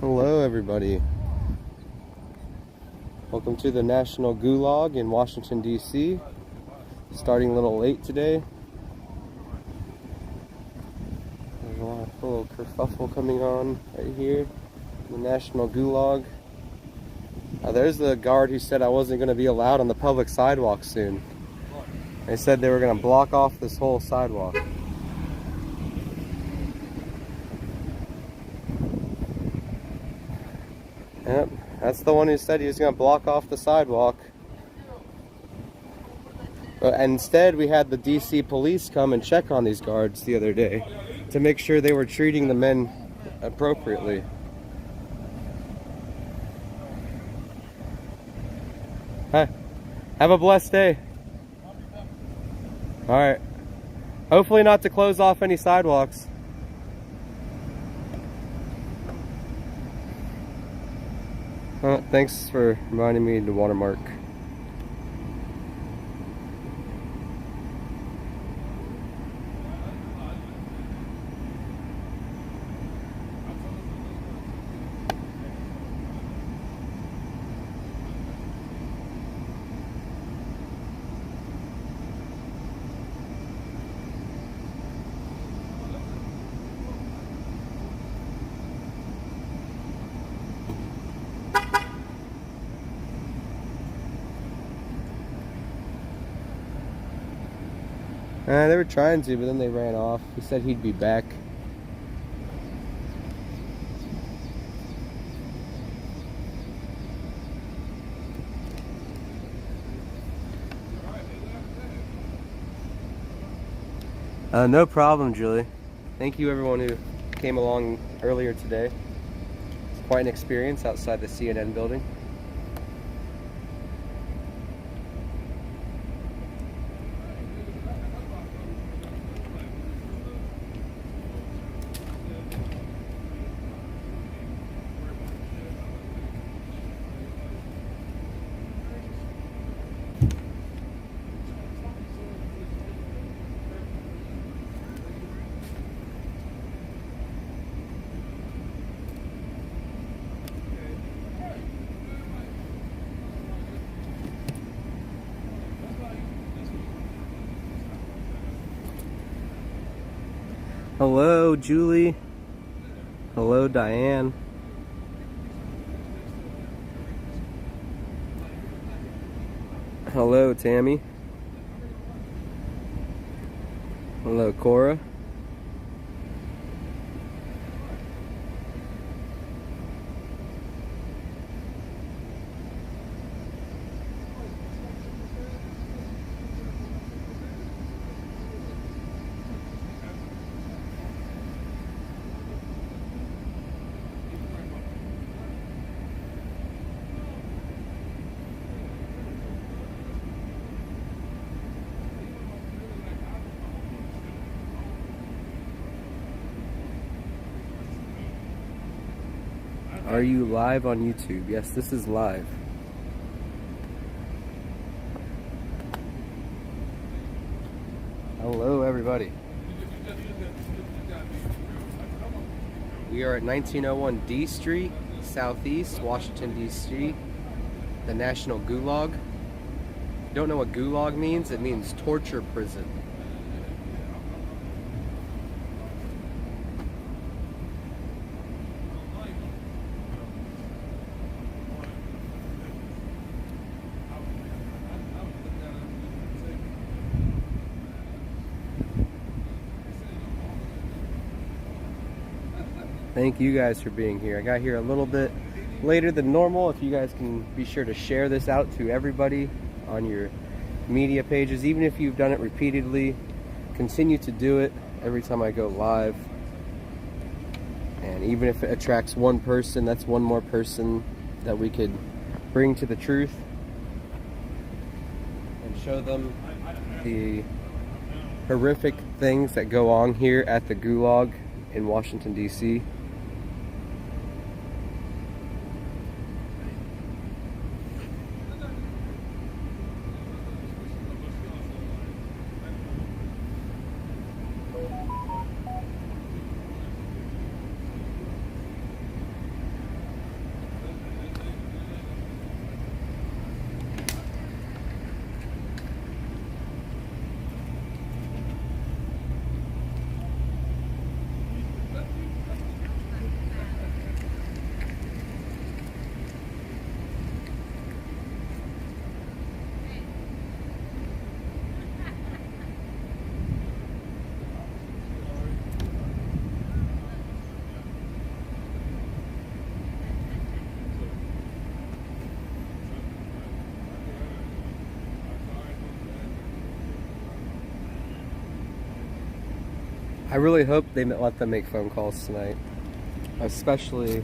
Hello everybody. Welcome to the National Gulag in Washington, D.C. Starting a little late today. There's a little kerfuffle coming on right here. The National Gulag. There's the guard who said I wasn't going to be allowed on the public sidewalk soon. They said they were going to block off this whole sidewalk. Yep, that's the one who said he was going to block off the sidewalk. But instead, we had the DC police come and check on these guards the other day to make sure they were treating the men appropriately. Hi. Have a blessed day. Alright. Hopefully not to close off any sidewalks. Thanks for reminding me to watermark. They were trying to, but then they ran off. He said he'd be back. No problem, Julie. Thank you everyone who came along earlier today. It's quite an experience outside the CNN building. Hello, Julie. Hello, Diane. Hello, Tammy. Hello, Cora. Are you live on YouTube? Yes, this is live. Hello, everybody. We are at 1901 D Street, Southeast, Washington, D.C., the National Gulag. Don't know what Gulag means? It means torture prison. Thank you guys for being here. I got here a little bit later than normal. If you guys can be sure to share this out to everybody on your media pages, even if you've done it repeatedly, continue to do it every time I go live. And even if it attracts one person, that's one more person that we could bring to the truth and show them the horrific things that go on here at the Gulag in Washington, D.C. I really hope they let them make phone calls tonight, especially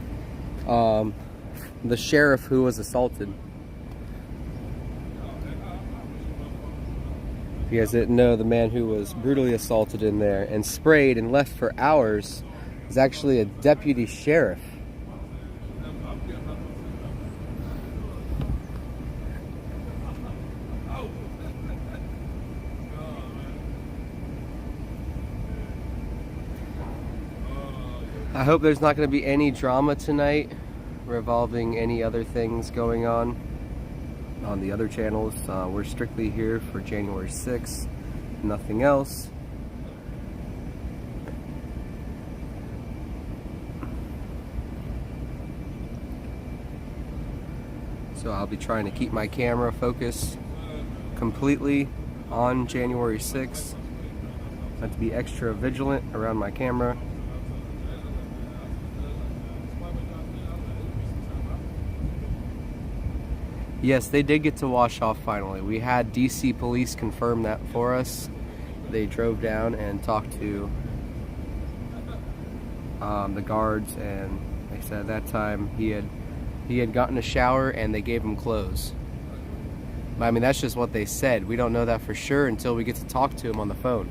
the sheriff who was assaulted. If you guys didn't know, the man who was brutally assaulted in there and sprayed and left for hours is actually a deputy sheriff. I hope there's not going to be any drama tonight revolving any other things going on the other channels. We're strictly here for January 6th, nothing else. So I'll be trying to keep my camera focused completely on January 6th. I have to be extra vigilant around my camera. Yes, they did get to wash off finally. We had DC police confirm that for us. They drove down and talked to the guards, and they said at that time he had gotten a shower and they gave him clothes. But I mean, that's just what they said. We don't know that for sure until we get to talk to him on the phone.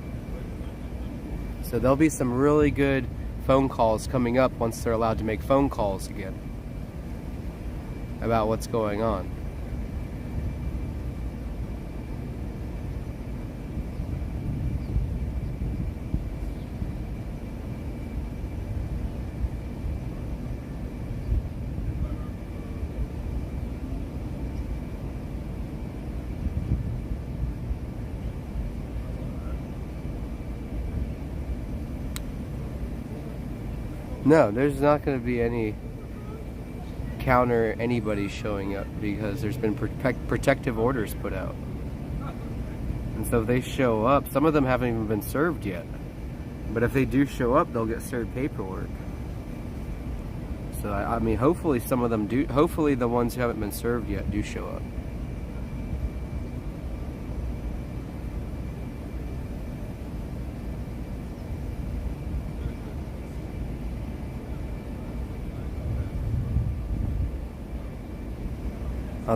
So there'll be some really good phone calls coming up once they're allowed to make phone calls again about what's going on. No, there's not going to be any counter anybody showing up because there's been protective orders put out. And so if they show up, some of them haven't even been served yet. But if they do show up, they'll get served paperwork. So I mean, hopefully some of them do. Hopefully the ones who haven't been served yet do show up.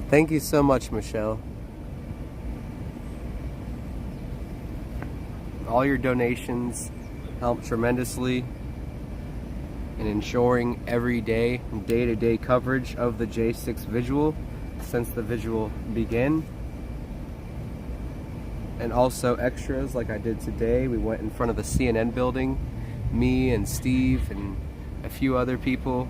Thank you so much, Michelle. All your donations help tremendously in ensuring every day, day-to-day coverage of the J6 Vigil since the Vigil began. And also extras like I did today. We went in front of the CNN building, me and Steve and a few other people.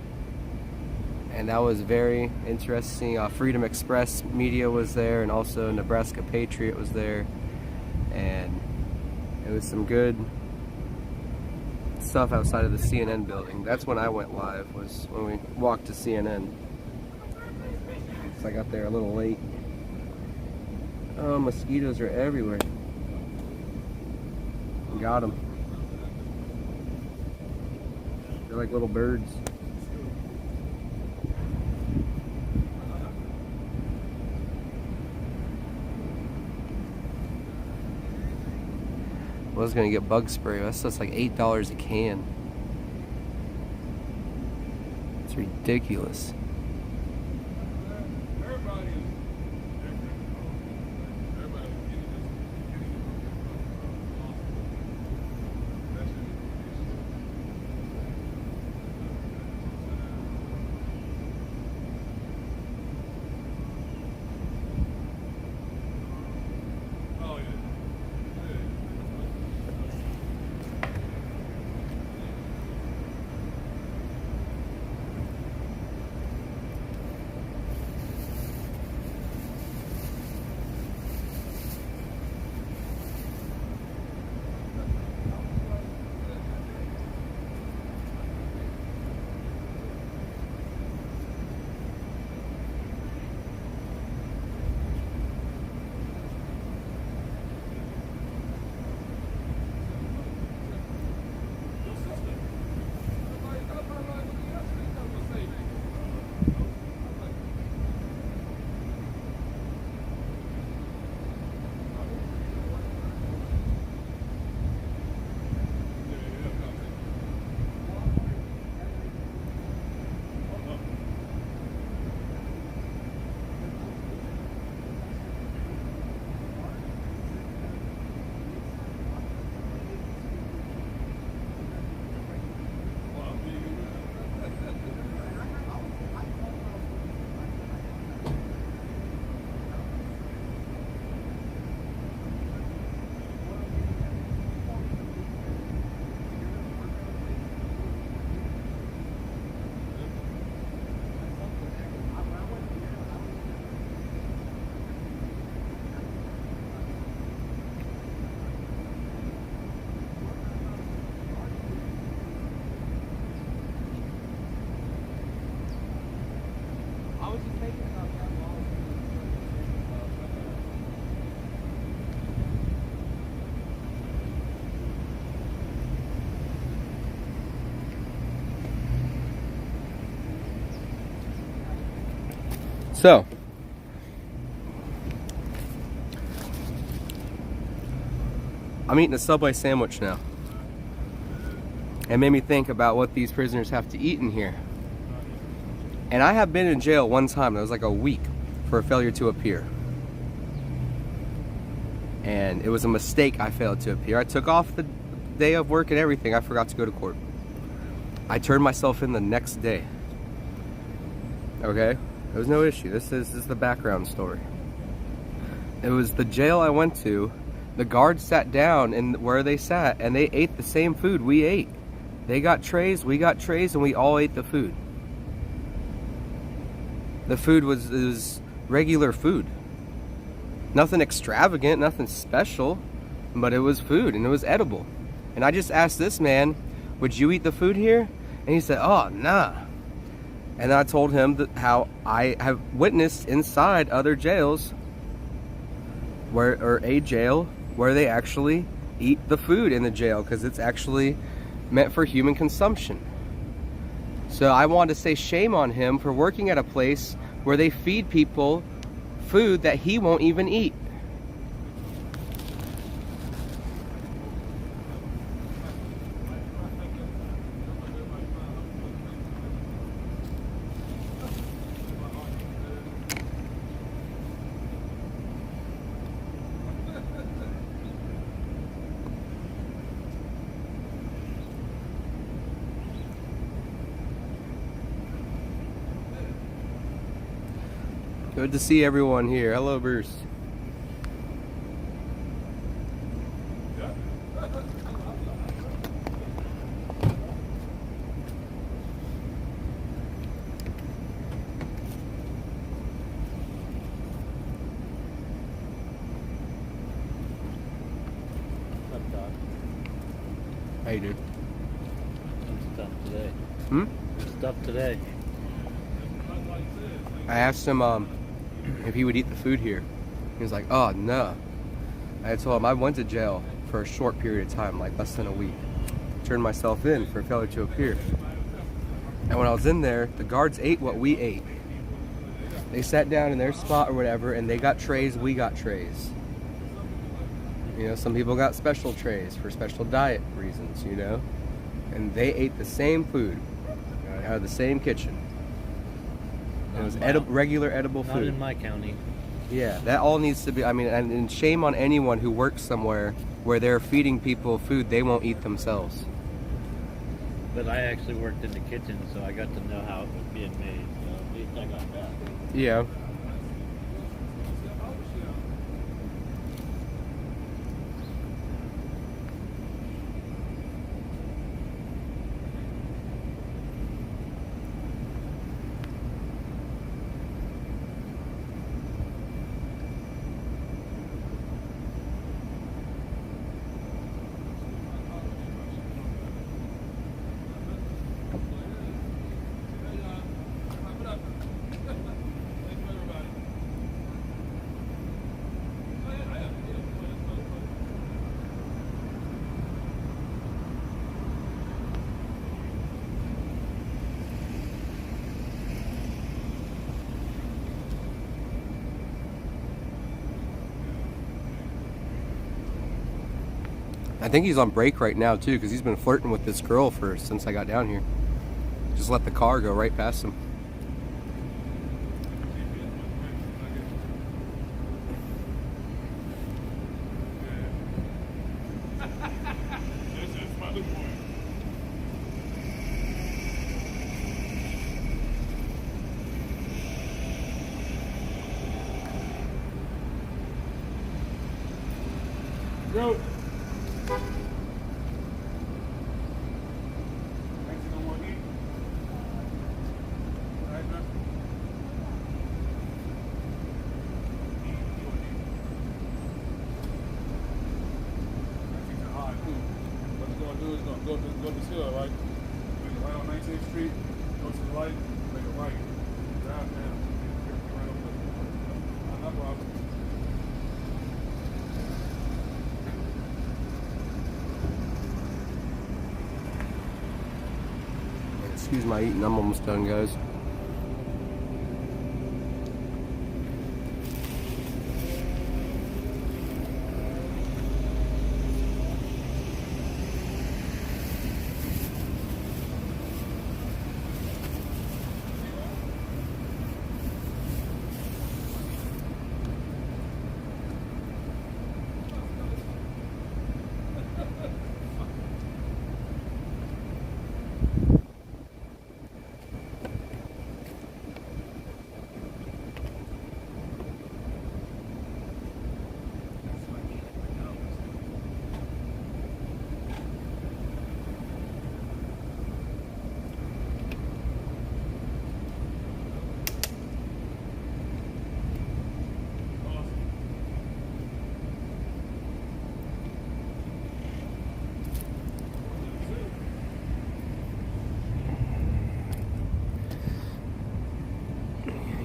And that was very interesting. Freedom Express Media was there, and also Nebraska Patriot was there. And it was some good stuff outside of the CNN building. That's when I went live, was when we walked to CNN. So I got there a little late. Oh, mosquitoes are everywhere. Got them. They're like little birds. I was gonna get bug spray. That's just like $8 a can. It's ridiculous. So, I'm eating a Subway sandwich now. It made me think about what these prisoners have to eat in here. And I have been in jail one time, it was like a week, for a failure to appear. And it was a mistake I failed to appear. I took off the day of work and everything. I forgot to go to court. I turned myself in the next day. Okay? There was no issue. This is the background story. It was the jail I went to. The guards sat down in where they sat and they ate the same food we ate. They got trays, we got trays, and we all ate the food. The food was regular food. Nothing extravagant, nothing special, but it was food and it was edible. And I just asked this man, would you eat the food here? And he said, oh, nah. And I told him that how I have witnessed inside other jails, or a jail, where they actually eat the food in the jail because it's actually meant for human consumption. So I wanted to say shame on him for working at a place where they feed people food that he won't even eat. Good to see everyone here. Hello, Bruce. How you doing? I'm stuffed today. I'm stuffed today. I asked him if he would eat the food here. He was like, oh, no. I told him I went to jail for a short period of time, like less than a week. Turned myself in for failure to appear. And when I was in there, the guards ate what we ate. They sat down in their spot or whatever, and they got trays, we got trays. You know, some people got special trays for special diet reasons, you know? And they ate the same food out of the same kitchen. It was regular edible food. Not in my county. Yeah, that all needs to be, I mean, and shame on anyone who works somewhere where they're feeding people food they won't eat themselves. But I actually worked in the kitchen, so I got to know how it was being made. So at least I got that. Yeah. I think he's on break right now too, because he's been flirting with this girl since I got down here. Just let the car go right past him. Go. Go to this hill, right? Make a right on 19th Street, go to the light, make a right, drive down, right over there. No problem. Excuse my eating, I'm almost done, guys.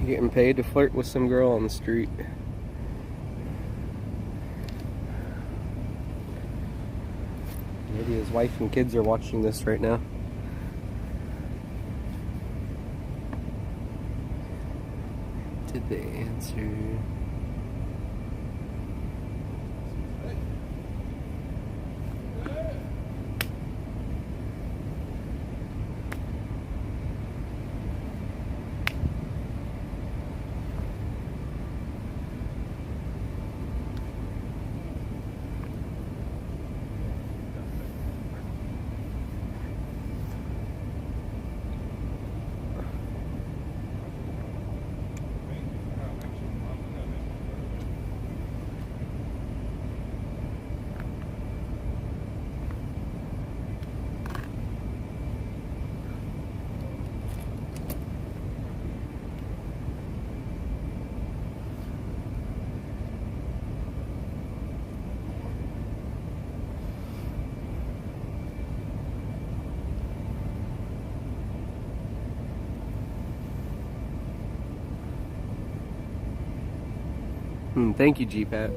getting paid to flirt with some girl on the street. Maybe his wife and kids are watching this right now. Did they answer? Thank you, G-Pat.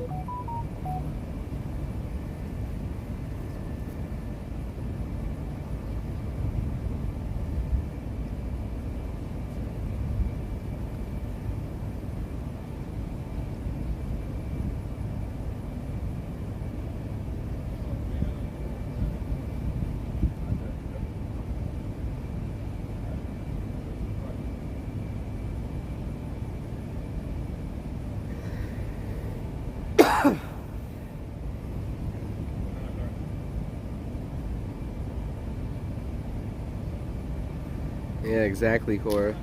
Yeah, exactly, Cora.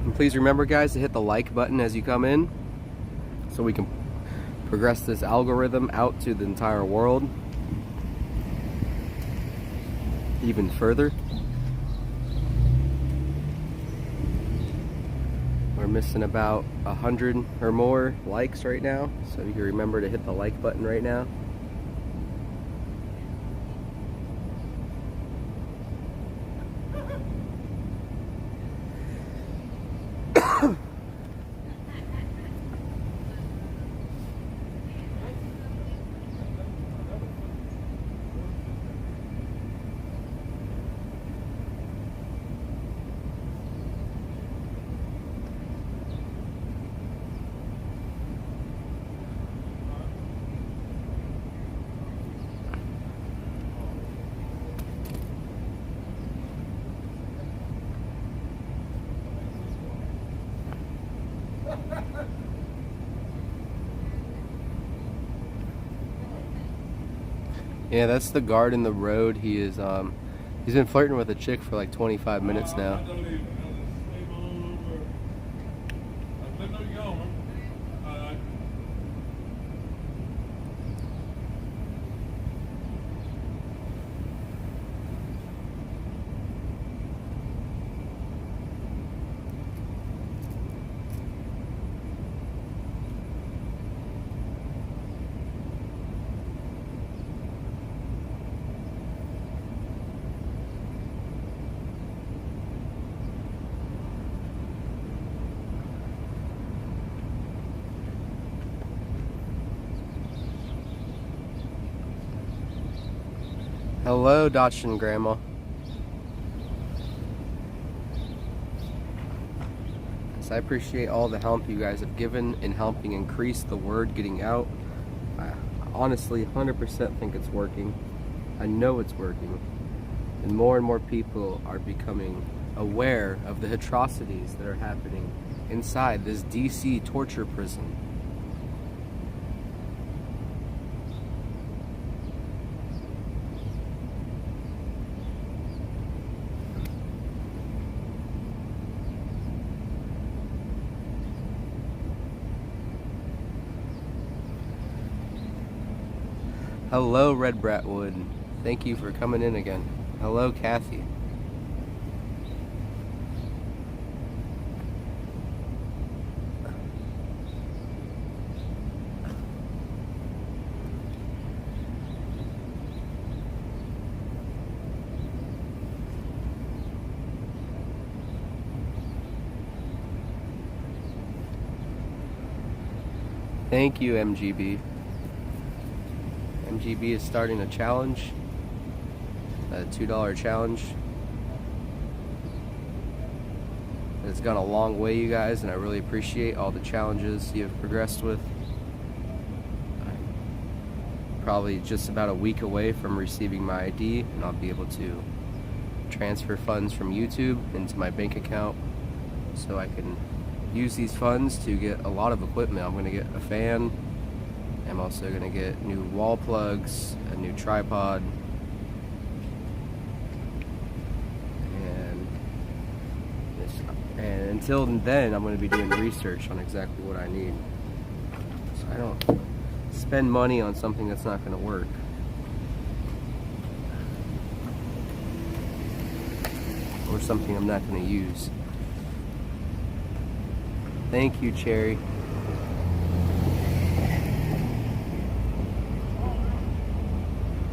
And please remember, guys, to hit the like button as you come in so we can progress this algorithm out to the entire world even further. We're missing about 100 or more likes right now, so you can remember to hit the like button right now. Yeah, that's the guard in the road. He is he's been flirting with a chick for like 25 minutes now. Hello, Dachshund Grandma. So I appreciate all the help you guys have given in helping increase the word getting out. I honestly 100% think it's working. I know it's working. And more people are becoming aware of the atrocities that are happening inside this DC torture prison. Hello, Red Bratwood. Thank you for coming in again. Hello, Kathy. Thank you, MGB. MGB is starting a challenge, a $2 challenge. It's gone a long way, you guys, and I really appreciate all the challenges you have progressed with. I'm probably just about a week away from receiving my ID, and I'll be able to transfer funds from YouTube into my bank account so I can use these funds to get a lot of equipment. I'm going to get a fan. I'm also going to get new wall plugs, a new tripod, and until then I'm going to be doing research on exactly what I need, so I don't spend money on something that's not going to work. Or something I'm not going to use. Thank you, Cherry.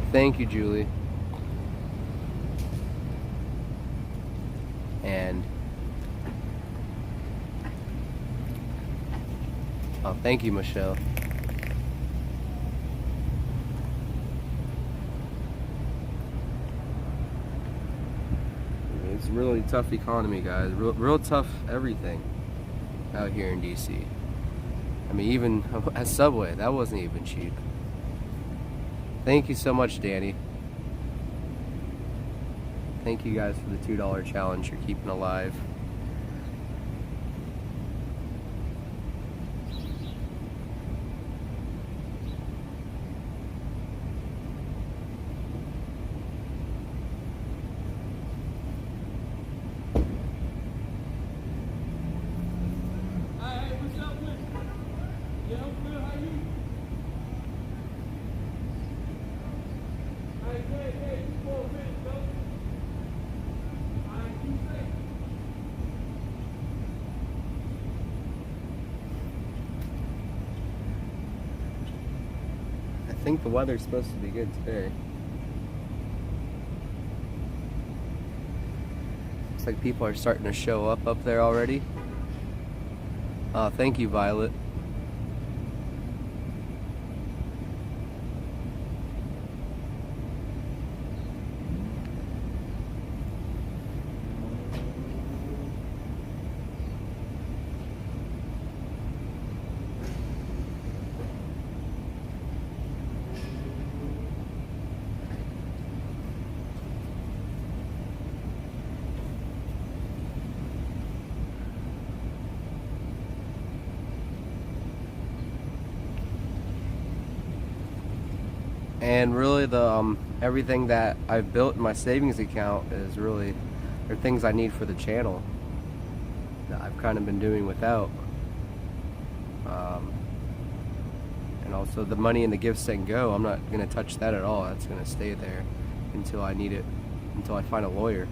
Thank you, Julie. And oh, thank you, Michelle. It's a really tough economy, guys. Real tough everything out here in DC. I mean, even at Subway, that wasn't even cheap. Thank you so much, Danny. Thank you guys for the $2 challenge you're keeping alive. I think the weather's supposed to be good today. Looks like people are starting to show up there already. Thank you, Violet. And really the everything that I've built in my savings account is really are things I need for the channel that I've kind of been doing without. And also the money in the Give Send Go, I'm not going to touch that at all. That's going to stay there until I need it, until I find a lawyer.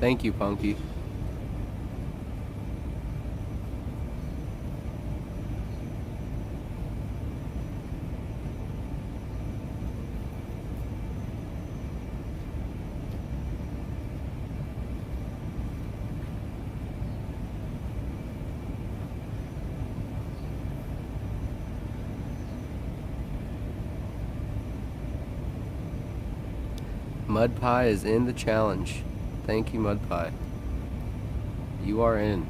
Thank you, Punky. Mud Pie is in the challenge. Thank you, Mud Pie. You are in.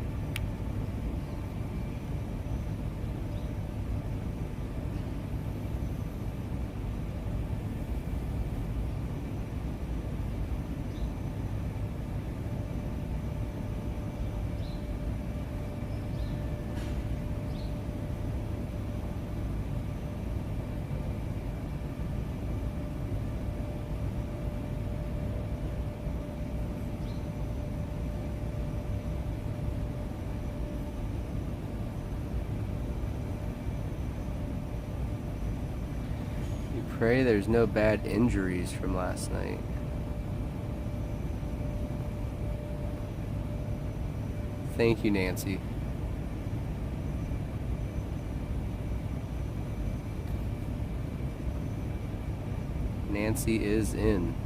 Pray there's no bad injuries from last night. Thank you, Nancy. Nancy is in.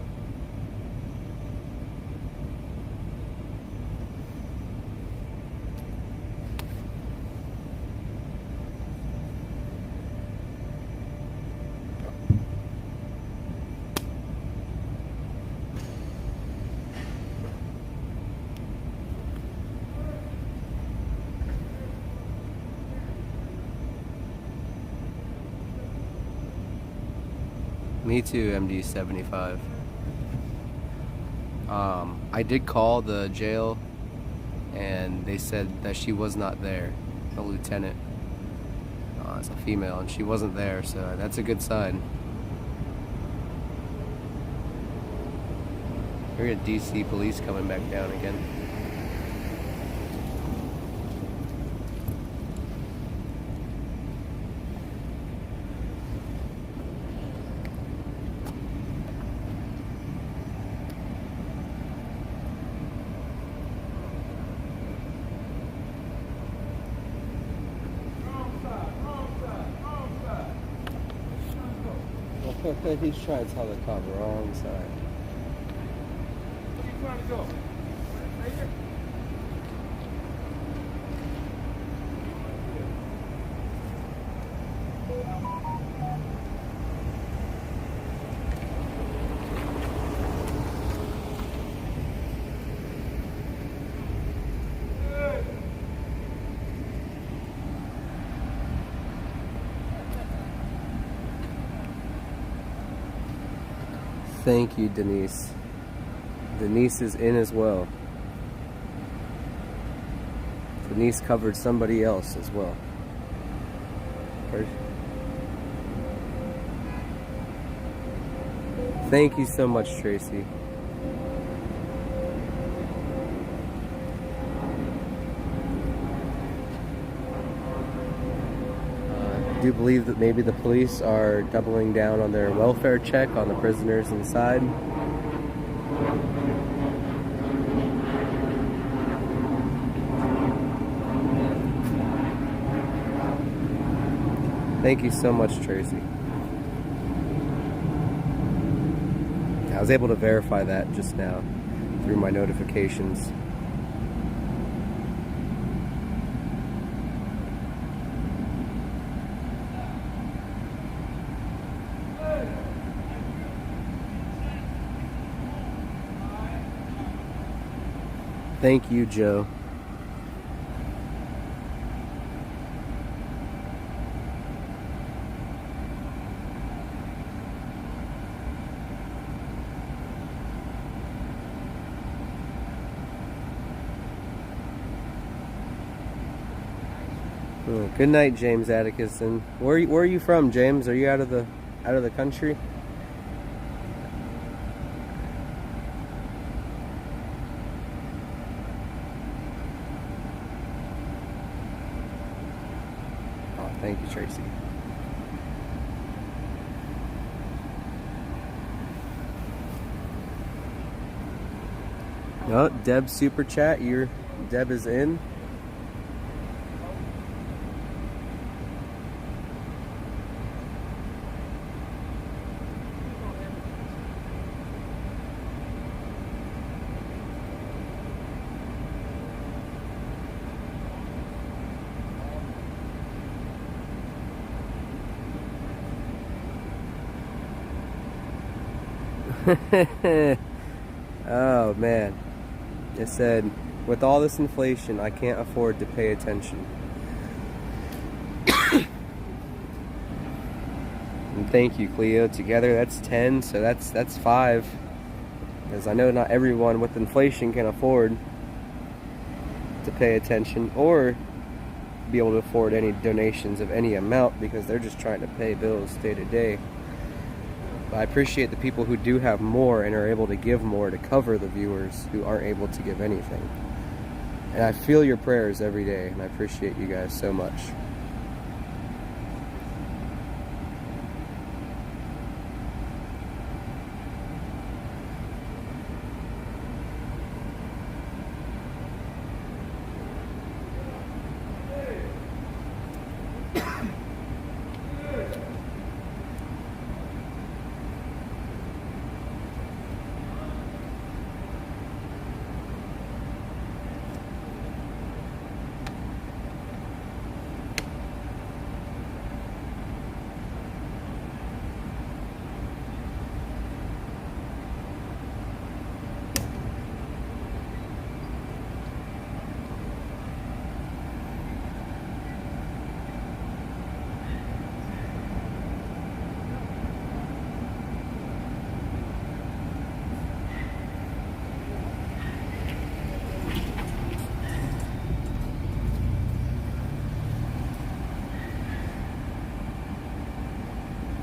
Me too, MD75. I did call the jail and they said that she was not there, the lieutenant. It's a female and she wasn't there, so that's a good sign. We're at DC police coming back down again. He's trying to tell the cop wrong side. Where you trying to go? Right here? Thank you, Denise. Denise is in as well. Denise covered somebody else as well. Thank you so much, Tracy. I do believe that maybe the police are doubling down on their welfare check on the prisoners inside. Thank you so much, Tracy. I was able to verify that just now through my notifications. Thank you, Joe. Oh, good night, James Atticus. And where are you from, James? Are you out of the country? Oh, thank you, Tracy. No, Deb super chat. Deb is in. Oh man. It said, with all this inflation, I can't afford to pay attention. And thank you, Cleo. Together that's 10, so that's 5. Because I know not everyone with inflation can afford to pay attention or be able to afford any donations of any amount because they're just trying to pay bills day to day. But I appreciate the people who do have more and are able to give more to cover the viewers who aren't able to give anything. And I feel your prayers every day, and I appreciate you guys so much.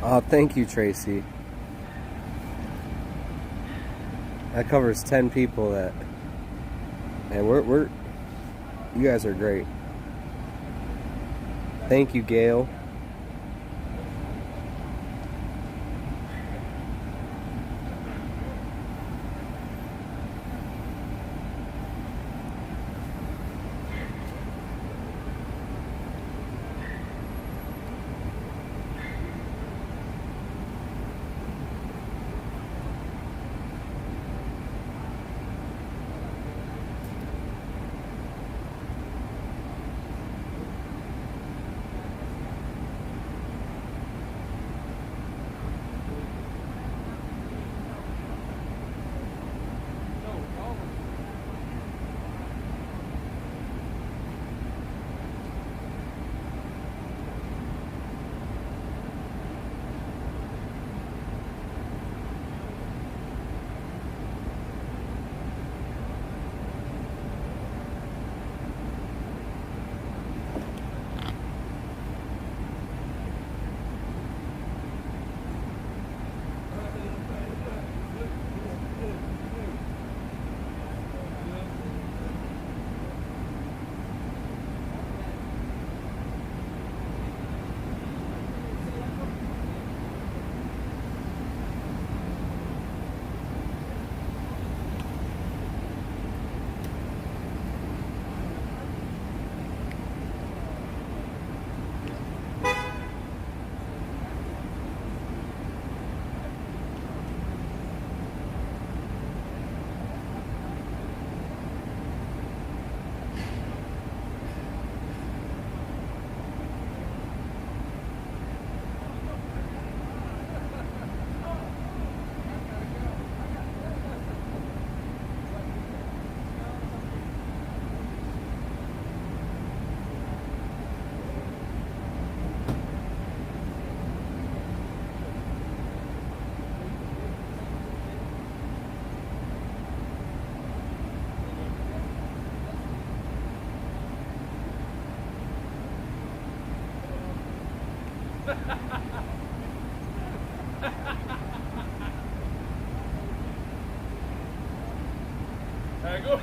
Oh, thank you, Tracy. That covers 10 people that, and we're you guys are great. Thank you, Gail. There you go.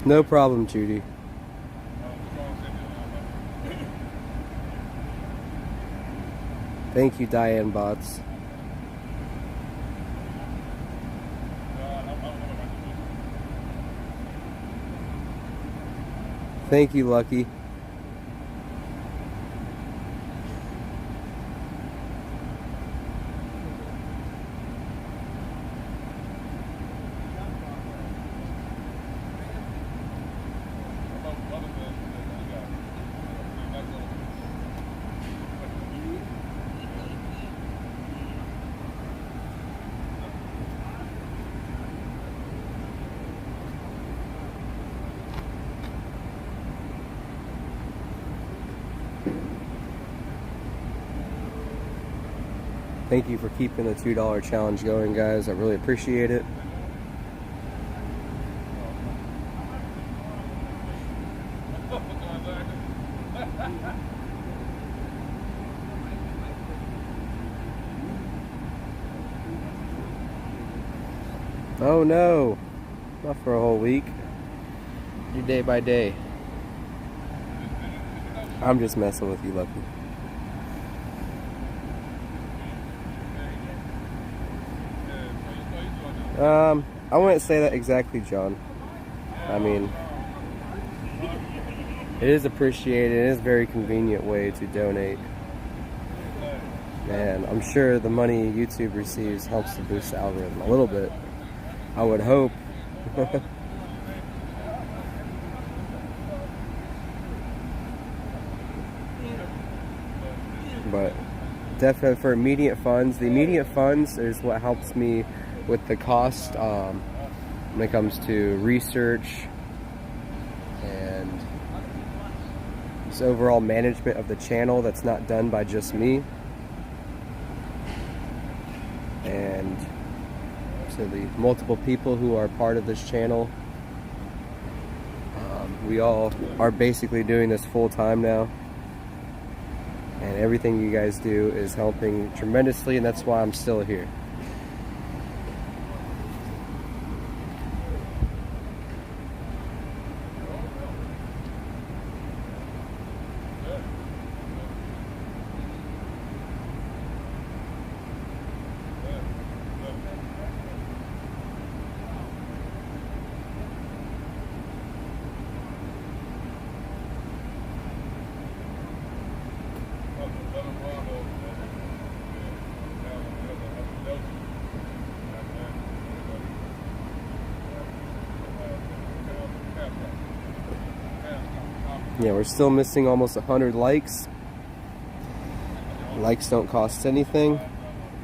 No problem, Judy. Thank you, Diane Bots. Thank you, Lucky. Thank you for keeping the $2 challenge going, guys. I really appreciate it. Oh no, not for a whole week. Do day by day. I'm just messing with you, Lucky. I wouldn't say that exactly, John. I mean, it is appreciated. It is a very convenient way to donate. And I'm sure the money YouTube receives helps to boost the algorithm a little bit. I would hope. But definitely for immediate funds, the immediate funds is what helps me with the cost when it comes to research and just overall management of the channel that's not done by just me. And to the multiple people who are part of this channel, we all are basically doing this full time now, and everything you guys do is helping tremendously, and that's why I'm still here. Yeah, we're still missing almost 100 likes. Likes don't cost anything,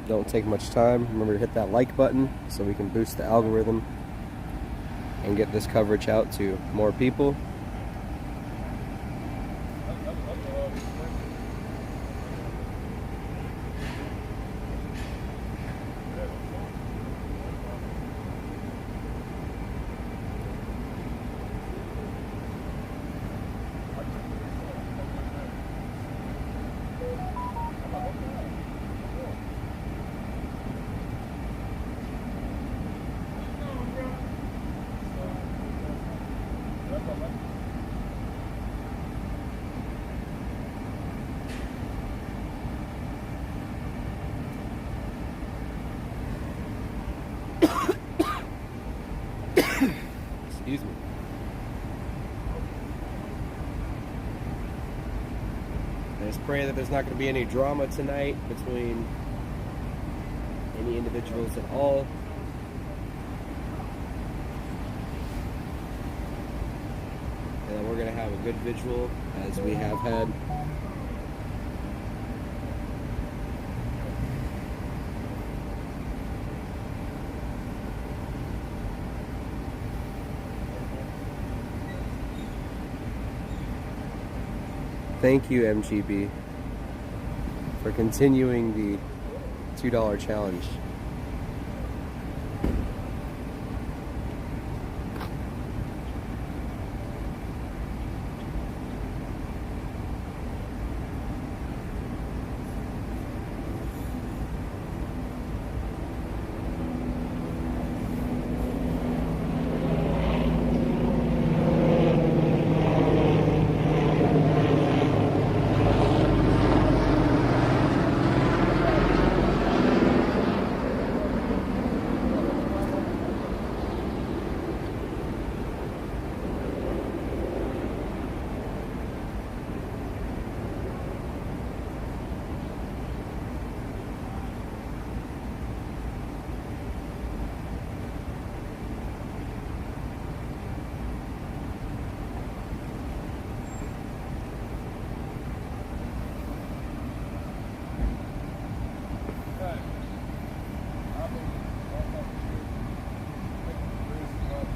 don't take much time. Remember to hit that like button so we can boost the algorithm and get this coverage out to more people. Excuse me. I just pray that there's not going to be any drama tonight between any individuals at all. And then we're going to have a good vigil as we have had. Thank you, MGB, for continuing the $2 challenge.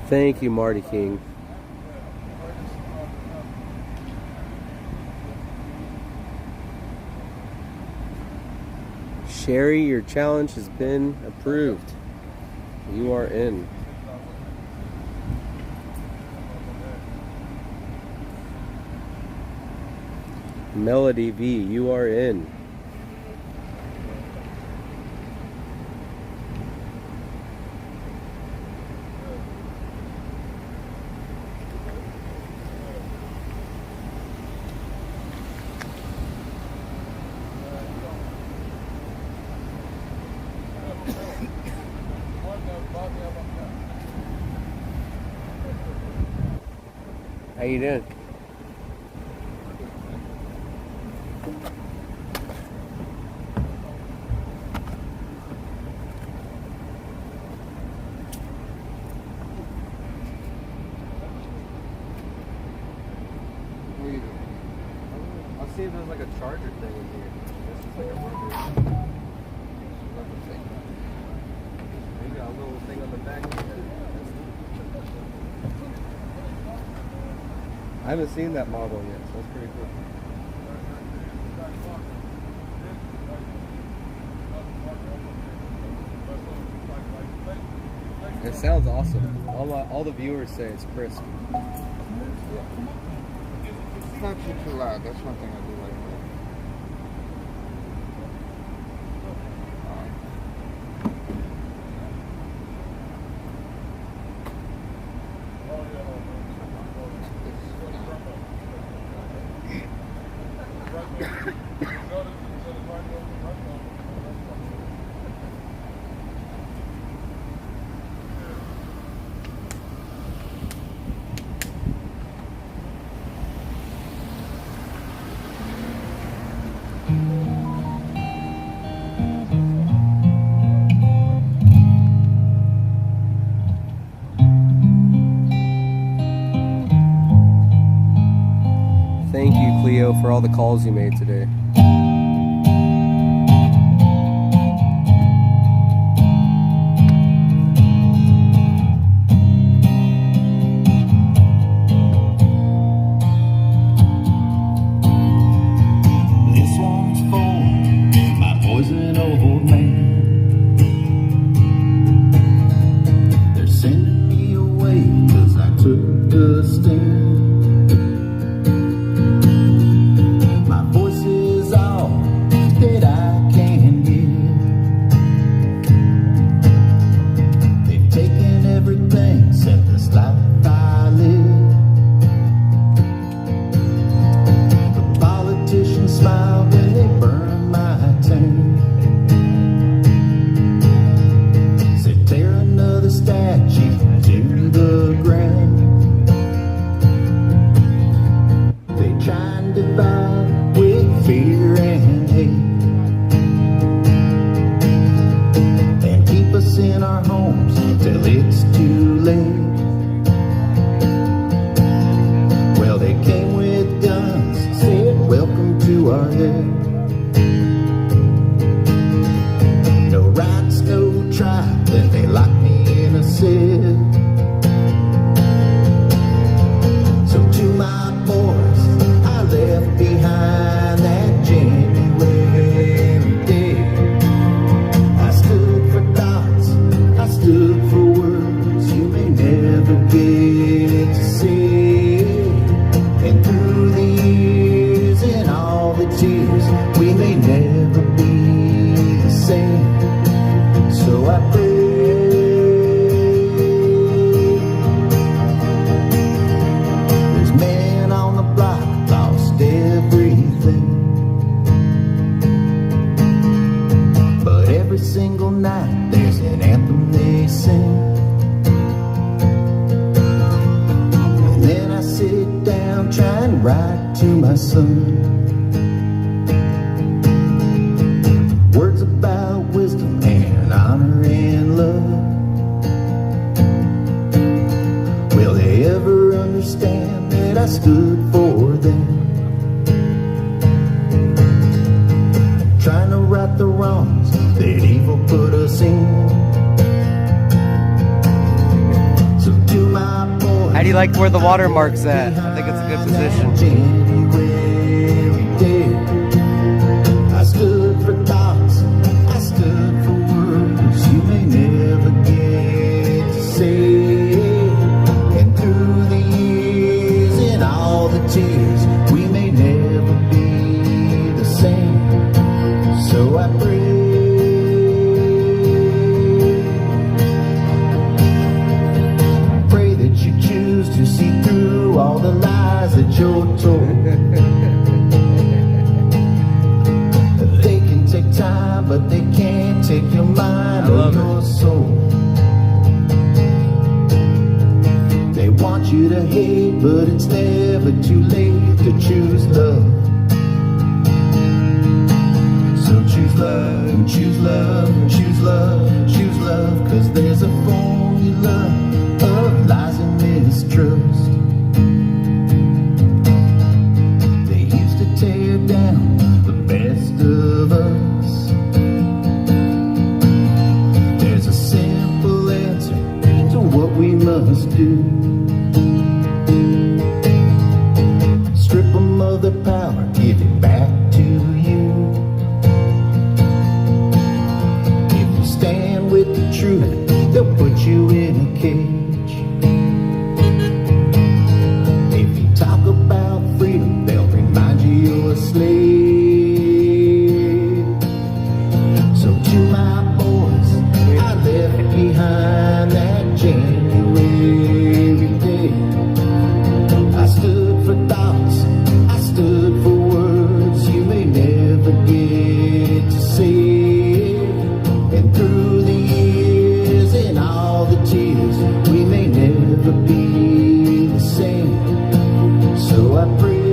Thank you, Marty King. Sherry, your challenge has been approved. You are in. Melody V, you are in. How you doing? I'll see if there's like a charger thing in here. This is like a rubber. You got a little thing on the back here. I haven't seen that model yet, so that's pretty cool. It sounds awesome. All the viewers say it's crisp. It's not too loud. That's one thing I do like. Thank you, Cleo, for all the calls you made today. This one's for my boys and old man. They're sending me away 'cause I took a stand. My voice is all that I can give. They've taken everything except this life I live. The politicians smile when they burn my town. Said tear another statue to the ground. They try and divide with fear and hate, and keep us in our homes till it's too late. Well, they came with guns, said welcome to our head. No rights, no tribe, then they locked me in a cell. So to my boys I left behind that January day, I stood for thoughts, I stood for words you may never get to see. And through the years and all the tears, we may never be the same. So I pray there's men on the block lost everything, but every single night there's an anthem they sing. And then I sit down, try and write to my son words about wisdom and honor and love. Will they ever understand that I stood for them? Trying to right the wrongs that evil put us in. So to my my boys. How do you like where the watermark's at? I think it's a good position. January day, I stood for thoughts, I stood for words you may never get to say. And through the years and all the tears, we may never be the same. So I pray that you choose to see through all the lies that you're told. They can take time, but they can't take your mind or your soul. They want you to hate, but it's never too late to choose love. So choose love, and choose love, and choose love, and choose love, 'cause there's a formula of lies and mistrust. They used to tear down the best of us. There's a simple answer to what we must do. Strip them of their power, give it back to you. If you stand with the truth, they'll put you in a cage. If you talk about freedom, they'll remind you you're a slave. So to my boys, I left behind that January day. I stood for thoughts, I stood for words you may never get to say. And through the years and all the tears, we may never be the same. So I pray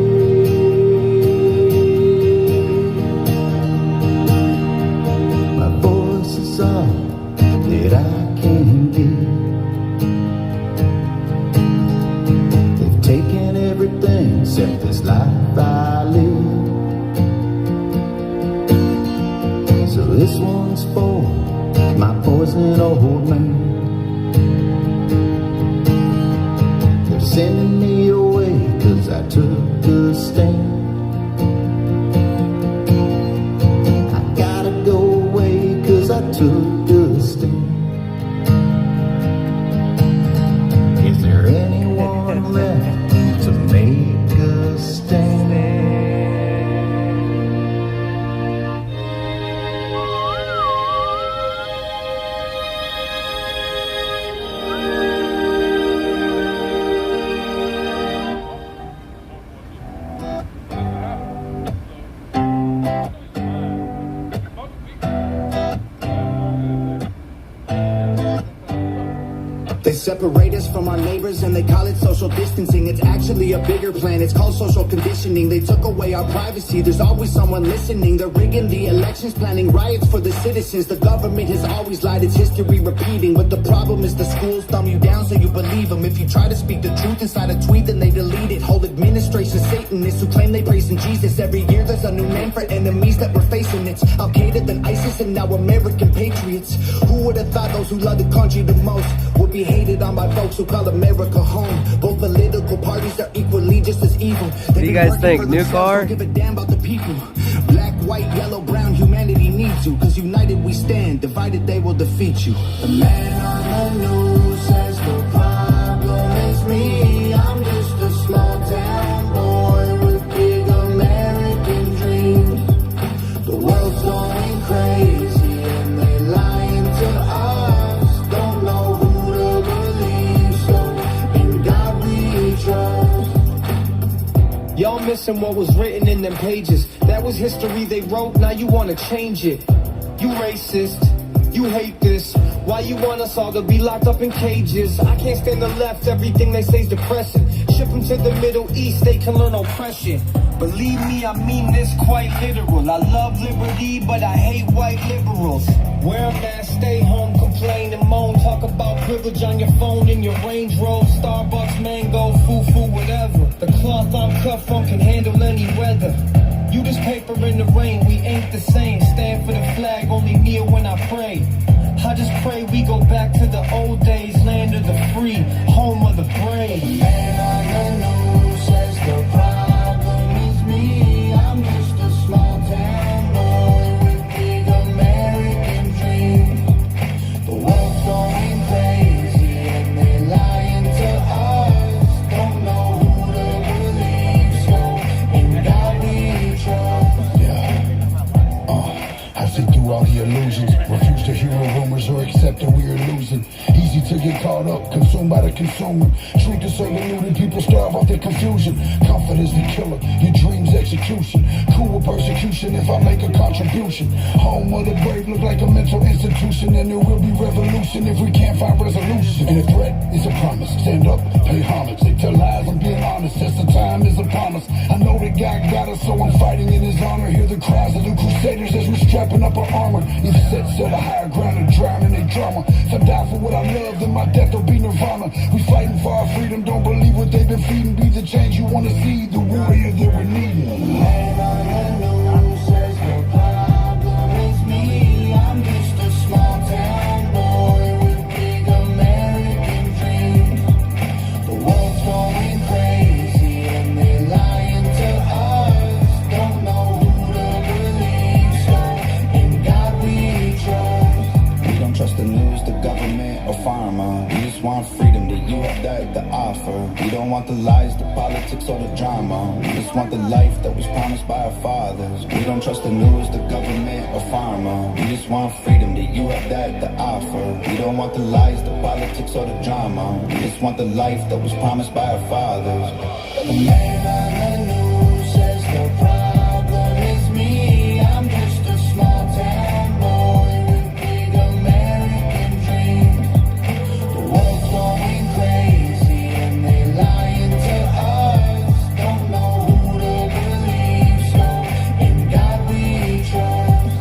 my voice is all that I can give. They've taken everything except this life I live. So this one's for my boys and old man. They're sending me away 'cause I took the stand. I gotta go away 'cause I took the stand. Is there anyone left to make a stand? They separate us from our neighbors and they call it social distancing. It's actually a bigger plan, it's called social conditioning. They took away our privacy, there's always someone listening. They're rigging the elections, planning riots for the citizens. The government has always lied, it's history repeating. But the problem is the schools thumb you down so you believe them. If you try to speak the truth inside a tweet, then they delete it. Whole administration Satanists who claim they praising Jesus. Every year there's a new name for enemies that we're facing. It's Al-Qaeda, then ISIS, and now American patriots. Who would have thought those who love the country the most would be hated on by folks who call America home? Both political parties are equally just as evil. What do you guys think? New car? Don't give a damn about the people. Black, white, yellow, brown, humanity needs you. 'Cause united we stand, divided they will defeat you. The man on the news says the problem is me. I'm just a small town boy with big American dreams. The world's going crazy and they lying to us. Don't know who to believe, so in God we trust. Y'all missing what was written in them pages. That was history they wrote, now you wanna change it. You racist, you hate this. Why you want us all to be locked up in cages? I can't stand the left, everything they say's depressing. Ship them to the Middle East, they can learn oppression. Believe me, I mean this quite literal. I love liberty, but I hate white liberals. Wear a mask, stay home, complain and moan. Talk about privilege on your phone in your Range Rover, Starbucks, mango, foo-foo, whatever. The cloth I'm cut from can handle any weather. You just paper in the rain, we ain't the same. Stand for the flag, only kneel when I pray. I just pray we go back to the old days, land of the free, home of the gotta consume it. Truth is so diluted, people starve off their confusion. Comfort is the killer, your dreams execution. Cool with persecution if I make a contribution. Home of the brave look like a mental institution, and there will be revolution if we can't find resolution. And a threat is a promise, stand up, pay homage. They tell lies, I'm being honest, as the time is upon us. I know that God got us, so I'm fighting in his honor. Hear the cries of the crusaders as we're strapping up our armor. If set a higher ground and drown in their drama. If I die for what I love, then my death will be nirvana. We fighting for our freedom, don't believe what they've been feeding. Be the change you wanna see, the warrior that we're needing. Man on the news says the problem is me. I'm just a small town boy with big American dreams. The world's going crazy and they're lying to us. Don't know who to believe, so in God we trust. We don't trust the news, the government, or pharma. We just want freedom, that you have that to offer. We don't want the lies, the politics, or the drama. We just want the life that was promised by our fathers. We don't trust the news, the government, or pharma. We just want freedom, that you have that to offer. We don't want the lies, the politics, or the drama. We just want the life that was promised by our fathers. The man on the news says the problem is me. I'm just a small town boy with big American dreams. The world's going crazy and they're lying to us. Don't know who to believe, so in God we trust.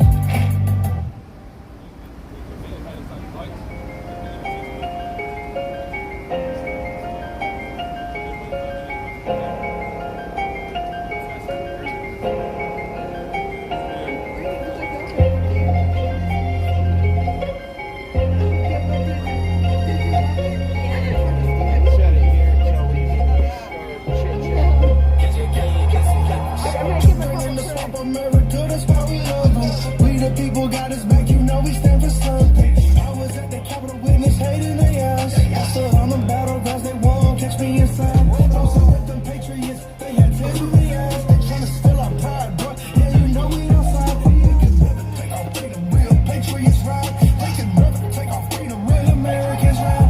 In the swamp, America, that's why we love them. We the people got us back, you know we stand for something. I was at the Capitol, witness hating their ass. I stood on the battlegrounds, they won't catch me inside. Also with them patriots, they had tears in their ass. They tryna steal our pride, bro. Yeah, you know we outside. They can never take our freedom, real patriots ride. They can never take our freedom, real Americans ride.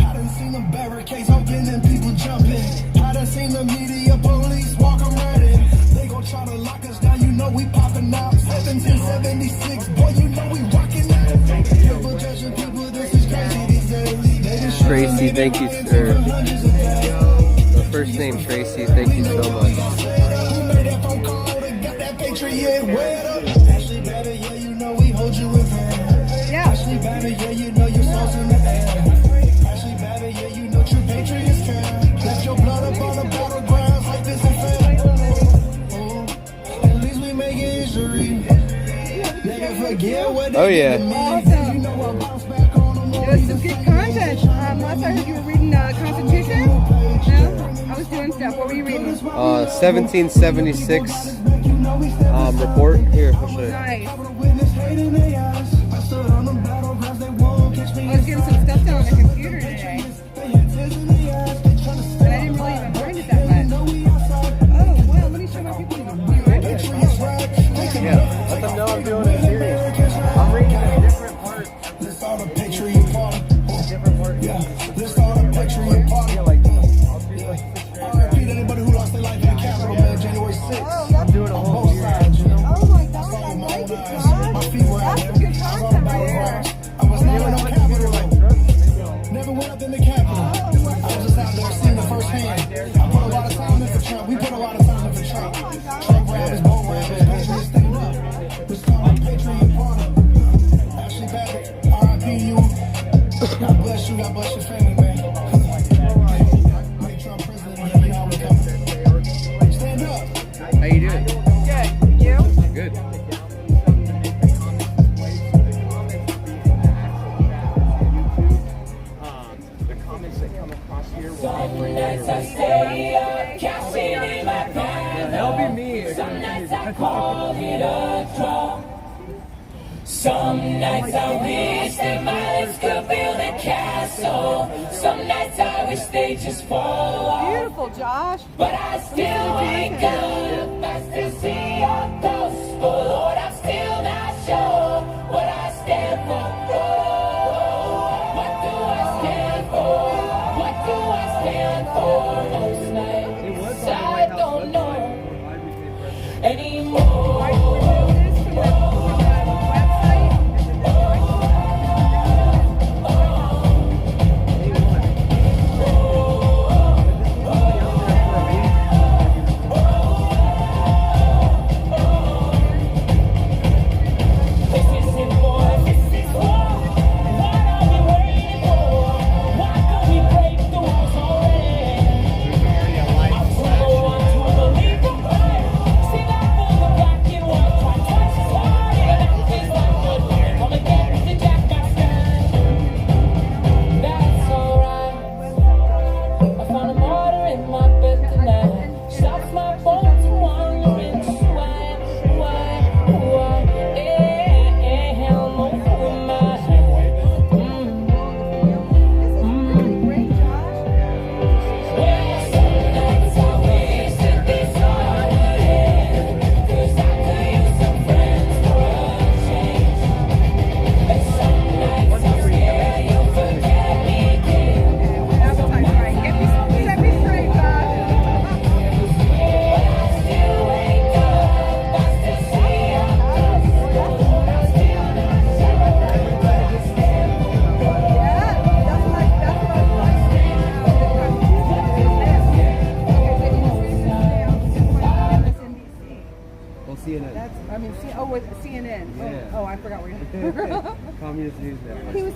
I done seen them barricades open and people jumping. I done seen the media police walk around it. They gon' try to lock us down, you know we popping out. 1776, boy, you know we rocking out. People judging people, this is crazy these days. They just Tracy, thank you, sir. The first name Tracy, thank you so much. Who made that phone call that got that patriot wet up? Ashley Batter, yeah, you know we hold you with hand. Yeah. Ashley Batter, yeah, you know your soul's in the air. Ashley Batter, yeah, you know true patriots care. Left your blood up on the battlegrounds like this and fair. At least we make history. Never forget what they Oh, yeah. did to me. Awesome. You know I bounce back on them. It was some good content. Last I heard you were reading the Constitution. No? I was doing stuff. What were you reading? 1776 report. Here, I'll show you. Nice. I was getting some stuff done on the computer today. But I didn't really even mind it that much. Oh, well, let me show my people. Yeah, let them know I'm doing it serious. I'm reading a different part. Let's all the patriot party. Different part. Yeah, let's all the patriot party. RIP to anybody who lost their life in the Capitol, man, January 6th. I'm doing a whole Both sides, you know. Oh my God, Saw I with my like own it, eyes. Josh. My feet were out That's there. some good I saw the content right battlegrounds. I was never in no Capitol. Never went up in the Capitol. I was just out there seeing the first hand. I put a lot of time in for Trump. We put a lot of time in for Trump. Trump rappers, bull rappers, patriots stand up. Let's call it patriot party. Ashley Babbitt, RIP you. God bless you, God bless your family, man. Make Trump president, yeah, you know how we come. Stand up. How you doing? Good. You? Good. The comments that come across here will Some nights I stay up, cashing in my pants. That'll be me. Some nights I call it a draw. Some nights I wish that my lips could build a castle. Some nights I wish they just fall off. Beautiful, Josh. But I still wake up, I still see your ghost. Oh Lord, I'm still not sure what I stand for. Oh, what do I stand for? What with CNN. Yeah. Oh, I forgot where you're Communist News Network. He was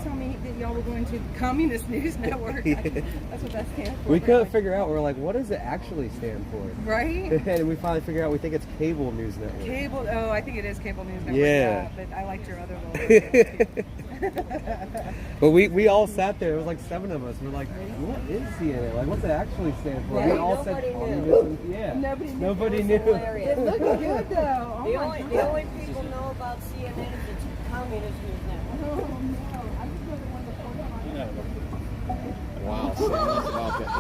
telling me that y'all were going to Communist News Network. That's what that stands for. We couldn't figure out. We're like, what does it actually stand for? Right? And we finally figured out. We think it's Cable News Network. Cable. Oh, I think it is Cable News Network. Yeah. But I liked your other little. But we all sat there. It was like 7 of us. We're like, what is CNN? Like, what's it actually stand for? Right. We all said communism. Yeah. Nobody knew. It looked good though. Oh The my only, God. the only people know about CNN is it's Communist News Network. Oh no. I just know the one before. Wow. So that's about that.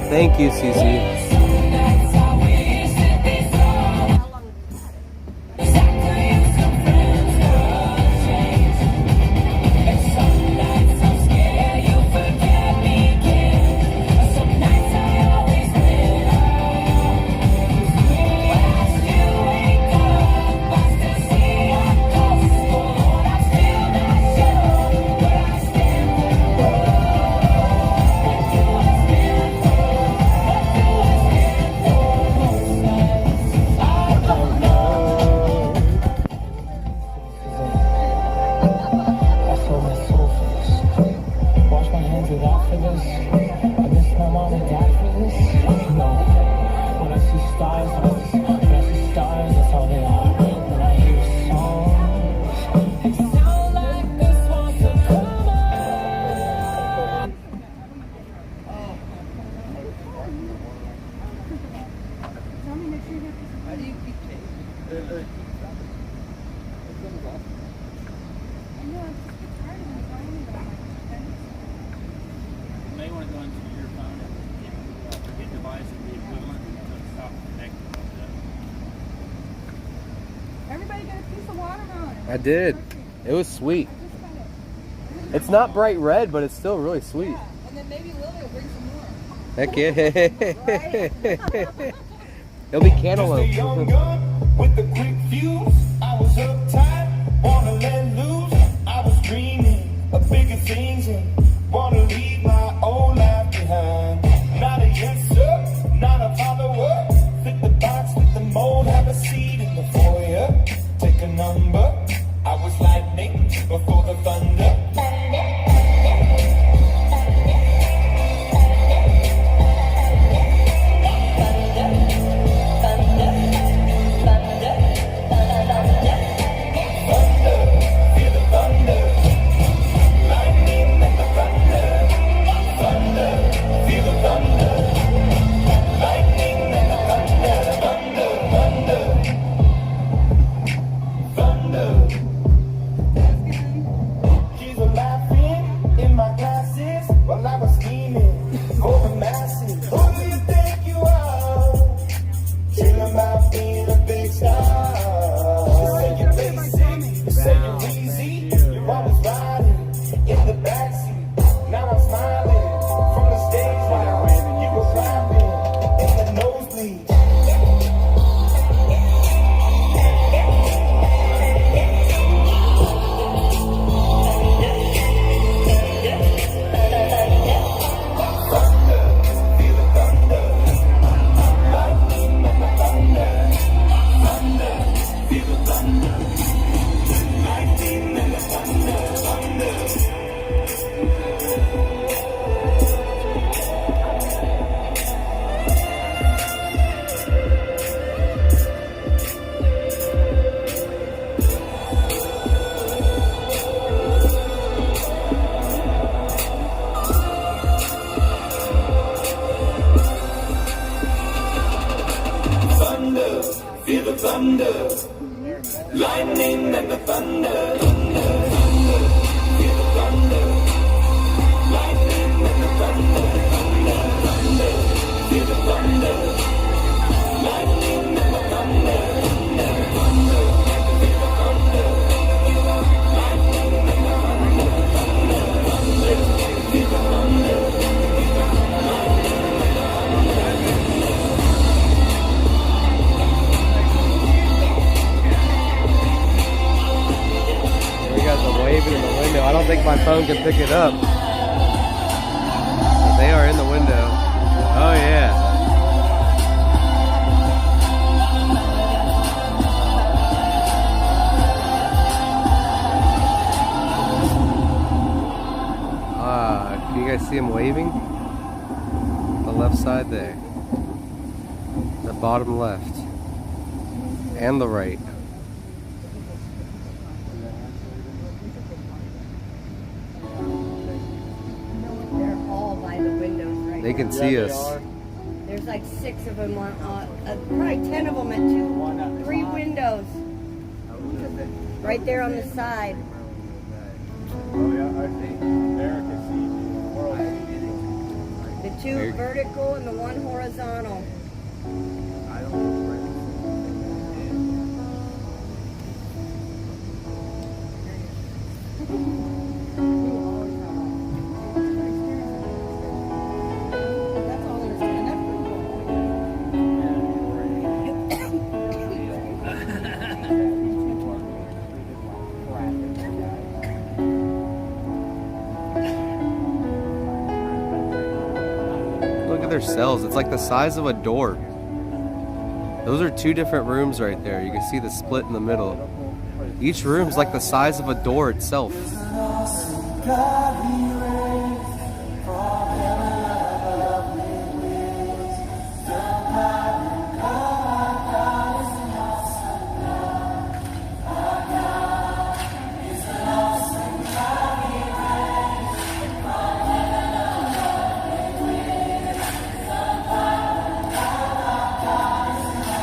Thank you, Susie. I did. It was sweet. It's not bright red, but it's still really sweet. Yeah, and then maybe Lily will bring some more. Heck yeah. It'll be cantaloupe. Just a young gun with a quick fuse. I was uptight, wanna let loose. I was dreaming of bigger things and wanna leave my old life behind. Not a yes sir, not a follower. Fit the box, fit the mold, have a seat in the foyer. Take a number. I was lightning before the thunder. She's a the thunder, lightning and the thunder, feel the thunder, lightning and the thunder, feel the thunder, lightning and the thunder, feel the thunder, lightning and the thunder, feel the thunder. Waving in the window. I don't think my phone can pick it up. But they are in the window. Oh yeah. Can you guys see him waving? The left side there. The bottom left. And the right. They can see us. There's like 6 of them on, probably 10 of them at 3 windows. Right there on the side. Oh yeah, I think America sees you, the world sees you. The 2 vertical and the 1 horizontal. Look at their cells. It's like the size of a door. Those are 2 different rooms right there. You can see the split in the middle. Each room's like the size of a door itself.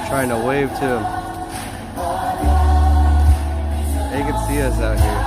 Trying to wave to him. They can see us out here.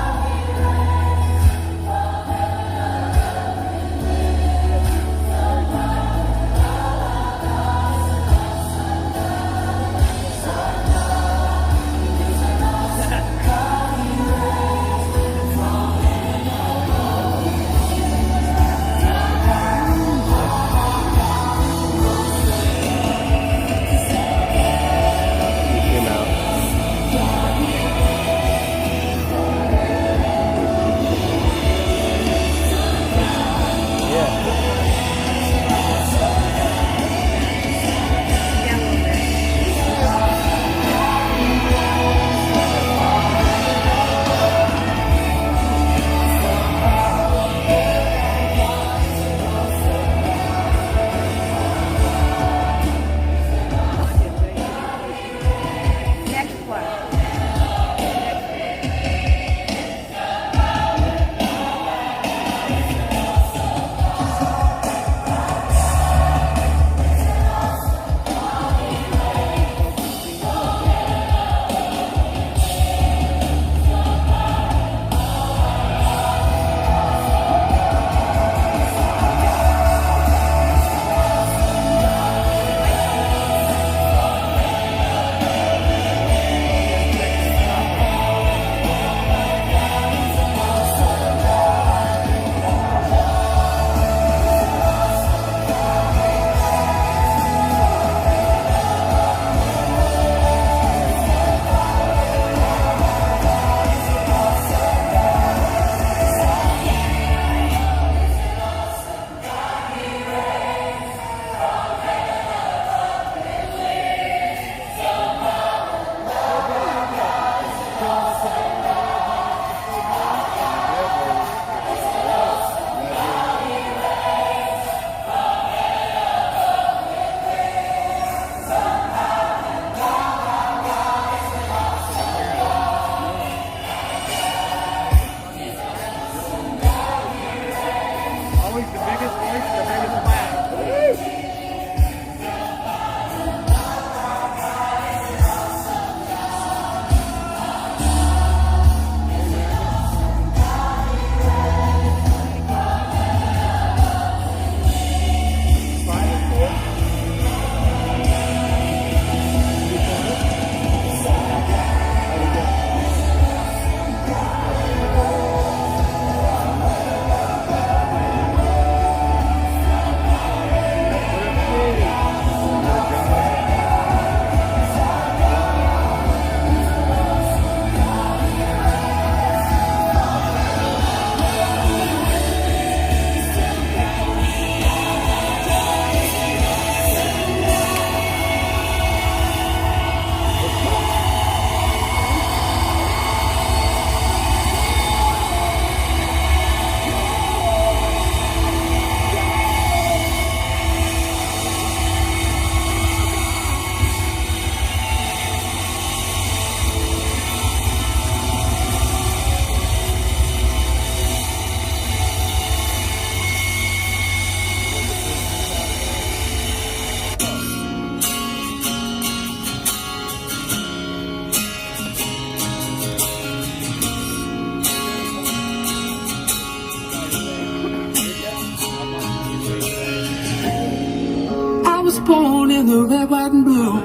the red, white, and blue.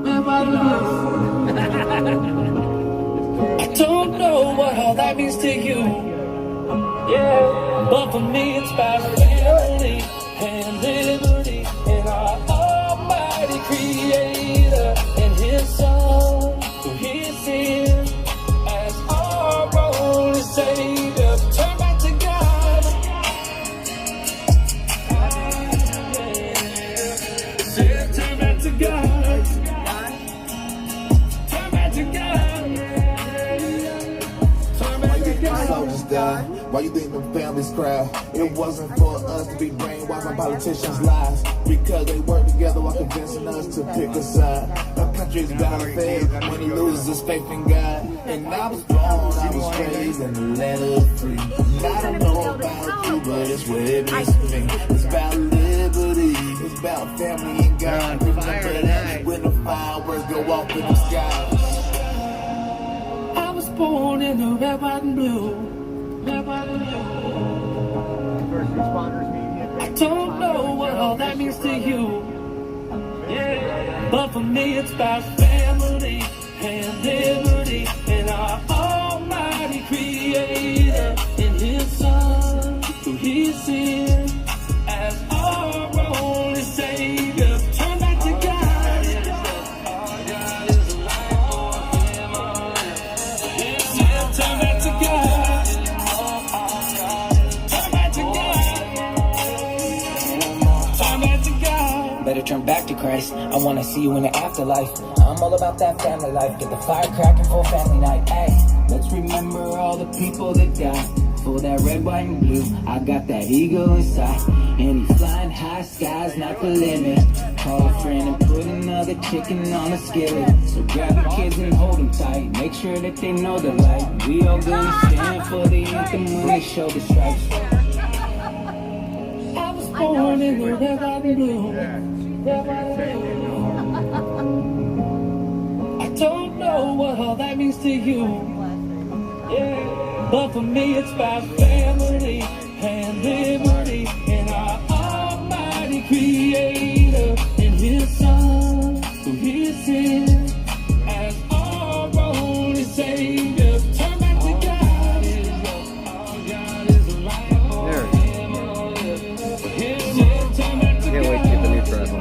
Red, white, and blue. I don't know what all that means to you. Yeah, but for me it's about family and liberty and our almighty creator and his son who he sent as our only savior. Turn back to God. Say, turn back to God. Turn back to God. Turn back to God. Soldiers die. Why you think them families cry? It wasn't for us to be brainwashed by politicians' lies. Because they work together while convincing us to pick a side. Our country's bound to fail when he loses his faith in God. And I was born, I was raised in the land of the free. And I don't know about you, but it's what it means to me. It's about liberty, it's about family and God. Remember that when the fireworks go off in the sky. I was born in the red, white, and blue. I don't know what all that means to you. Yeah, but for me it's about family and liberty and our almighty creator and his son who he sent as our only savior. Turn back to God. All God is a life for him. Turn back to God. Better turn back to Christ. I wanna see you in the afterlife. I'm all about that family life. Get the fire cracking for family night. Hey, let's remember all the people that died for that red, white, and blue. I got that eagle inside, and he's flying high, skies not the limit. Call a friend and put another chicken on a skillet. So grab your kids and hold them tight. Make sure that they know the light. We all gonna stand for the anthem when they show the stripes. I was born in the red, white, and blue. I don't know what all that means to you. Yeah, but for me it's about family and liberty and our almighty creator and his son who he sent as our only savior. Turn back to God. All God is a life for him. Turn back to God. Can't wait to get the new truck.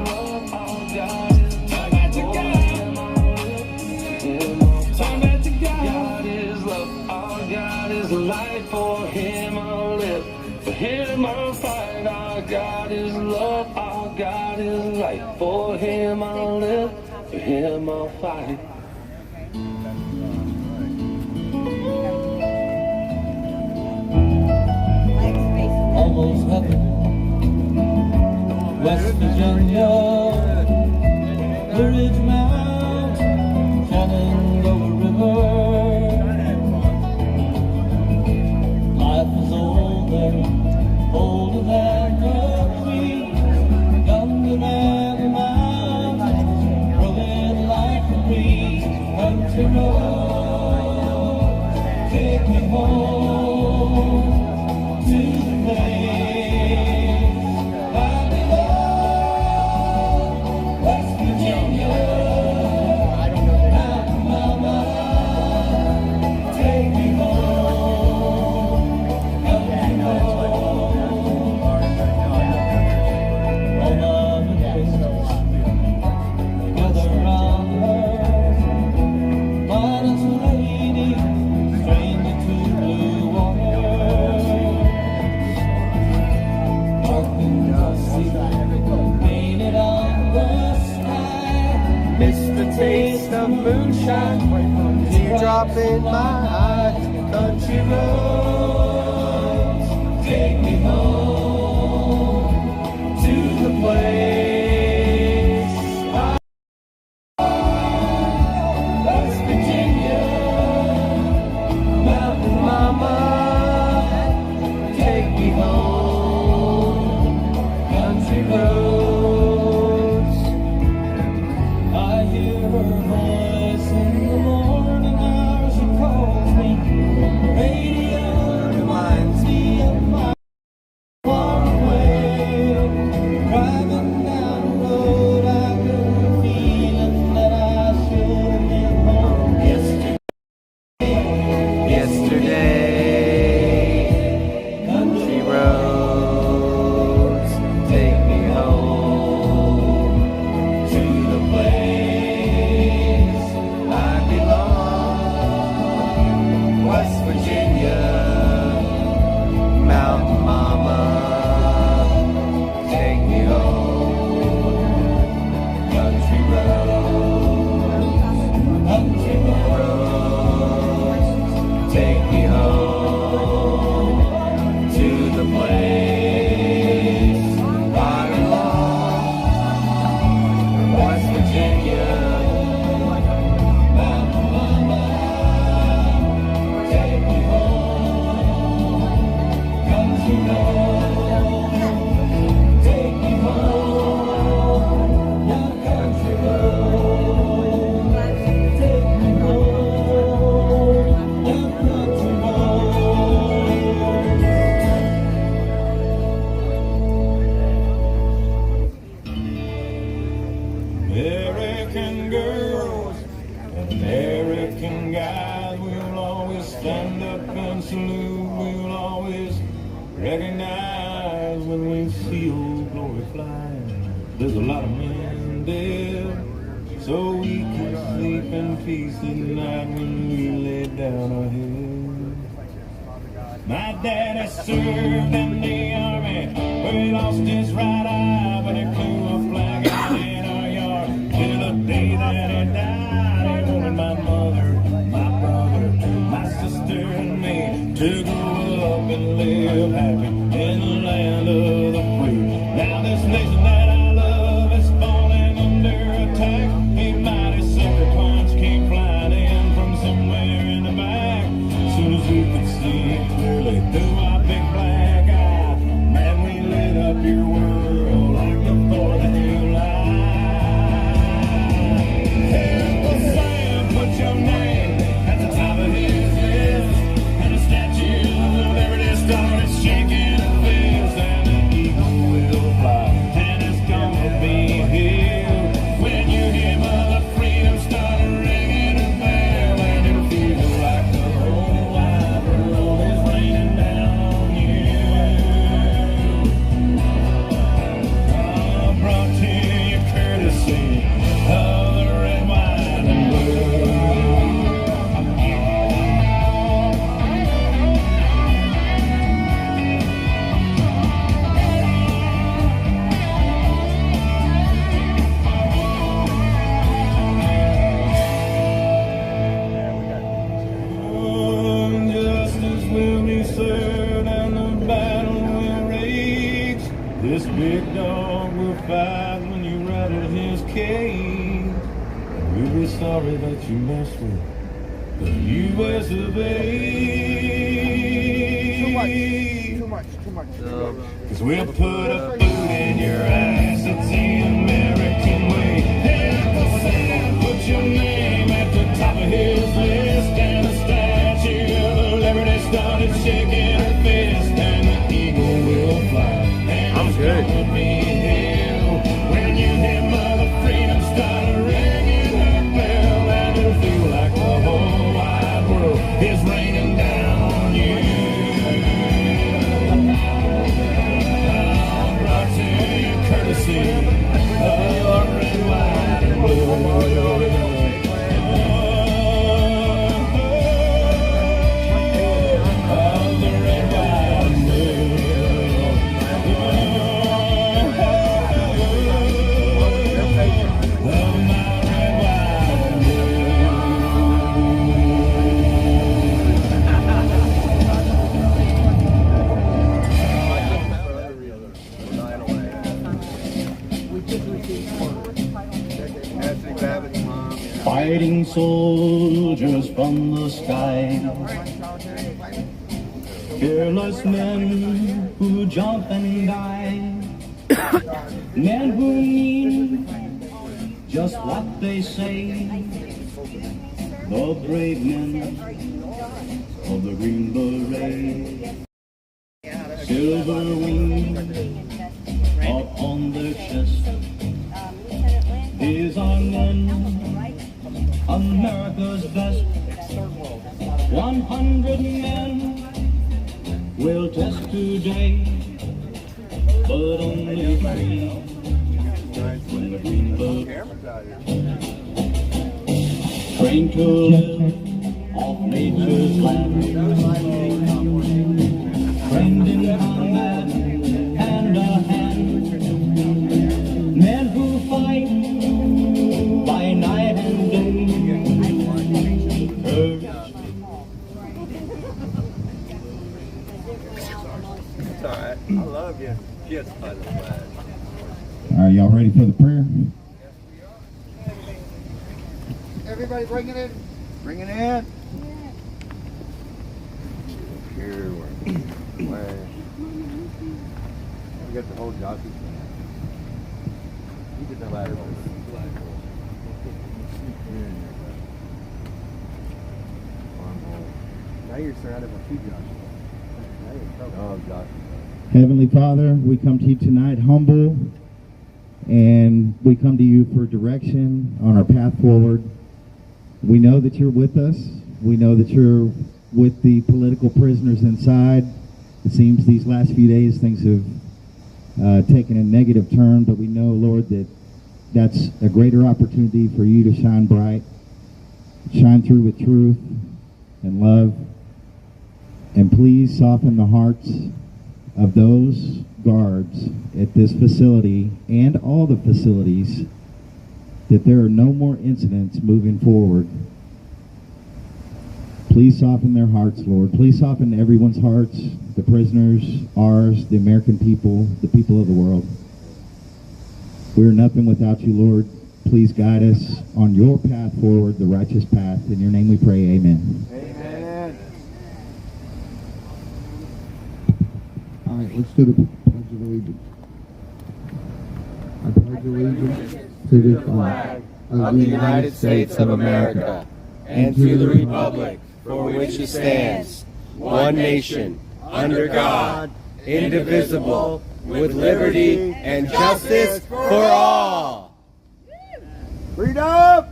Life for him I'll live, for him I'll fight. Our God is love, our God is life. For him I'll live, for him I'll fight. Almost heaven, West Virginia, Blue Ridge Mountain, Shenandoah River. Older than the trees, younger than the mountains, growing like the breeze. Country roads, take me home to the place I belong, West Virginia. Mountain mama, take me home. Taste of moonshine, teardrop in my eye. Country roads, take me home to the place I West Virginia, Mountain Mama, take me home. Country roads, I hear her voice in the morning hours. She calls me. Radio reminds me of my recognize when we see old glory flying. There's a lot of men dead, so we can sleep in peace at night when we lay down our heads. My daddy served in the army, where he lost his right eye, but he flew a flag out in our yard till the day that he died. He wanted my mother, my brother, my sister and me to grow up and live happy in the land of the free. Now this nation that I love is falling under attack. A mighty sucker punch came flying in from somewhere in the back. As soon as we could see it clearly through our big black eye, man, we lit up your world like the 4th of July. Hey, Uncle Sam, put your name at the top of his list, and the Statue of Liberty started shaking her fist, and the eagle will fly, and it's gonna be here when you hear Mother Freedom start ringing her bell, and it'll feel like the whole wide world is raining down on you. Brought to you courtesy of the red, white, and blue. Justice will be served and the battle will rage. This big dog will fight when you rattle his cage. And we'll be sorry that you messed with the U.S. of A. Too much. Cause we'll put a boot in your ass, it's the American way. Hey, Uncle Sam, put your name at the top of his list, and the Statue of Liberty started shaking her fist, and the eagle will fly. And I'm good. it's gonna be here when you hear Mother Freedom start ringing her bell, and it'll feel like the whole wide world is raining down on you. Brought to you courtesy of your red, white, and blue. Of the red, white, and Fighting soldiers from the sky, fearless men who jump and die, men who mean just what they say, the brave men of the Green Beret. Silver wings up on their chest, these are men, America's best. 100 men will test today, but only 3 when the Green Beret. Trained to live off nature's land, trained in combat hand to hand, men who fight by night and day. It's alright. I love you. Just by the flag. All right, y'all ready for the prayer? Everybody bring it in. Bring it in. Here where we got the whole jockey. You did the ladder one. Now you're surrounded by 2 jockeys. Now you're in trouble. Oh, jockey. Heavenly Father, we come to you tonight humble, and we come to you for direction on our path forward. We know that you're with us. We know that you're with the political prisoners inside, It seems these last few days things have taken a negative turn, but we know, Lord, that that's a greater opportunity for you to shine bright, shine through with truth and love. And please soften the hearts of those guards at this facility and all the facilities, that there are no more incidents moving forward. Please soften their hearts, Lord. Please soften everyone's hearts, the prisoners, ours, the American people, the people of the world. We are nothing without you, Lord. Please guide us on your path forward, the righteous path. In your name we pray, amen. Amen. All right, let's do the Pledge of Allegiance. I pledge allegiance to the flag of the United States of America and to the republic for which it stands, one nation, under God, indivisible, with liberty and justice for all. Freedom!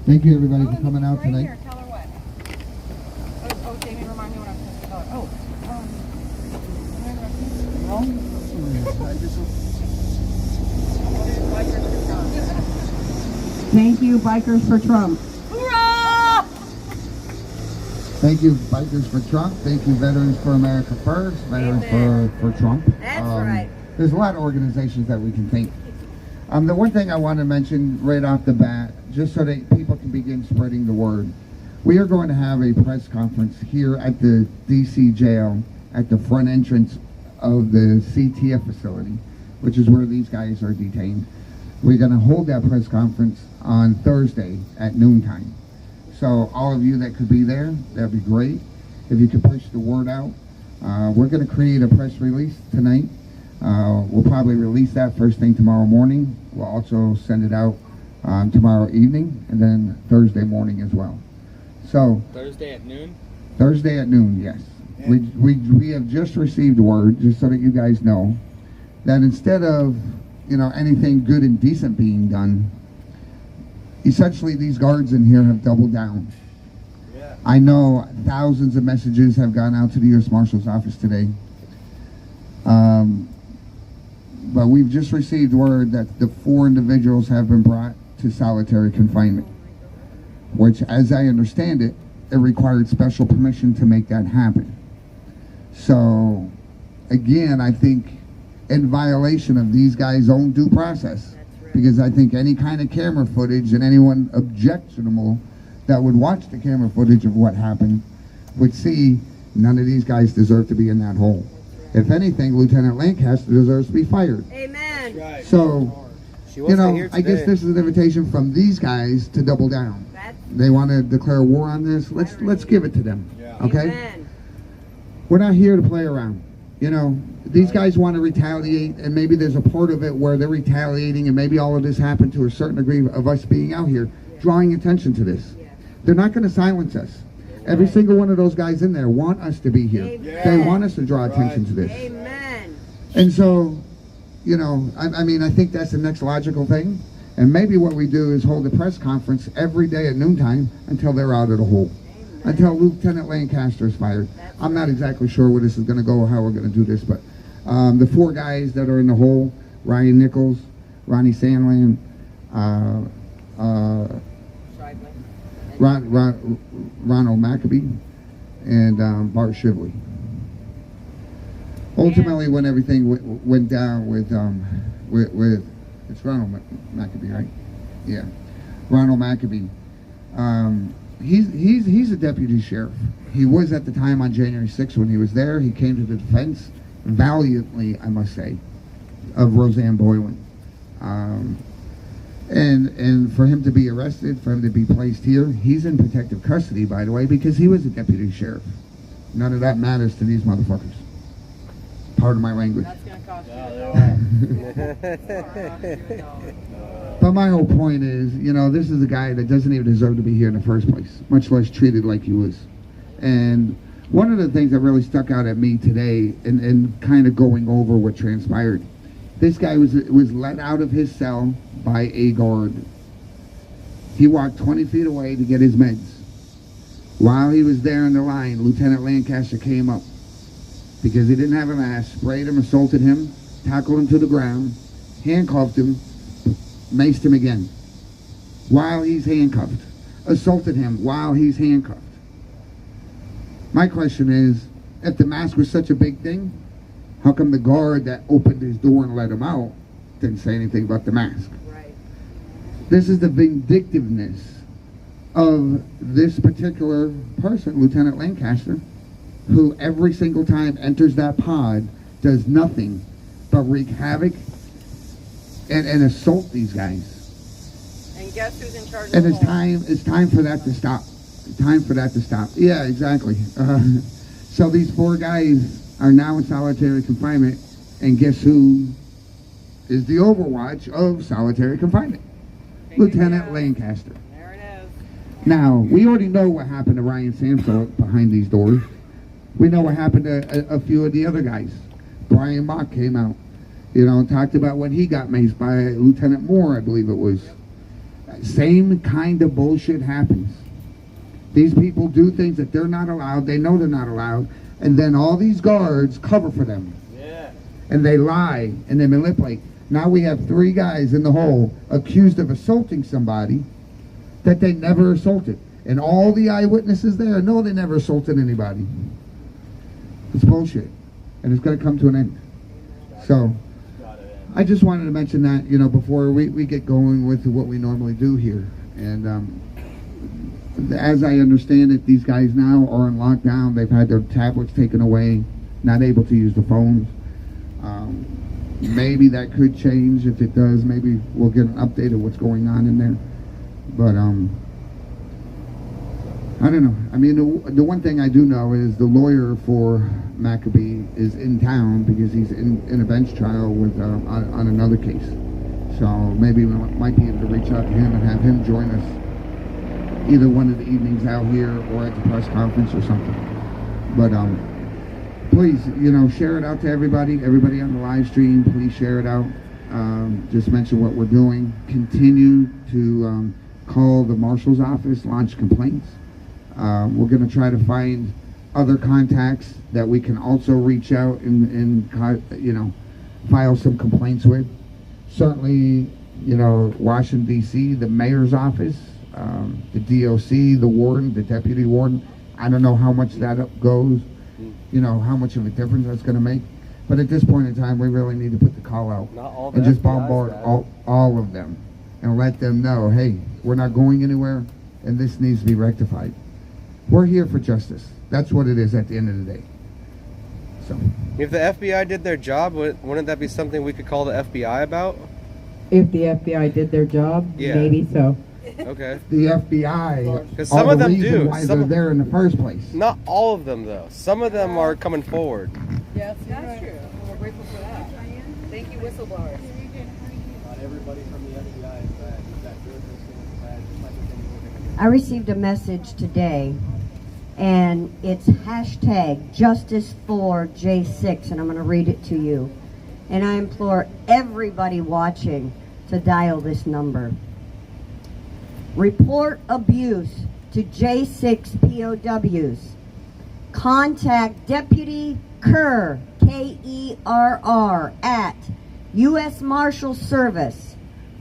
Thank you, everybody, for coming out tonight. Here, tell her what. Oh, Jamie, remind me what I'm supposed to tell her. Thank you, Bikers for Trump. Hoorah! Thank you, Bikers for Trump. Thank you, Veterans for America First, Veterans for Trump. That's right. There's a lot of organizations that we can thank. The one thing I want to mention right off the bat, just so that people can begin spreading the word, we are going to have a press conference here at the DC jail at the front entrance of the CTF facility, which is where these guys are detained. We're going to hold that press conference on Thursday at noontime. So all of you that could be there, that'd be great. If you could push the word out. We're going to create a press release tonight. We'll probably release that first thing tomorrow morning. We'll also send it out tomorrow evening and then Thursday morning as well. So Thursday at noon? Thursday at noon, yes. We have just received word, just so that you guys know, that instead of anything good and decent being done, essentially these guards in here have doubled down. Yeah. I know thousands of messages have gone out to the U.S. Marshal's office today. But we've just received word that the 4 individuals have been brought to solitary confinement, which, as I understand it, it required special permission to make that happen. So, again, I think in violation of these guys' own due process, because I think any kind of camera footage and anyone objectionable that would watch the camera footage of what happened would see none of these guys deserve to be in that hole. If anything, Lieutenant Lancaster deserves to be fired. Amen. Right. So, I guess this is an invitation from these guys to double down. They want to declare war on this. Let's give it to them. Yeah. Okay? Amen. We're not here to play around. These guys want to retaliate, and maybe there's a part of it where they're retaliating, and maybe all of this happened to a certain degree of us being out here, drawing attention to this. They're not going to silence us. Every single one of those guys in there want us to be here. Amen. They want us to draw attention to this. Amen. And so, I think that's the next logical thing. And maybe what we do is hold a press conference every day at noontime until they're out of the hole. Amen. Until Lieutenant Lancaster is fired. I'm not exactly sure where this is going to go or how we're going to do this, but the 4 guys that are in the hole, Ryan Nichols, Ronnie Sandland, Ronald Maccabee, and Bart Shively. Ultimately, when everything went down with it's Ronald Maccabee, right? Yeah, Ronald Maccabee. He's a deputy sheriff. He was at the time on January 6th when he was there. He came to the defense valiantly, I must say, of Roseanne Boylan. And for him to be arrested, for him to be placed here, he's in protective custody, by the way, because he was a deputy sheriff. None of that matters to these motherfuckers. Pardon my language. That's going to cost you. But my whole point is, this is a guy that doesn't even deserve to be here in the first place, much less treated like he was. And one of the things that really stuck out at me today, and kind of going over what transpired, this guy was let out of his cell by a guard. He walked 20 feet away to get his meds. While he was there in the line, Lieutenant Lancaster came up because he didn't have a mask, sprayed him, assaulted him, tackled him to the ground, handcuffed him, maced him again while he's handcuffed, assaulted him while he's handcuffed. My question is, if the mask was such a big thing, how come the guard that opened his door and let him out didn't say anything about the mask? Right. This is the vindictiveness of this particular person, Lieutenant Lancaster, who every single time enters that pod does nothing but wreak havoc and assault these guys. And guess who's in charge And of the whole? it's time for that to stop. Time for that to stop. Yeah, exactly. So these 4 guys are now in solitary confinement, and guess who is the Overwatch of solitary confinement? Lieutenant Lancaster. There it is. Now, we already know what happened to Ryan Samsel behind these doors. We know what happened to a few of the other guys. Brian Mock came out, and talked about when he got maced by Lieutenant Moore, I believe it was. Same kind of bullshit happens. These people do things that they're not allowed, they know they're not allowed, and then all these guards cover for them. Yeah. And they lie, and they manipulate. Now we have 3 guys in the hole accused of assaulting somebody that they never assaulted. And all the eyewitnesses there know they never assaulted anybody. It's bullshit. And it's going to come to an end. So, I just wanted to mention that, before we get going with what we normally do here. And as I understand it, these guys now are in lockdown. They've had their tablets taken away, not able to use the phones. Maybe that could change. If it does, maybe we'll get an update of what's going on in there. But I don't know. I mean, the one thing I do know is the lawyer for Maccabee is in town because he's in a bench trial with on another case. So maybe we might be able to reach out to him and have him join us either one of the evenings out here or at the press conference or something. But please, share it out to everybody on the live stream. Please share it out. Just mention what we're doing. Continue to call the marshal's office, launch complaints. We're going to try to find other contacts that we can also reach out and file some complaints with. Certainly, Washington, D.C., the mayor's office, the DOC, the warden, the deputy warden. I don't know how much that goes, how much of a difference that's going to make. But at this point in time, we really need to put the call out and just bombard all of them and let them know, hey, we're not going anywhere and this needs to be rectified. We're here for justice. That's what it is at the end of the day. So, if the FBI did their job, wouldn't that be something we could call the FBI about? If the FBI did their job, Yeah. maybe so. Okay. The FBI, Because some of them do. why they're there in the first place. Not all of them, though. Some of them are coming forward. Yes, that's true. We're grateful for that. Thank you, whistleblowers. Not everybody from the FBI is bad. You've got good, bad, just like with anyone. I received a message today, and it's hashtag Justice4J6, and I'm going to read it to you. And I implore everybody watching to dial this number. Report abuse to J6 POWs. Contact Deputy Kerr, Kerr, at U.S. Marshal Service.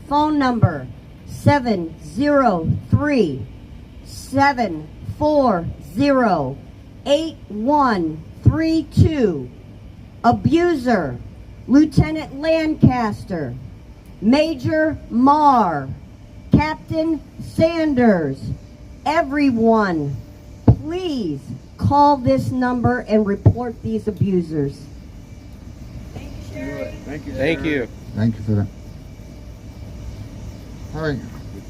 Phone number 703-740-8132. Abuser, Lieutenant Lancaster, Major Marr, Captain Sanders. Everyone, please call this number and report these abusers. Thank you, Sherry. Thank you. Thank you for that. All right.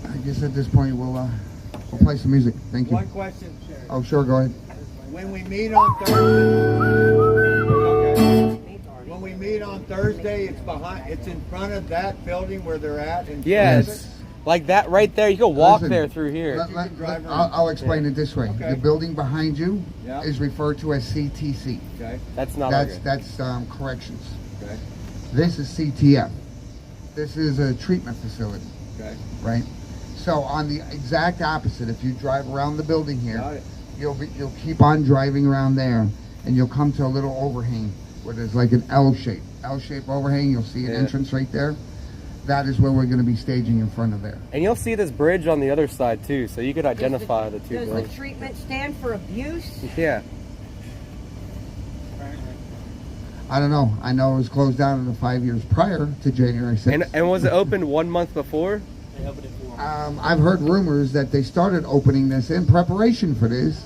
I guess at this point we'll play some music. Thank you. One question, Sherry. Oh, sure. Go ahead. When we meet on Thursday, it's in front of that building where they're at. Yes. Like that right there. You can walk there through here. I'll explain it this way. Okay. The building behind you Yeah. is referred to as CTC. Okay. That's not That's corrections. Okay. This is CTF. This is a treatment facility. Okay. Right? So on the exact opposite, if you drive around the building here, you'll keep on driving around there, and you'll come to a little overhang where there's like an L-shape overhang. You'll see an entrance right there. That is where we're going to be staging in front of there. And you'll see this bridge on the other side too, so you could identify the two Does buildings. the treatment stand for abuse? Yeah. I don't know. I know it was closed down in the 5 years prior to January 6th. And was it opened 1 month before? They opened it for I've heard rumors that they started opening this in preparation for this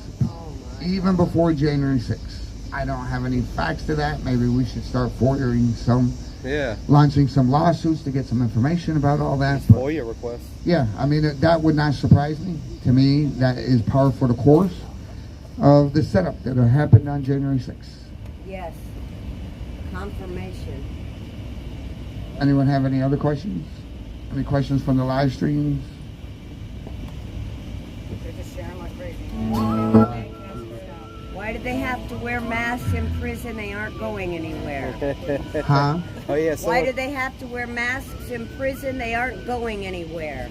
even before January 6th. I don't have any facts to that. Maybe we should start launching some lawsuits to get some information about all that. FOIA requests. Yeah, I mean, that would not surprise me. To me, that is par for the course of the setup that happened on January 6th. Yes. Confirmation. Anyone have any other questions? Any questions from the live streams? They're just sharing like crazy. Why do they have to wear masks in prison? They aren't going anywhere. Huh? Oh yeah. Why do they have to wear masks in prison? They aren't going anywhere.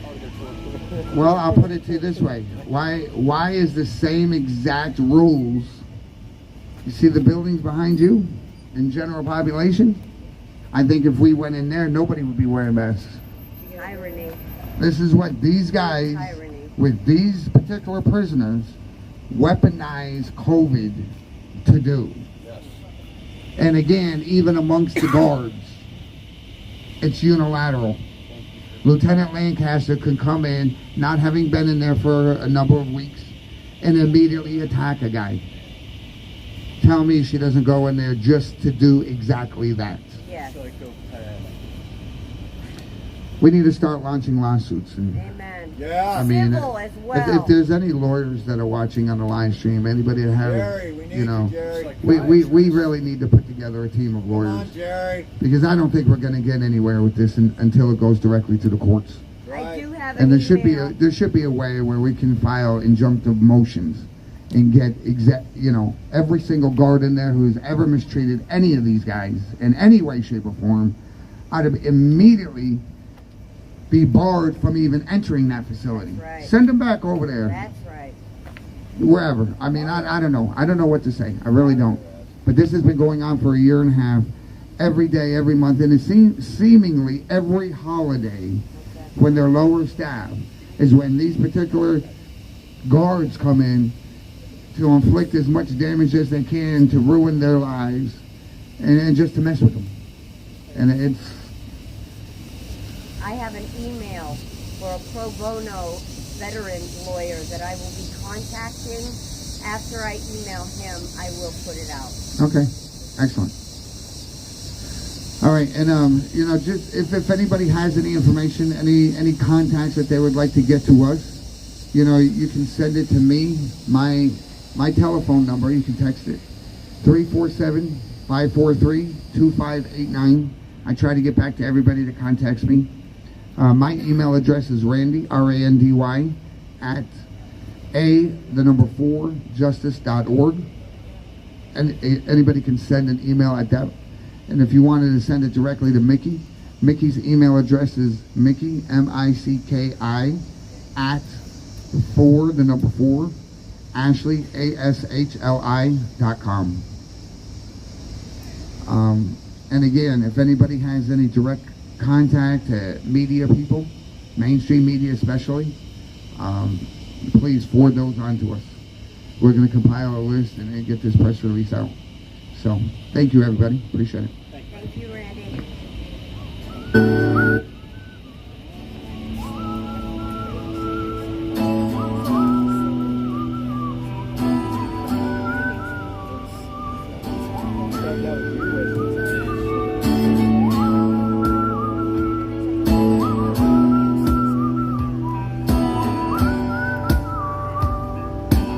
Well, I'll put it to you this way. Why is the same exact rules? You see the buildings behind you in general population? I think if we went in there, nobody would be wearing masks. Irony. This is what these guys, with these particular prisoners, weaponize COVID to do. Yes. And again, even amongst the guards, it's unilateral. Lieutenant Lancaster can come in, not having been in there for a number of weeks, and immediately attack a guy. Tell me she doesn't go in there just to do exactly that. Yes. We need to start launching lawsuits. And, Amen. Yeah. I mean, Civil as well. if there's any lawyers that are watching on the live stream, anybody that has, Jerry, we need you know, Jerry. we really need to put together a team of lawyers. Come on, Jerry. Because I don't think we're going to get anywhere with this until it goes directly to the courts. I do have And an there should be a way where we can file injunctive motions and get every single guard in there who's ever mistreated any of these guys in any way, shape, or form ought to immediately be barred from even entering that facility. Right. Send them back over there. That's right. Wherever. I mean, I don't know. I don't know what to say. I really don't. But this has been going on for a year and a half, every day, every month, and it seemingly every holiday when they're lower staffed is when these particular guards come in to inflict as much damage as they can to ruin their lives and just to mess with them. And it's... I have an email for a pro bono veteran lawyer that I will be contacting. After I email him, I will put it out. Okay, excellent. All right, and just if anybody has any information, any contacts that they would like to get to us, you can send it to me. My telephone number, you can text it, 347-543-2589. I try to get back to everybody that contacts me. My email address is Randy, R-A-N-D-Y, at justice.org. And anybody can send an email at that. And if you wanted to send it directly to Mickey, Mickey's email address is Mickey, M-I-C-K-I, at 4, Ashley, ASHLI.com. And again, if anybody has any direct contact, media people, mainstream media especially, please forward those on to us. We're going to compile a list and then get this press release out. So, thank you everybody. Appreciate it. Thank you, Randy.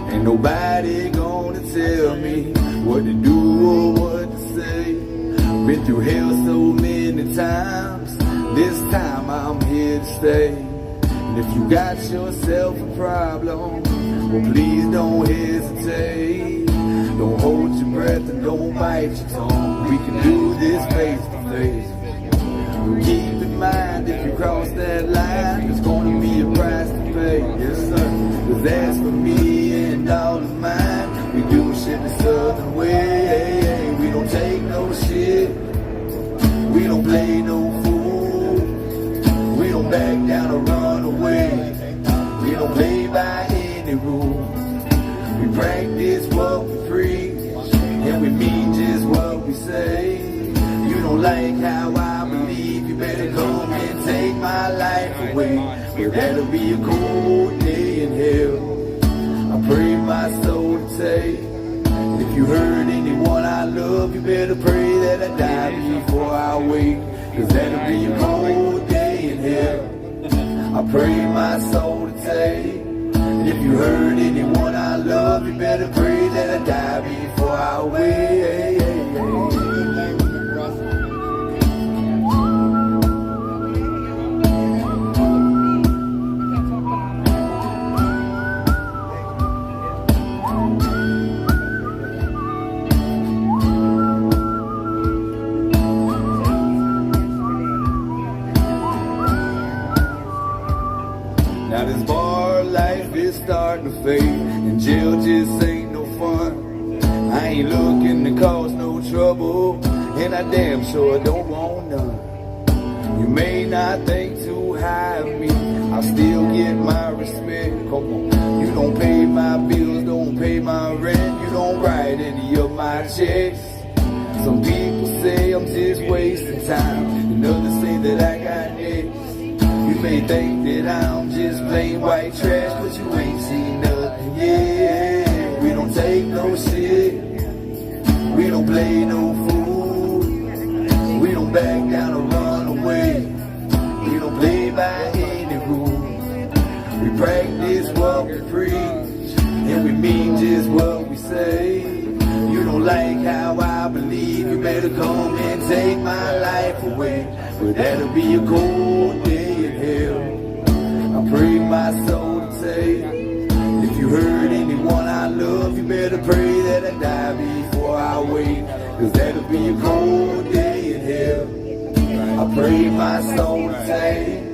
Ain't nobody gonna tell me what to do or what to say. Been through hell so many times, this time I'm here to stay. And if you got yourself a problem, well please don't hesitate. Don't hold your breath and don't bite your tongue. We can do this face to face. Keep in mind if you cross that line, there's gonna be a price to pay. Yes sir, 'cause as for me and all of mine. We do shit the southern way. We don't take no shit. We don't play no fool. We don't back down or run away. We don't play by any rule. We practice what we preach, and we mean just what we say. You don't like how I believe, you better come and take my life away. Well, that'll be a cold day in hell. I pray my soul to take. If you hurt anyone I love, you better pray that I die before I wake. Cause that'll be a cold day in hell. I pray my soul to take. If you hurt anyone I love, you better pray that I die before I wake. Now this bar life is starting to fade, and jail just ain't no fun. I ain't looking to cause no trouble, and I damn sure don't want none. You may not think too high of me, I still get my respect. Come on, you don't pay my bills, don't pay my rent, you don't write any of my checks. Some people say I'm just wasting time, and others say that I got next. You may think that I'm just plain white trash, but you ain't seen nothing yet. We don't take no shit. We don't play no fool. We don't back down or run away. We don't play by any rule. We practice what we preach, and we mean just what we say. You don't like how I believe, you better come and take my life away. But that'll be a cold day in hell. I pray my soul to take. If you hurt anyone I love, you better pray that I die before I wake. Cause that'll be a cold day in hell. I pray my soul to take.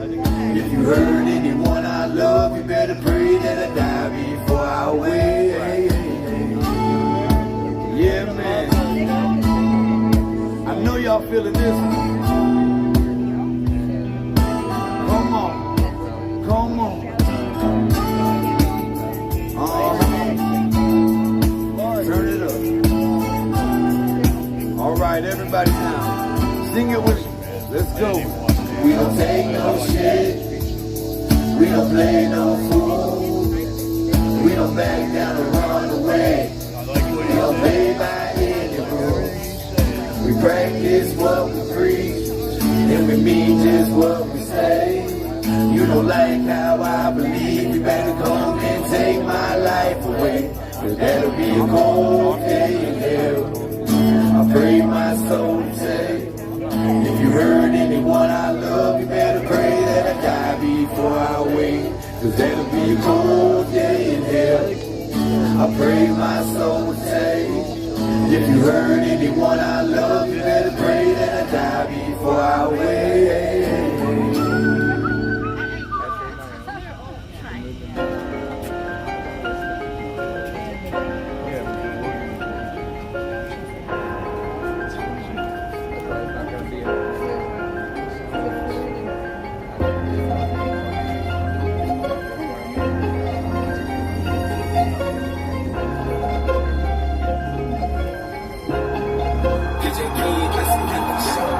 If you hurt anyone I love, you better pray that I die before I wake. Yeah, man. I know y'all feeling this one. Come on. Come on. Turn it up. All right, everybody now. Sing it with me. Let's go. We don't take no shit. We don't play no fool. We don't back down or run away. We don't play by any rules. We practice what we preach, and we mean just what we say. You don't like how I believe, you better come and take my life away. But that'll be a cold day in hell. I pray my soul to take. If you hurt anyone I love, you better pray that I die before I wake. Cause that'll be a cold day in hell. I pray my soul to take. If you hurt anyone I love, you better pray that I die before I wake.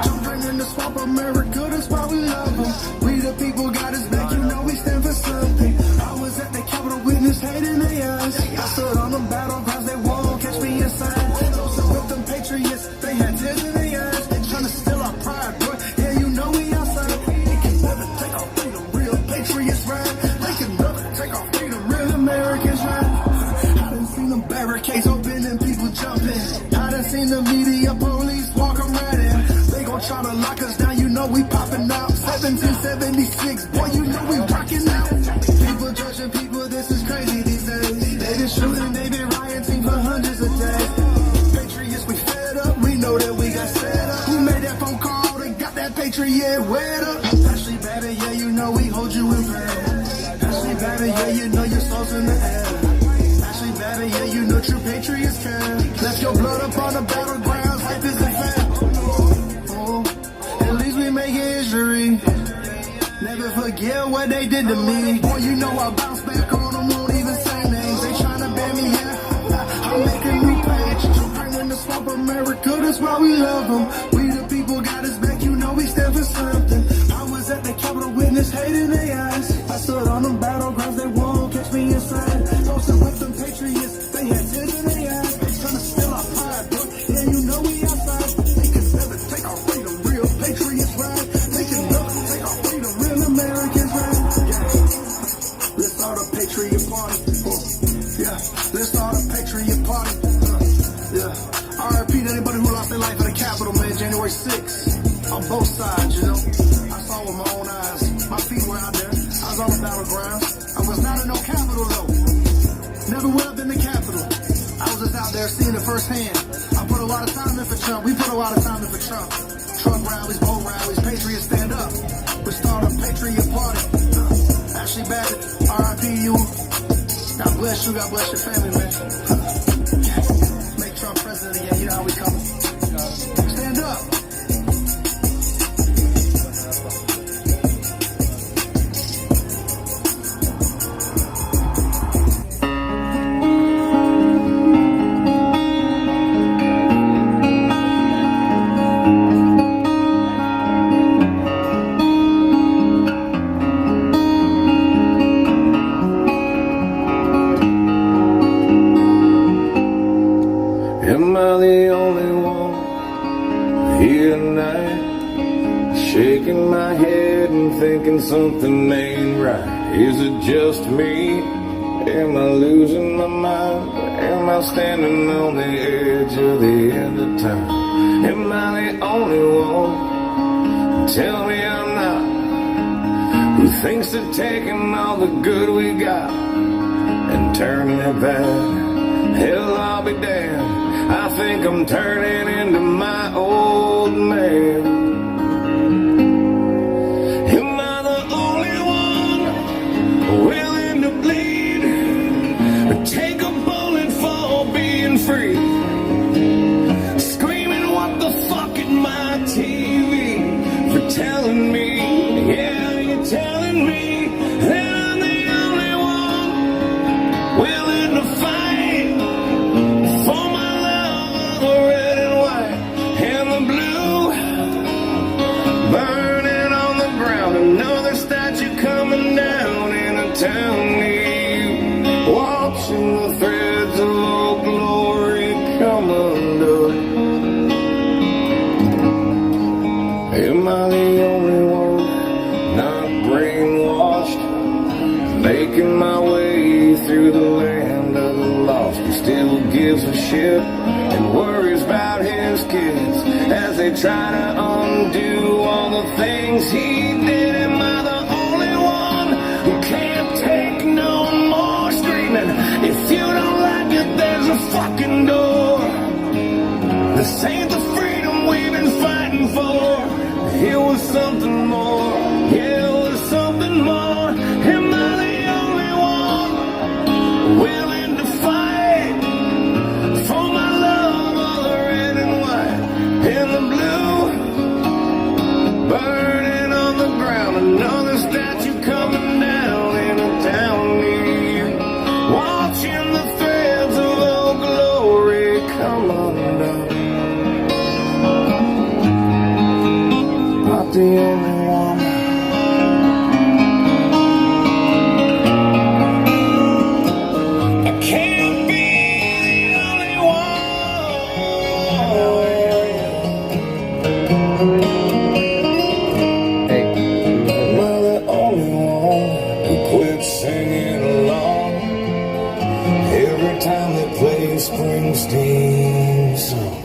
Children in the swamp, America, that's why we love them. We the people got us back, you know we stand for something. I was at the Capitol witness, hate in their eyes. I stood on them battlegrounds, they won't catch me inside. So with them patriots, they had tears in their eyes. They trying to steal our pride, bro. Yeah, you know we outside. They can never take our freedom, real patriots ride. They can never take our freedom, real Americans ride. I done seen them barricades open and people jumping. I done seen the media police walk right in. They gon' try to lock us down, you know we popping out. 1776, boy, you know we rocking out. People judging people, this is crazy these days. They been shooting, they been rioting for hundreds of days. Patriots, we fed up, we know that we got set up. Who made that phone call, they got that patriot wet up. Ashley, baby, yeah, you know we hold you in prayer. Ashley, baby, yeah, you know your soul's in the air. Ashley, baby, what they did to me. Boy, you know I bounce back on them, won't even say names. They tryna ban me, yeah. I'm making new page. Children in the swamp, America, that's why we love them. We the people got us back, you know we stand for something. I was at the Capitol, witness hate in their eyes. I stood on them battlegrounds, they won't catch me inside. Posted with them patriots, they had tears in their eyes. They tryna steal our pride, but yeah, you know we outside. They can never take our freedom, real patriots ride. They can never take our freedom, real Americans ride. Yeah, let's start a patriot party. Yeah, let's start a patriot party. Yeah, RIP to anybody who lost their life in the Capitol, man, January 6th. On both sides, you know. I saw with my own eyes. My feet were out there. I was on the battlegrounds. I was not in no Capitol, though. Never would have been the Capitol. I was just out there seeing it firsthand. I put a lot of time in for Trump. We put a lot of time in for Trump. Trump rallies, boat rallies, Patriots stand up. We start a Patriot party. Ashley Babbitt, RIP you. God bless you, God bless your family, man. Make Trump president again, you know how we come. Stand up. Am I the only one here tonight? Shaking my head and thinking something ain't right. Is it just me? Am I losing my mind? Or am I standing on the edge of the end of time? Am I the only one? Tell me I'm not. Who thinks that taking all the good we got and turning it bad? Hell, I'll be damned. I think I'm turning into my old man. Am I the only one willing to bleed or take a bullet for being free? Screaming what the fuck at my TV for telling me, yeah, you're telling me that I'm the only one willing to fight. Town near you, watching the threads of old glory come undone. Am I the only one not brainwashed, making my way through the land of the lost? He still gives a shit and worries about his kids as they try to undo all the things he did. Am I the only one who can't take no more screaming? If you don't like it, there's a fucking door. This ain't the freedom we've been fighting for. It was something more. Yeah, it was something more. Am I the only one willing to fight for my love, all the red and white and the blue, burning on the ground? Another statue coming down in a town near you, watching the threads of old glory come undone. Not the only one. I can't be the only one. Am I the only one who quit singing along every time they play Springsteen's song?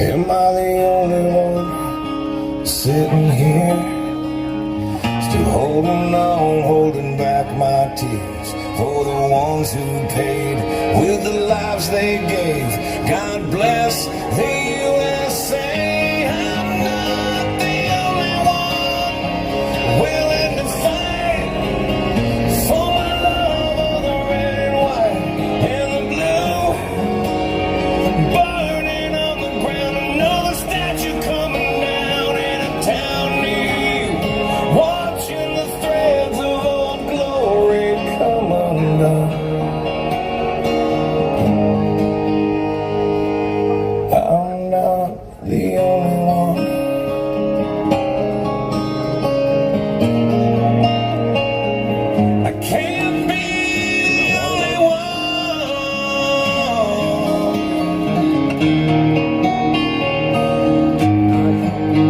Am I the only one sitting here, still holding on, holding back my tears for the ones who paid with the lives they gave? God bless the USA. I'm not the only one willing to fight for my love, all the red and white. the only one. I can't be the only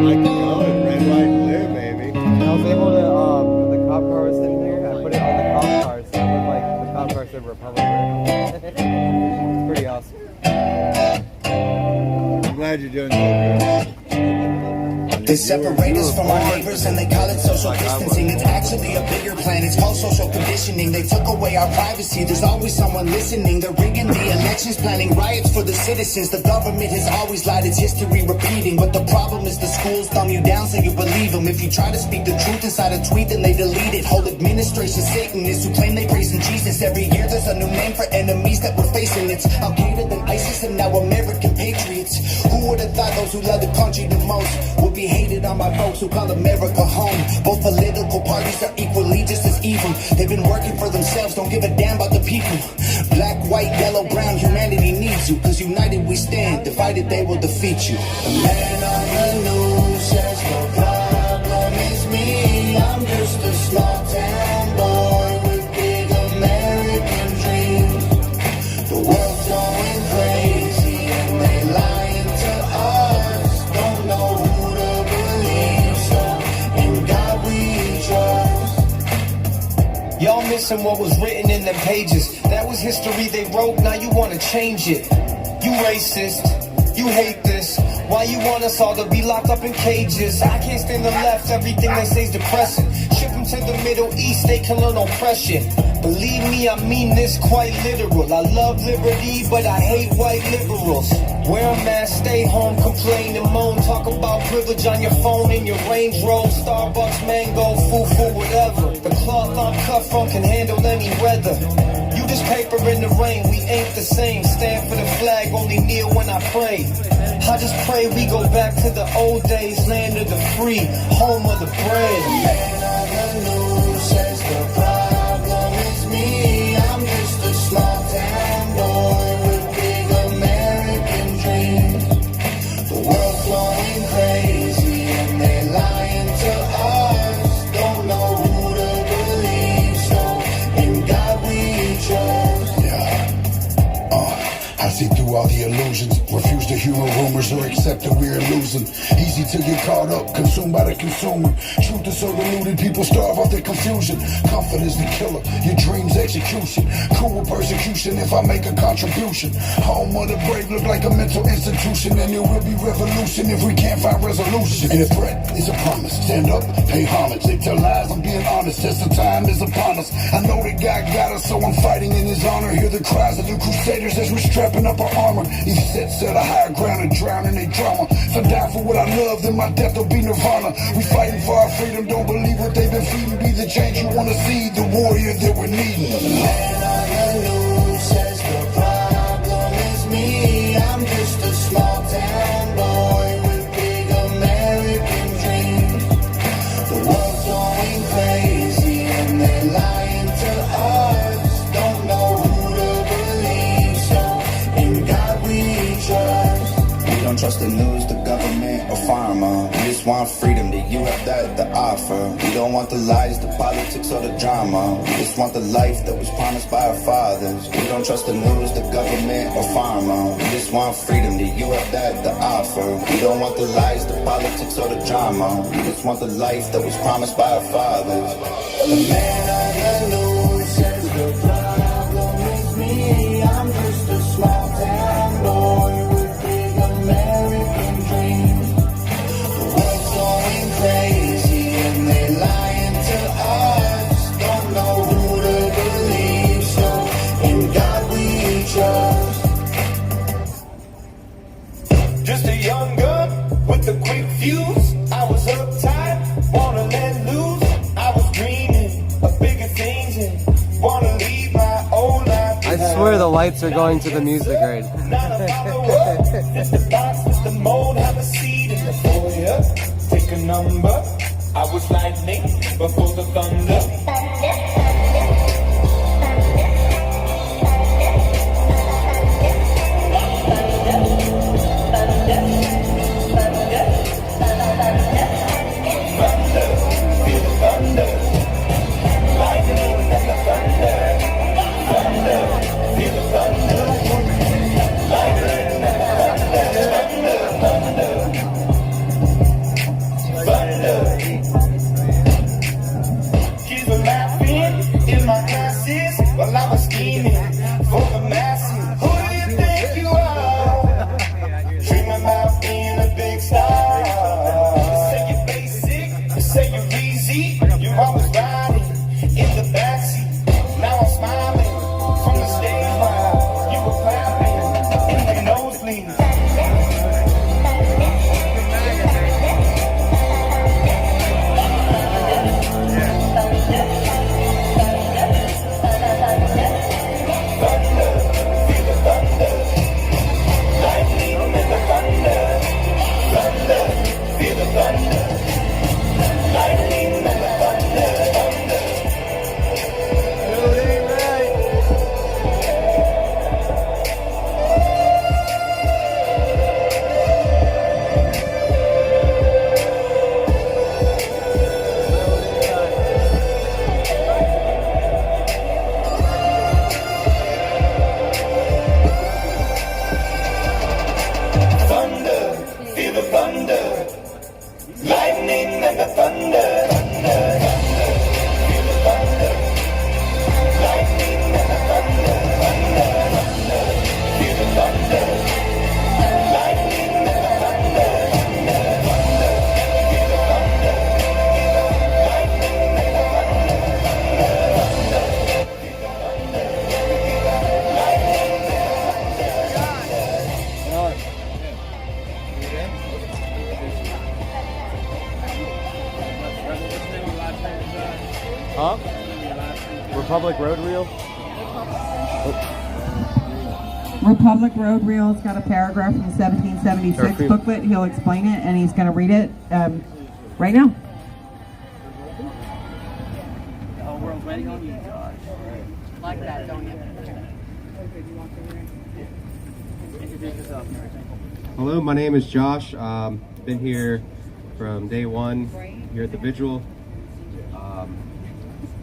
Like the colors, red, white, blue, baby. And I was able to, the cop car was sitting there, I put it on the cop car, so it looked like the cop car said Republican. It's pretty awesome. I'm glad you're doing so good. They separate us from our neighbors and they call it social distancing. It's actually a bigger plan, it's called social conditioning. They took away our privacy, there's always someone listening. They're rigging the elections, planning riots for the citizens. The government has always lied, it's history repeating. But the problem is the schools thumb you down so you believe them. If you try to speak the truth inside a tweet, then they delete it. Whole administration Satanists who claim they praise in Jesus. Every year there's a new name for enemies that we're facing. It's Al-Qaeda, then ISIS, and now American patriots. Who would have thought those who love the country the most would be hated on by folks who call America home? Both political parties are equally just as evil. They've been working for themselves, don't give a damn about the people. Black, white, yellow, brown, humanity needs you. Cause united we stand, divided they will defeat you. The man on the news says the problem is me. I'm just a small town boy with big American dreams. The world's going crazy and they lying to us. Don't know who to believe, so in God we trust. Y'all missing what was written in them pages. That was history they wrote, now you wanna change it. You racist, you hate this. Why you want us all to be locked up in cages? I can't stand the left, everything they say is depressing. Ship them to the Middle East, they can learn oppression. Believe me, I mean this quite literal. I love liberty, but I hate white liberals. Wear a mask, stay home, complain and moan. Talk about privilege on your phone in your Range Rover, Starbucks, mango, foo-foo, whatever. The cloth I'm cut from can handle any weather. You just paper in the rain, we ain't the same. Stand for the flag, only kneel when I pray. I just pray we go back to the old days, land of the free, home of the brave. Man on the news says the problem is me. I'm just a small town boy with big American dreams. The world's going crazy and they lying to us. Don't know who to believe, so in God we trust. I see through all the illusions, refuse to hear rumors or accept that we're losing. Easy to get caught up, consumed by the consumer. Truth is so diluted, people starve off their confusion. Comfort is the killer, your dreams execution. Cool with persecution if I make a contribution. Home of the brave look like a mental institution, and it will be revolution if we can't find resolution. And a threat is a promise, stand up, pay homage. They tell lies, I'm being honest, test the time is upon us. I know that God got us, so I'm fighting in his honor. Hear the cries of the crusaders as we strapping up our armor. Each set a higher ground and drown in their drama. If I die for what I love, then my death will be nirvana. We fighting for our freedom, don't believe what they've been feeding. Be the change you wanna see, the warrior that we're needing. Man on the news says the problem is me. I'm just a small town boy with big American dreams. The world's going crazy and they're lying to us. Don't know who to believe, so in God we trust. We don't trust the news, the government, or pharma. We just want freedom, that you have that to offer. We don't want the lies, the politics, or the drama. We just want the life that was promised by our fathers. We don't trust the news, the government, or pharma. We just want freedom, that you have that to offer. We don't want the lies, the politics, or the drama. We just want the life that was promised by our fathers. The man on the news says the problem is me. I'm just a small town boy with big American dreams. The world's going crazy and they lying to us. Don't know who to believe, so in God we trust. Just a young gun with a quick fuse. I was uptight, wanna let loose. I was dreaming of bigger things and wanna leave my old life. I swear the lights are going to the music right Not a follow-up. This the box, this the mold. Have a seat in the foyer. Take a number. I was lightning before the thunder. the thunder, thunder, thunder. Feel the thunder. Lightning and the thunder, thunder, thunder. Feel the thunder. Lightning and the thunder, thunder, thunder. Feel the thunder. Lightning and the thunder, thunder, Huh? Republic Road Reel? Republic Road Reel's got a paragraph from the 1776 booklet. He'll explain it, and he's going to read it right now. The whole world's waiting on you, Josh. Like that, don't you? Introduce yourself. Hello, my name is Josh. Been here from day one here at the Vigil.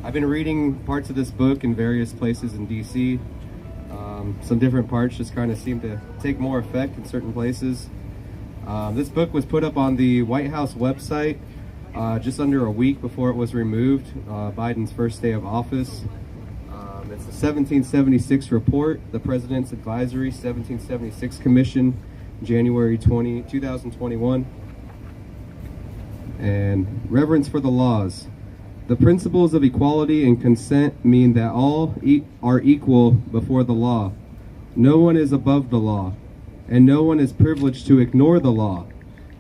I've been reading parts of this book in various places in DC. Some different parts just kind of seem to take more effect in certain places. This book was put up on the White House website just under a week before it was removed, Biden's first day of office. It's the 1776 report, the President's Advisory 1776 Commission, January 2021. And reverence for the laws. The principles of equality and consent mean that all are equal before the law. No one is above the law, and no one is privileged to ignore the law,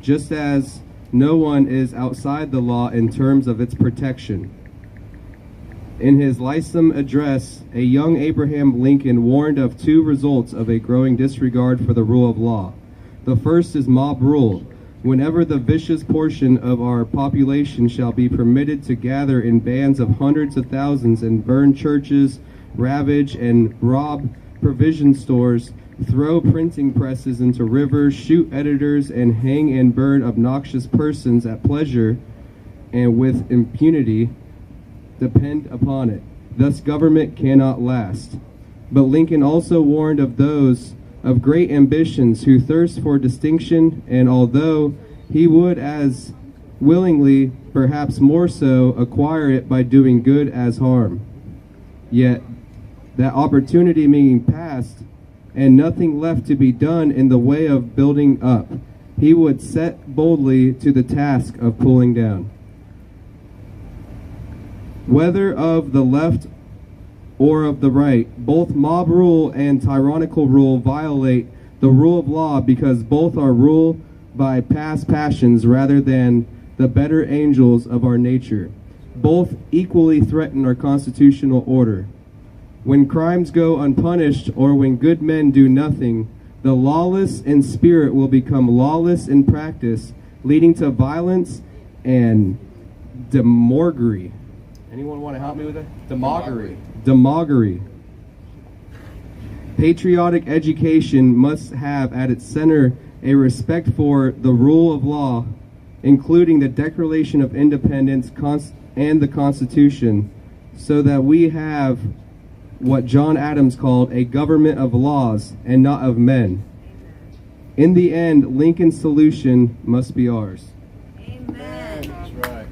just as no one is outside the law in terms of its protection. In his Lyceum address, a young Abraham Lincoln warned of two results of a growing disregard for the rule of law. The first is mob rule. Whenever the vicious portion of our population shall be permitted to gather in bands of hundreds of thousands and burn churches, ravage and rob provision stores, throw printing presses into rivers, shoot editors, and hang and burn obnoxious persons at pleasure and with impunity, depend upon it. Thus government cannot last. But Lincoln also warned of those of great ambitions who thirst for distinction, and although he would as willingly, perhaps more so, acquire it by doing good as harm, yet that opportunity being past and nothing left to be done in the way of building up, he would set boldly to the task of pulling down. Whether of the left or of the right, both mob rule and tyrannical rule violate the rule of law because both are ruled by past passions rather than the better angels of our nature. Both equally threaten our constitutional order. When crimes go unpunished or when good men do nothing, the lawless in spirit will become lawless in practice, leading to violence and demorgery. Anyone want to help me with that? Demagoguery. Patriotic education must have at its center a respect for the rule of law, including the Declaration of Independence and the Constitution, so that we have what John Adams called a government of laws and not of men. In the end, Lincoln's solution must be ours. Amen. That's right.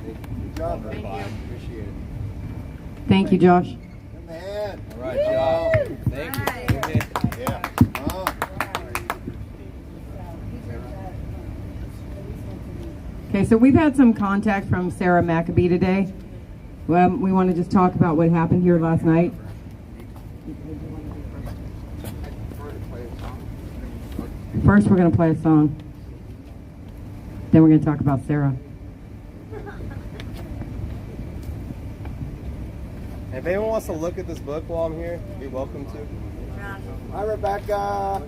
Good job, everybody. Appreciate it. Thank you, Josh. Man. All right, Josh. Thank you. Yeah. Okay, so we've had some contact from Sarah Maccabee today. We want to just talk about what happened here last night. First, we're going to play a song. Then we're going to talk about Sarah. If anyone wants to look at this book while I'm here, you're welcome to. Hi, Rebecca.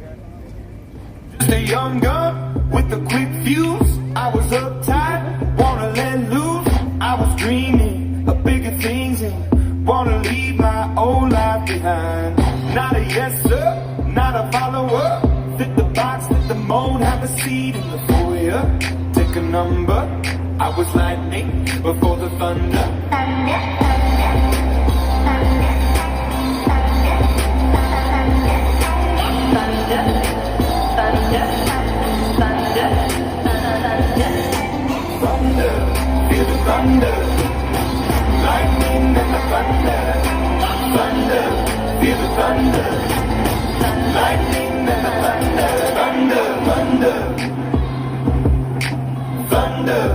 Just a young gun with a quick fuse. I was uptight, wanna let loose. I was dreaming of bigger things and wanna leave my old life behind. Not a yes sir, not a follower. Fit the box, fit the mold, have a seat in the foyer. Take a number. I was lightning before the thunder. Thunder. thunder, thunder, feel the thunder, lightning and the thunder, thunder, thunder, thunder.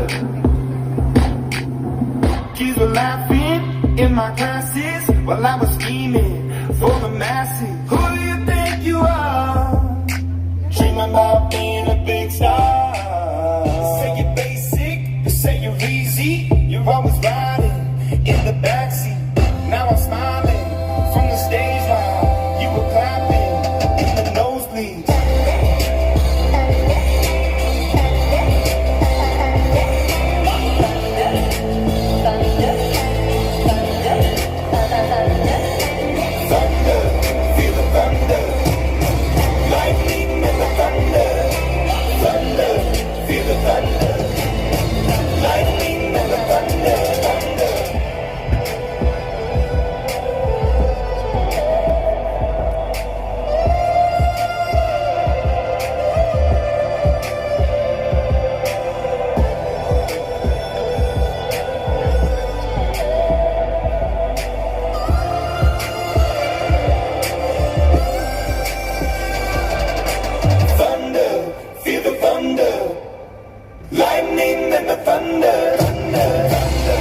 Kids were laughing in my classes while I was scheming for the masses. Who do you think you are? Dreaming about being a big star. They say you're basic, they say you're easy. You're always riding in the backseat. Now I'm smiling from the stage while you were clapping in the nosebleeds. Thunder, feel the thunder, lightning and the thunder, thunder, feel the thunder, lightning and the thunder, thunder. Thunder, feel the thunder, lightning and the thunder, thunder, thunder,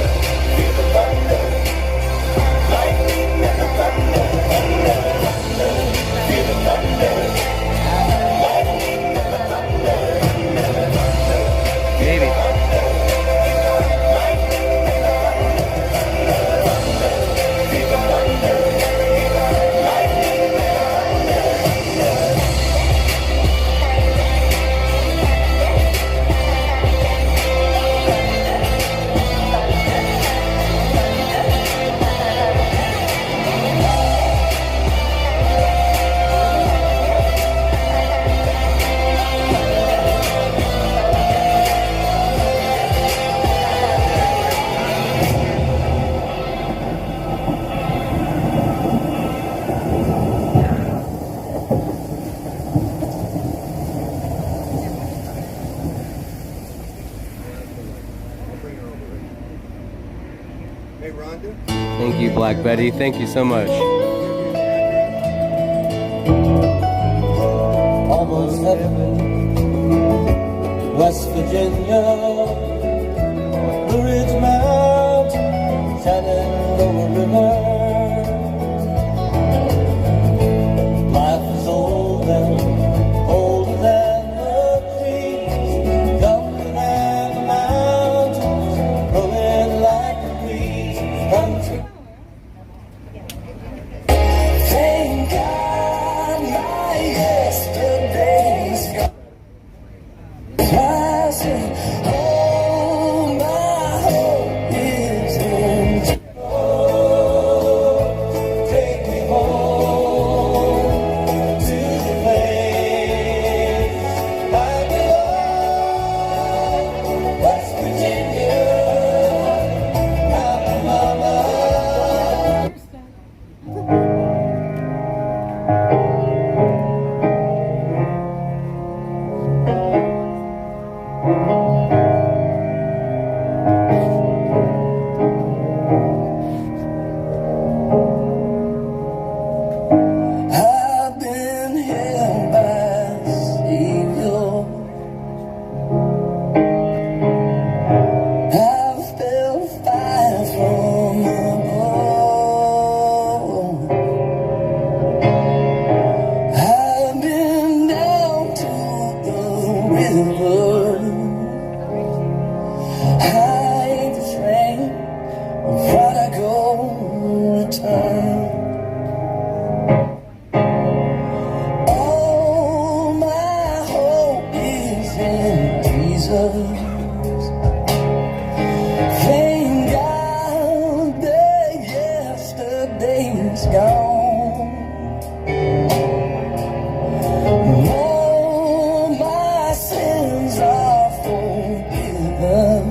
feel the thunder, lightning and the thunder, thunder, thunder, feel the thunder, lightning and the thunder, thunder, thunder, Maybe. feel the thunder, lightning and the Thank you, Black Betty. Thank you so much. Almost heaven, West Virginia, Blue Ridge Mountains, Shenandoah River. Life is older than the trees, younger than the mountains, growing like the breeze. Country. Thank God my yesterday's gone. Rising, oh my hope is in oh, take me home to the place I belong, West Virginia, Alabama. I've been held by Savior. I've felt fire from above. I've been down to the river. I ain't the train, prodigal return. All my hope is in Jesus. Thank God that yesterday's gone. All my sins are forgiven,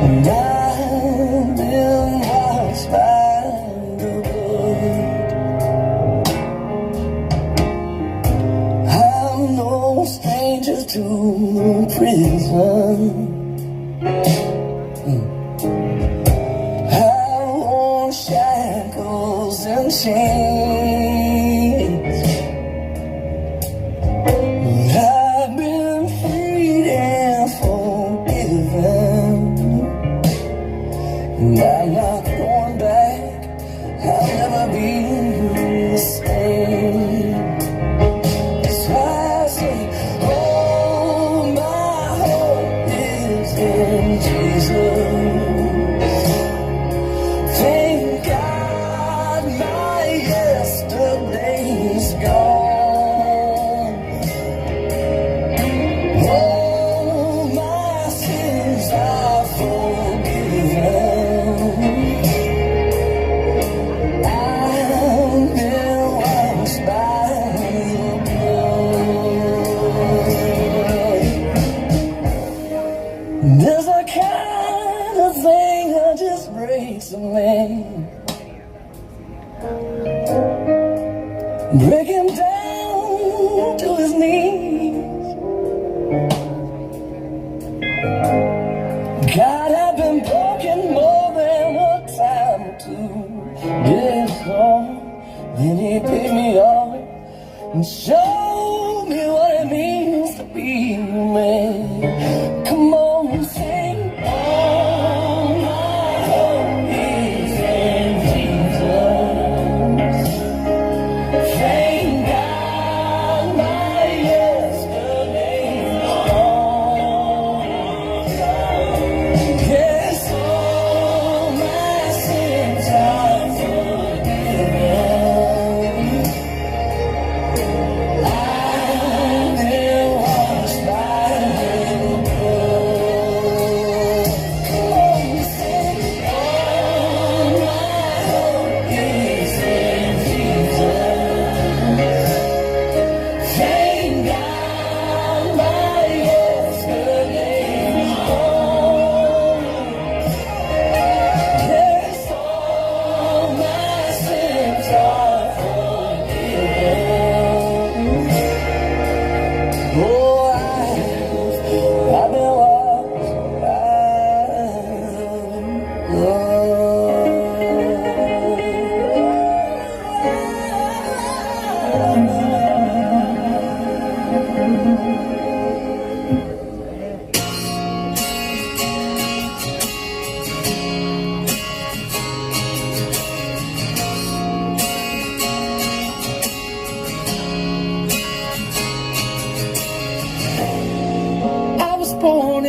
and I've been washed by the blood. I'm no stranger to prison.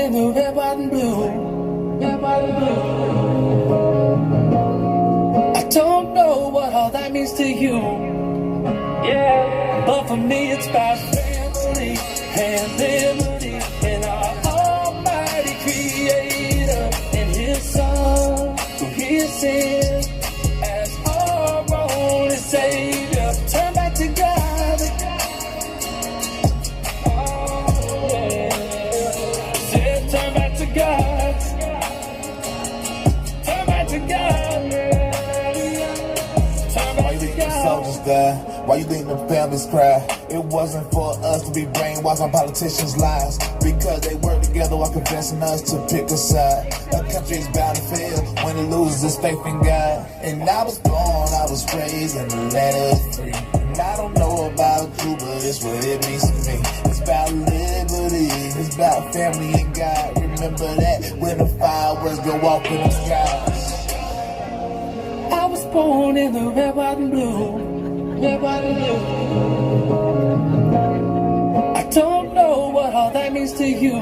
in the red, white, and blue. Red, white, and blue. I don't know what all that means to you. Yeah, but for me it's about family and liberty and our almighty creator and his son who he sent as our only savior. Turn back to God. Said turn back to God. Turn back to God. Turn back to God. Soldiers die. Why you think the families cry? It wasn't for us to be brainwashed on politicians' lies. Because they work together while convincing us to pick a side. A country's bound to fail when it loses its faith in God. And I was born, I was raised in the land of free. And I don't know about you, but it's what it means to me. It's about liberty, it's about family and God. Remember that when the fireworks go off in the skies. I was born in the red, white, and blue. Red, white, and blue. I don't know what all that means to you.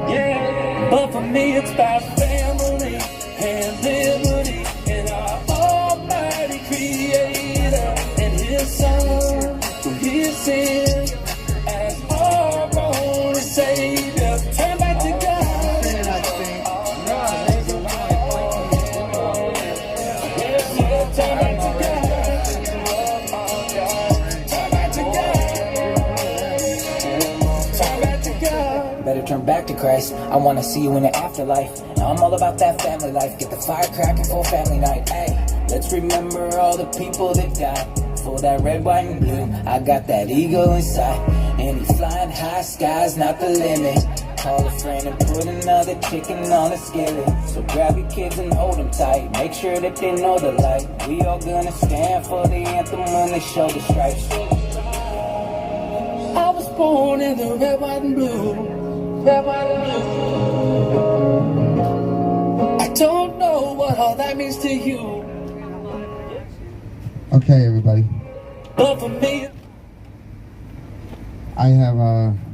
Yeah, but for me it's about family and liberty and our almighty creator and his son who he sent as our only savior. Turn back to God. Better turn back to Christ. I wanna see you in the afterlife. Now I'm all about that family life. Get the fire cracking for family night. Hey, let's remember all the people that died for that red, white, and blue. I got that eagle inside, and he's flying high. Sky's not the limit. Call a friend and put another chicken on the skillet. So grab your kids and hold them tight. Make sure that they know the light. We all gonna stand for the anthem when they show the stripes. I was born in the red, white, and blue. Red, white, and blue. I don't know what all that means to you. Okay, everybody. But for me, I have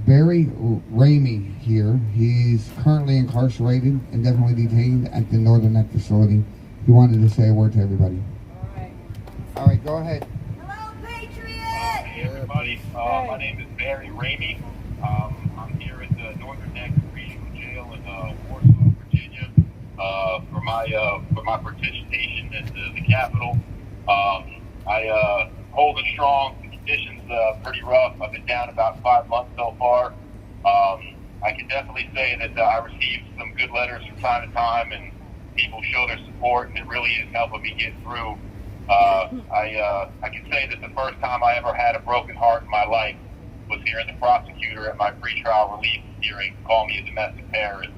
Barry Ramey here. He's currently incarcerated and definitely detained at the Northern Neck facility. He wanted to say a word to everybody. All right, go ahead. Hey everybody, my name is Barry Ramey. I'm here at the Northern Neck Regional Jail in Warsaw, Virginia, for my participation at the Capitol. I hold it strong. The conditions pretty rough. I've been down about 5 months so far. I can definitely say that I received some good letters from time to time, and people show their support, and it really is helping me get through. I can say that the first time I ever had a broken heart in my life was hearing the prosecutor at my pretrial release hearing call me a domestic terrorist.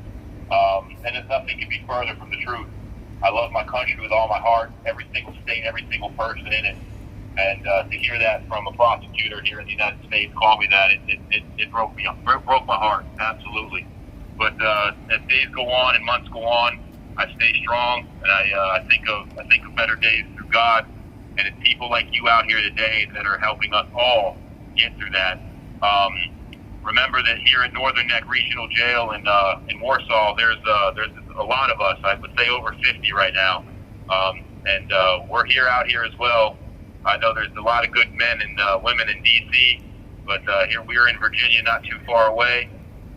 And nothing can be further from the truth. I love my country with all my heart, every single state, every single person in it. And to hear that from a prosecutor here in the United States call me that, it broke me up. It broke my heart, absolutely. But as days go on and months go on, I stay strong, and I think of better days through God, and it's people like you out here today that are helping us all get through that. Remember that here at Northern Neck Regional Jail in Warsaw, there's a lot of us. I would say over 50 right now, and we're here out here as well. I know there's a lot of good men and women in D.C., but here we're in Virginia, not too far away.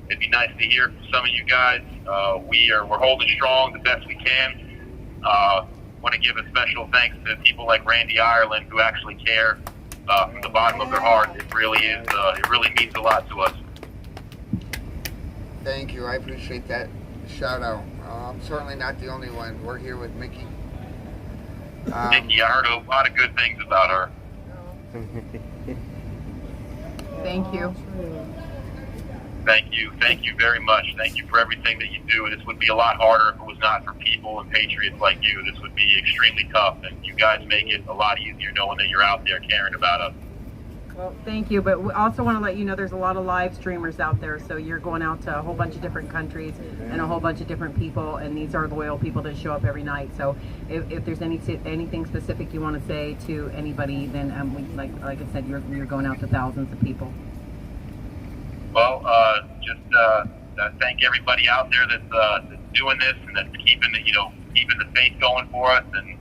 It'd be nice to hear from some of you guys. We're holding strong the best we can. Want to give a special thanks to people like Randy Ireland who actually care from the bottom of their heart. It really is. It really means a lot to us. Thank you. I appreciate that shout out. I'm certainly not the only one. We're here with Mickey. Nikki, I heard a lot of good things about her. Thank you. Thank you. Thank you very much. Thank you for everything that you do. This would be a lot harder if it was not for people and patriots like you. This would be extremely tough, and you guys make it a lot easier knowing that you're out there caring about us. Well, thank you, but we also want to let you know there's a lot of live streamers out there, so you're going out to a whole bunch of different countries and a whole bunch of different people, and these are loyal people that show up every night. So if there's anything specific you want to say to anybody, then like I said, you're going out to thousands of people. Well, just thank everybody out there that's doing this and that's keeping the faith going for us. And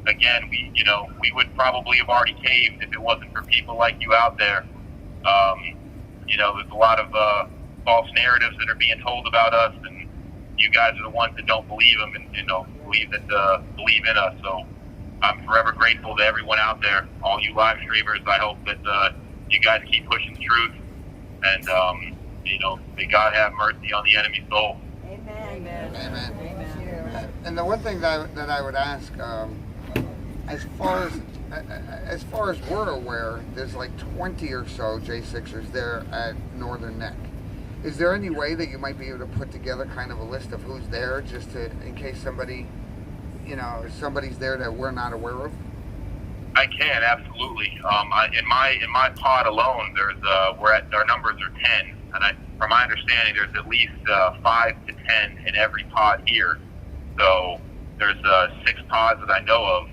again, we would probably have already caved if it wasn't for people like you out there. There's a lot of false narratives that are being told about us, and you guys are the ones that don't believe them and believe in us. So I'm forever grateful to everyone out there, all you live streamers. I hope that you guys keep pushing the truth, and may God have mercy on the enemy's soul. Amen. And the one thing that I would ask, as far as we're aware, there's like 20 or so J6ers there at Northern Neck. Is there any way that you might be able to put together kind of a list of who's there, just to, in case somebody's there that we're not aware of? I can, absolutely. In my pod alone, our numbers are 10, and from my understanding, there's at least 5 to 10 in every pod here. So there's 6 pods that I know of.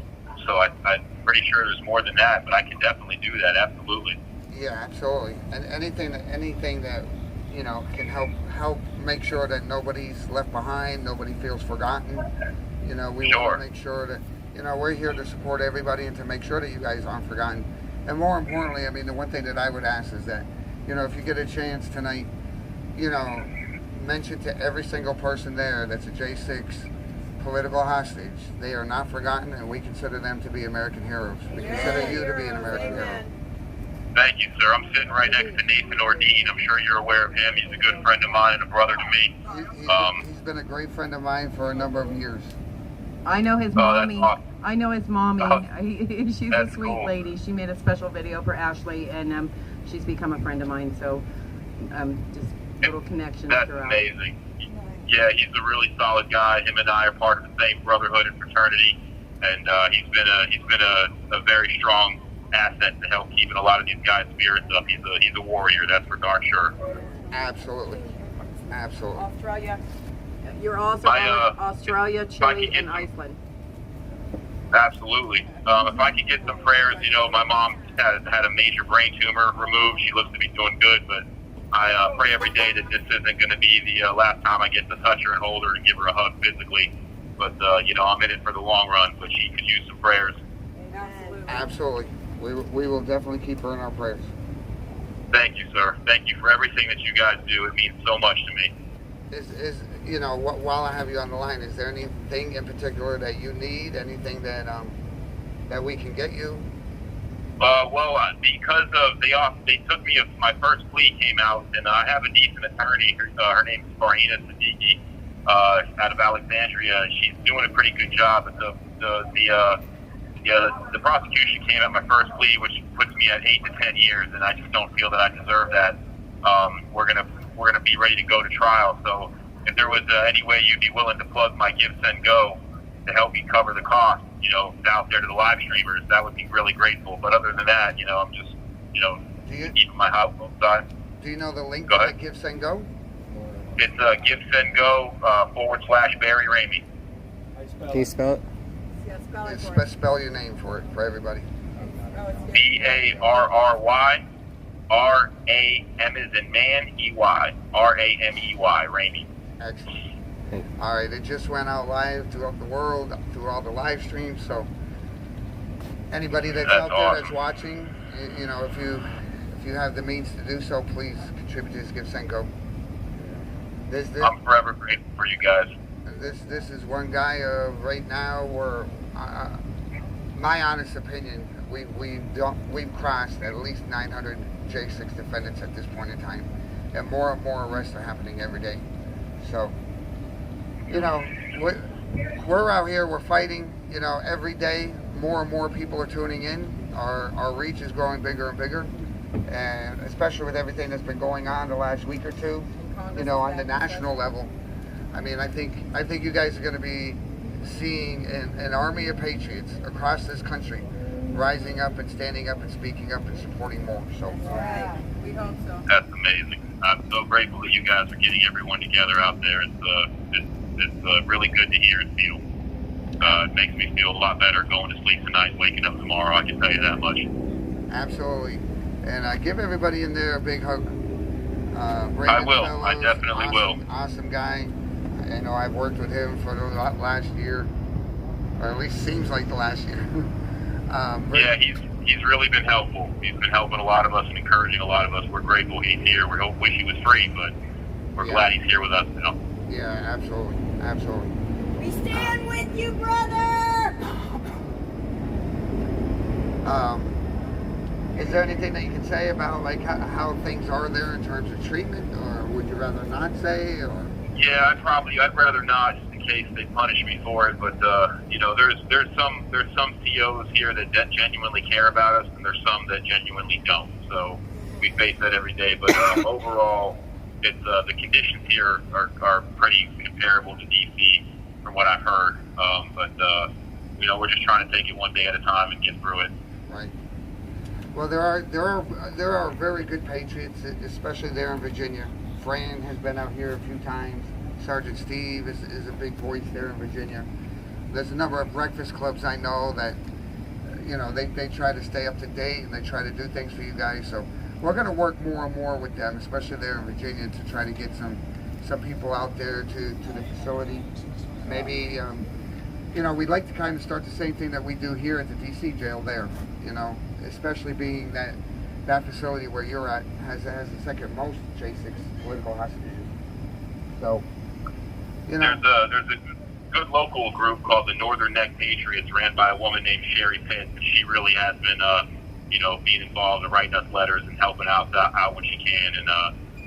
So I'm pretty sure there's more than that, but I can definitely do that, absolutely. Yeah, absolutely. And anything that can help make sure that nobody's left behind, nobody feels forgotten. We want to make sure that we're here to support everybody and to make sure that you guys aren't forgotten. And more importantly, I mean, the one thing that I would ask is that if you get a chance tonight, mention to every single person there that's a J6 political hostage. They are not forgotten, and we consider them to be American heroes. We consider you to be an American hero. Thank you, sir. I'm sitting right next to Nathan Ordine. I'm sure you're aware of him. He's a good friend of mine and a brother to me. He's been a great friend of mine for a number of years. I know his mommy. Awesome. I know his mommy. She's a sweet cool. lady. She made a special video for Ashley, and she's become a friend of mine. So, just little connections That's throughout. amazing. Yeah, he's a really solid guy. Him and I are part of the same brotherhood and fraternity, and he's been a very strong asset to help keeping a lot of these guys' spirits up. He's a warrior, that's for darn sure. Absolutely. Australia. You're also on Australia, Chile, and Iceland. Absolutely. If I could get some prayers, my mom had a major brain tumor removed. She looks to be doing good, but I pray every day that this isn't going to be the last time I get to touch her and hold her and give her a hug physically. But, I'm in it for the long run, but she could use some prayers. Absolutely. We will definitely keep her in our prayers. Thank you, sir. Thank you for everything that you guys do. It means so much to me. While I have you on the line, is there anything in particular that you need? Anything that we can get you? Because of they took me. My first plea came out, and I have a decent attorney. Her name is Farhina Siddiqui, out of Alexandria. She's doing a pretty good job. But the prosecution came at my first plea, which puts me at 8 to 10 years, and I just don't feel that I deserve that. We're gonna be ready to go to trial. So if there was any way you'd be willing to plug my Give, Send, Go to help me cover the cost, out there to the live streamers, that would be really grateful. But other than that, I'm just, keeping my house outside. Do you know the link to that Give, Send, Go? It's Give, Send, Go / Barry Ramey. Can you spell it? Yeah, spell your name for everybody. BARRY RAM as in man, EY RAMEY Ramey. Excellent. All right, it just went out live throughout the world, through all the live streams. So anybody that's out there awesome. that's watching, if you have the means to do so, please contribute to this Give, Send, Go. I'm forever grateful for you guys. This is one guy right now where, my honest opinion, we've crossed at least 900 J6 defendants at this point in time, and more arrests are happening every day. So, we're out here, we're fighting, every day. More and more people are tuning in. Our reach is growing bigger and bigger, and especially with everything that's been going on the last week or two, on the national level. I mean, I think you guys are going to be seeing an army of patriots across this country rising up and standing up and speaking up and supporting more. So, we hope so. That's amazing. I'm so grateful that you guys are getting everyone together out there. It's really good to hear and feel. It makes me feel a lot better going to sleep tonight, waking up tomorrow. I can tell you that much. Absolutely. And give everybody in there a big hug. I will. Fellows, I definitely will. Awesome guy. I know I've worked with him for the last year, or at least seems like the last year. Yeah, he's really been helpful. He's been helping a lot of us and encouraging a lot of us. We're grateful he's here. We wish he was free, but we're glad he's here with us now. Yeah, absolutely, absolutely. We stand with you, brother! Is there anything that you can say about like how things are there in terms of treatment, or would you rather not say? Or Yeah, I'd rather not, just in case they punish me for it. But you know, there's some COs here that genuinely care about us, and there's some that genuinely don't. So we face that every day. But overall, it's the conditions here are pretty comparable to DC from what I've heard. But you know, we're just trying to take it one day at a time and get through it. Right. Well, there are very good patriots, especially there in Virginia. Fran has been out here a few times. Sergeant Steve is a big voice there in Virginia. There's a number of breakfast clubs I know that, you know, they try to stay up to date and they try to do things for you guys. So we're going to work more and more with them, especially there in Virginia, to try to get some people out there to the facility. Maybe, you know, we'd like to kind of start the same thing that we do here at the DC jail there, you know, especially being that facility where you're at has the second most J6 political hostages. So, you know. There's a good local group called the Northern Neck Patriots, ran by a woman named Sherry Pitts, and she really has been, you know, being involved and writing us letters and helping out when she can. And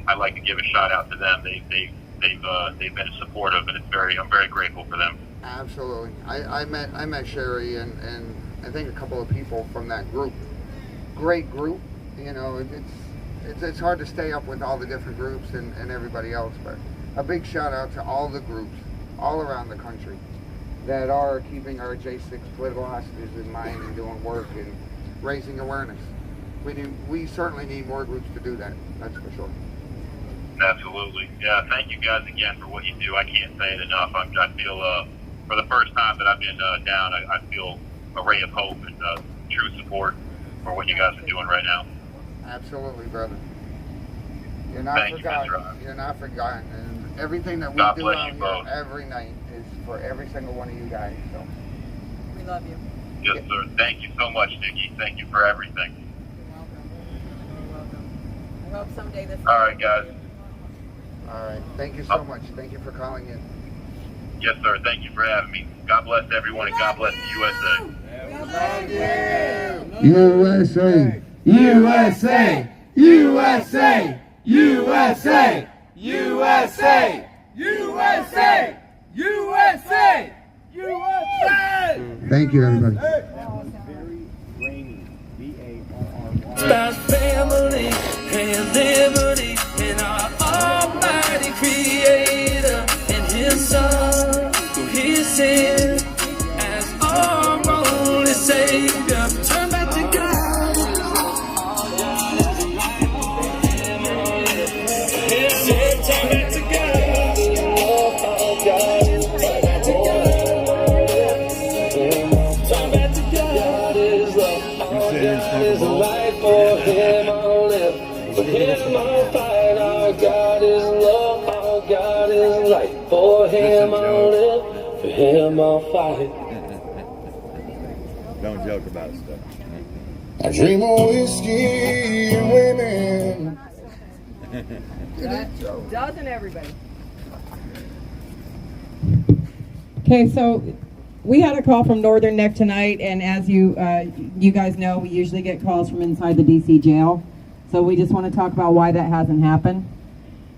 I'd like to give a shout out to them. They've been supportive, and I'm very grateful for them. Absolutely. I met Sherry and I think a couple of people from that group. Great group. You know, it's hard to stay up with all the different groups and everybody else, but a big shout out to all the groups all around the country that are keeping our J6 political hostages in mind and doing work and raising awareness. We certainly need more groups to do that, that's for sure. Absolutely. Yeah, thank you guys again for what you do. I can't say it enough. I feel, for the first time that I've been down, I feel a ray of hope and true support for what you guys are doing right now. Absolutely, brother. You're not forgotten. You're not forgotten. And everything that we do out here every night is for every single one of you guys. So we love you. Yes, sir. Thank you so much, Nikki. Thank you for everything. You're welcome. I hope someday this. All right, guys. All right. Thank you so much. Thank you for calling in. Yes, sir. Thank you for having me. God bless everyone, and God bless the USA. USA! USA! USA! USA! USA! USA! USA! USA! Thank you, everybody. Stars, family, and liberty, and our almighty creator, and his son, who he sent as our only savior. Turn back to God. Turn back to God. Turn back to God. Turn back to God is love. God is life. For him I'll live. For him I'll fight. Our God is love. Our God is life. For him I'll live. For him I'll fight. Don't joke about stuff. I dream of whiskey and women. Doesn't everybody? Okay, so we had a call from Northern Neck tonight, and as you guys know, we usually get calls from inside the DC jail. So we just want to talk about why that hasn't happened.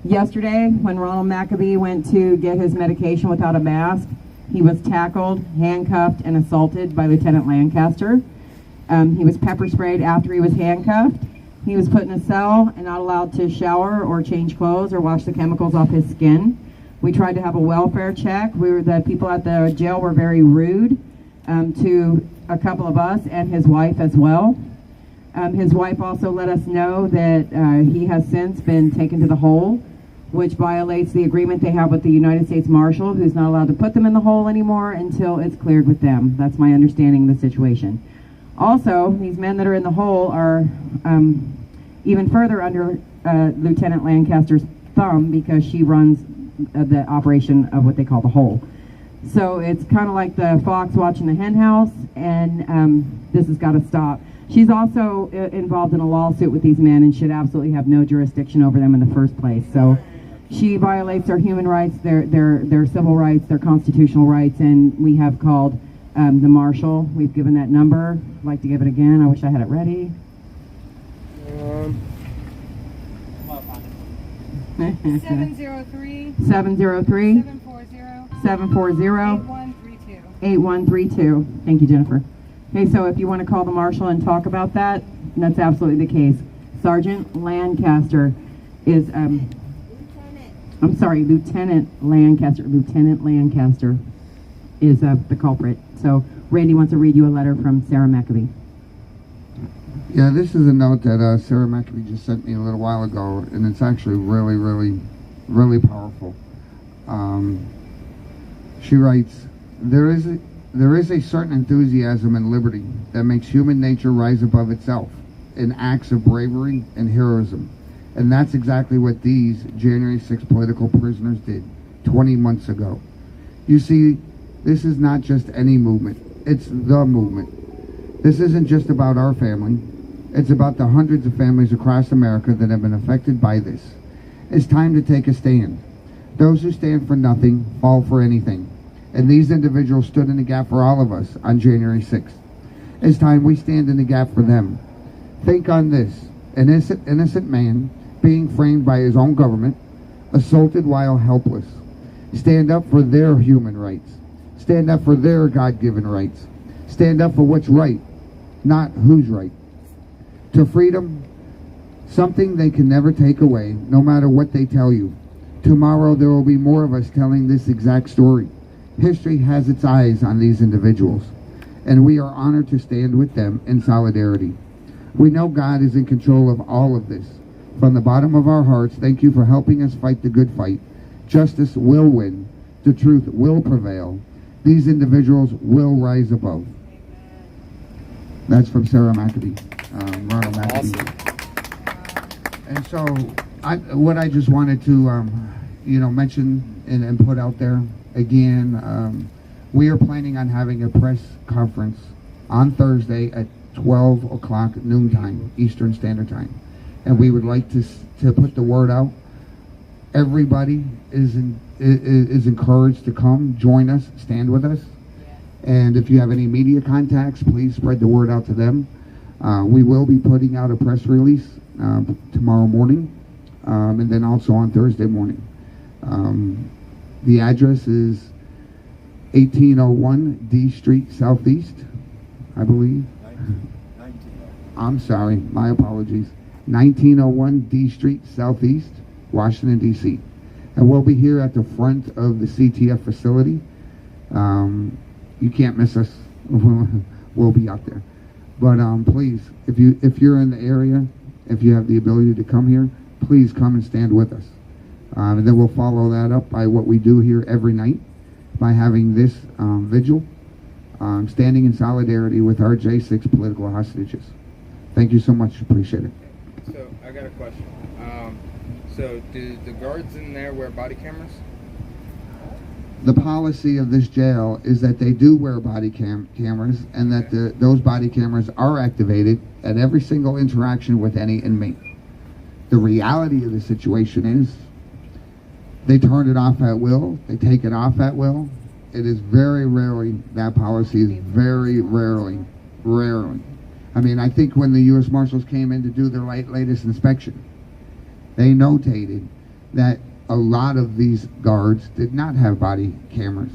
Yesterday, when Ronald Maccabee went to get his medication without a mask, he was tackled, handcuffed, and assaulted by Lieutenant Lancaster. He was pepper sprayed after he was handcuffed. He was put in a cell and not allowed to shower or change clothes or wash the chemicals off his skin. We tried to have a welfare check. The people at the jail were very rude to a couple of us and his wife as well. His wife also let us know that he has since been taken to the hole, which violates the agreement they have with the United States Marshal, who's not allowed to put them in the hole anymore until it's cleared with them. That's my understanding of the situation. Also, these men that are in the hole are even further under Lieutenant Lancaster's thumb because she runs the operation of what they call the hole. So it's kind of like the fox watching the hen house, and this has got to stop. She's also involved in a lawsuit with these men and should absolutely have no jurisdiction over them in the first place. So she violates their human rights, their civil rights, their constitutional rights, and we have called the marshal. We've given that number. I'd like to give it again. I wish I had it ready. 703 703 740 8132. Thank you, Jennifer. Okay, so if you want to call the marshal and talk about that, that's absolutely the case. Sergeant Lancaster is, Lieutenant Lancaster. Lieutenant Lancaster is the culprit. So Randy wants to read you a letter from Sarah Maccabee. Yeah, this is a note that Sarah Maccabee just sent me a little while ago, and it's actually really, really, really powerful. She writes, there is a certain enthusiasm and liberty that makes human nature rise above itself in acts of bravery and heroism. And that's exactly what these January 6th political prisoners did 20 months ago. You see, this is not just any movement, it's the movement. This isn't just about our family, it's about the hundreds of families across America that have been affected by this. It's time to take a stand. Those who stand for nothing fall for anything. And these individuals stood in the gap for all of us on January 6th. It's time we stand in the gap for them. Think on this. An innocent man being framed by his own government, assaulted while helpless. Stand up for their human rights. Stand up for their God-given rights. Stand up for what's right, not who's right. To freedom, something they can never take away, no matter what they tell you. Tomorrow there will be more of us telling this exact story. History has its eyes on these individuals, and we are honored to stand with them in solidarity. We know God is in control of all of this. From the bottom of our hearts, thank you for helping us fight the good fight. Justice will win. The truth will prevail. These individuals will rise above. That's from Sarah Maccabee, Ronald Maccabee. Awesome. And so, what I just wanted to, mention and put out there, again, we are planning on having a press conference on Thursday at 12 o'clock noontime, Eastern Standard Time. And we would like to put the word out. Everybody is encouraged to come, join us, stand with us. And if you have any media contacts, please spread the word out to them. We will be putting out a press release tomorrow morning, and then also on Thursday morning. The address is 1801 D Street Southeast, I believe. I'm sorry, my apologies. 1901 D Street Southeast, Washington, D.C. And we'll be here at the front of the CTF facility. You can't miss us. We'll be out there. But please, if you're in the area, if you have the ability to come here, please come and stand with us. And then we'll follow that up by what we do here every night by having this vigil, standing in solidarity with our J6 political hostages. Thank you so much. Appreciate it. So I got a question. So do the guards in there wear body cameras? The policy of this jail is that they do wear body cameras, and that those body cameras are activated at every single interaction with any inmate. The reality of the situation is they turn it off at will, they take it off at will. It is very rarely, that policy is very rarely. I mean, I think when the U.S. Marshals came in to do their latest inspection, they notated that a lot of these guards did not have body cameras.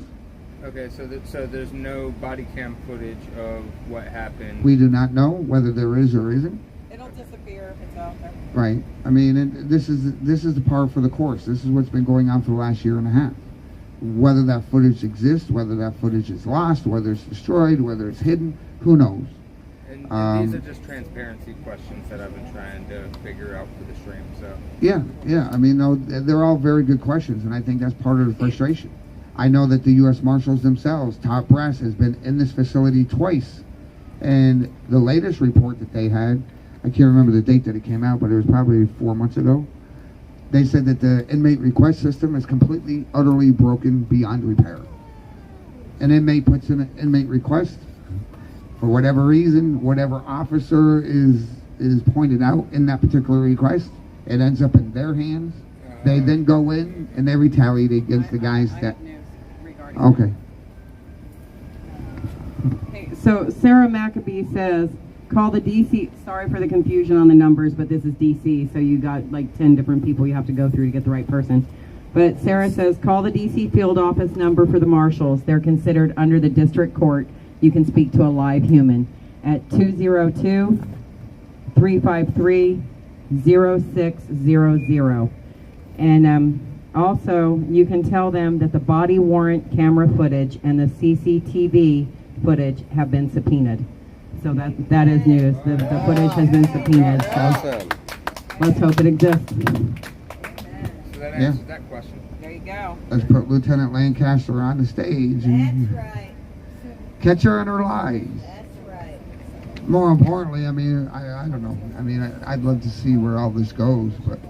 Okay, so there's no body cam footage of what happened. We do not know whether there is or isn't. It'll disappear if it's out there. Right. I mean, this is the par for the course. This is what's been going on for the last year and a half. Whether that footage exists, whether that footage is lost, whether it's destroyed, whether it's hidden, who knows? And these are just transparency questions that I've been trying to figure out for the stream. So yeah. I mean, they're all very good questions, and I think that's part of the frustration. I know that the U.S. Marshals themselves, top brass, has been in this facility twice, and the latest report that they had I can't remember the date that it came out, but it was probably 4 months ago. They said that the inmate request system is completely, utterly broken beyond repair. An inmate puts in an inmate request. For whatever reason, whatever officer is pointed out in that particular request, it ends up in their hands. They then go in and they retaliate against the guys that... Okay. Okay, so Sarah Maccabee says, call the DC, sorry for the confusion on the numbers, but this is DC, so you got like 10 different people you have to go through to get the right person. But Sarah says, call the DC field office number for the marshals. They're considered under the district court. You can speak to a live human at 202-353-0600. And also, you can tell them that the body warrant camera footage and the CCTV footage have been subpoenaed. So that is news. The footage has been subpoenaed. So let's hope it exists. So that answers that question. There you go. Let's put Lieutenant Lancaster on the stage. And catch her in her lies. More importantly, I mean, I don't know. I mean, I'd love to see where all this goes, but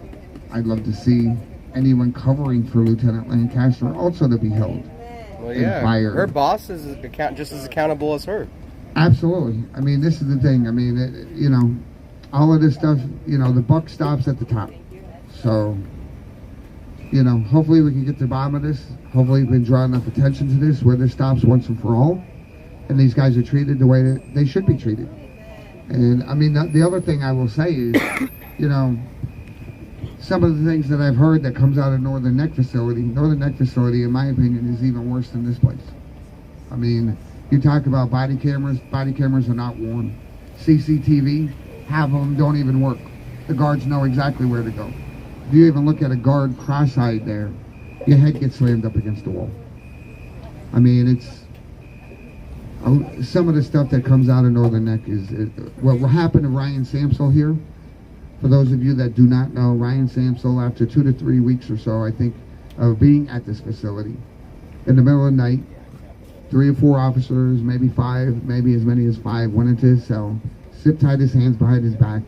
I'd love to see anyone covering for Lieutenant Lancaster also to be held. Well, yeah, her boss is just as accountable as her. Absolutely. I mean, this is the thing. I mean, you know, all of this stuff, you know, the buck stops at the top. So, you know, hopefully we can get to the bottom of this. Hopefully we can draw enough attention to this where this stops once and for all. And these guys are treated the way that they should be treated. And, I mean, the other thing I will say is, you know, some of the things that I've heard that comes out of Northern Neck Facility, in my opinion, is even worse than this place. I mean, you talk about body cameras are not worn. CCTV, half of them don't even work. The guards know exactly where to go. If you even look at a guard cross-eyed there, your head gets slammed up against the wall. I mean, it's... some of the stuff that comes out of Northern Neck is... what happened to Ryan Samsel here, for those of you that do not know, Ryan Samsel, after 2 to 3 weeks or so, I think, of being at this facility, in the middle of the night, 3 or 4 officers, maybe 5, maybe as many as 5, went into his cell, zip-tied his hands behind his back,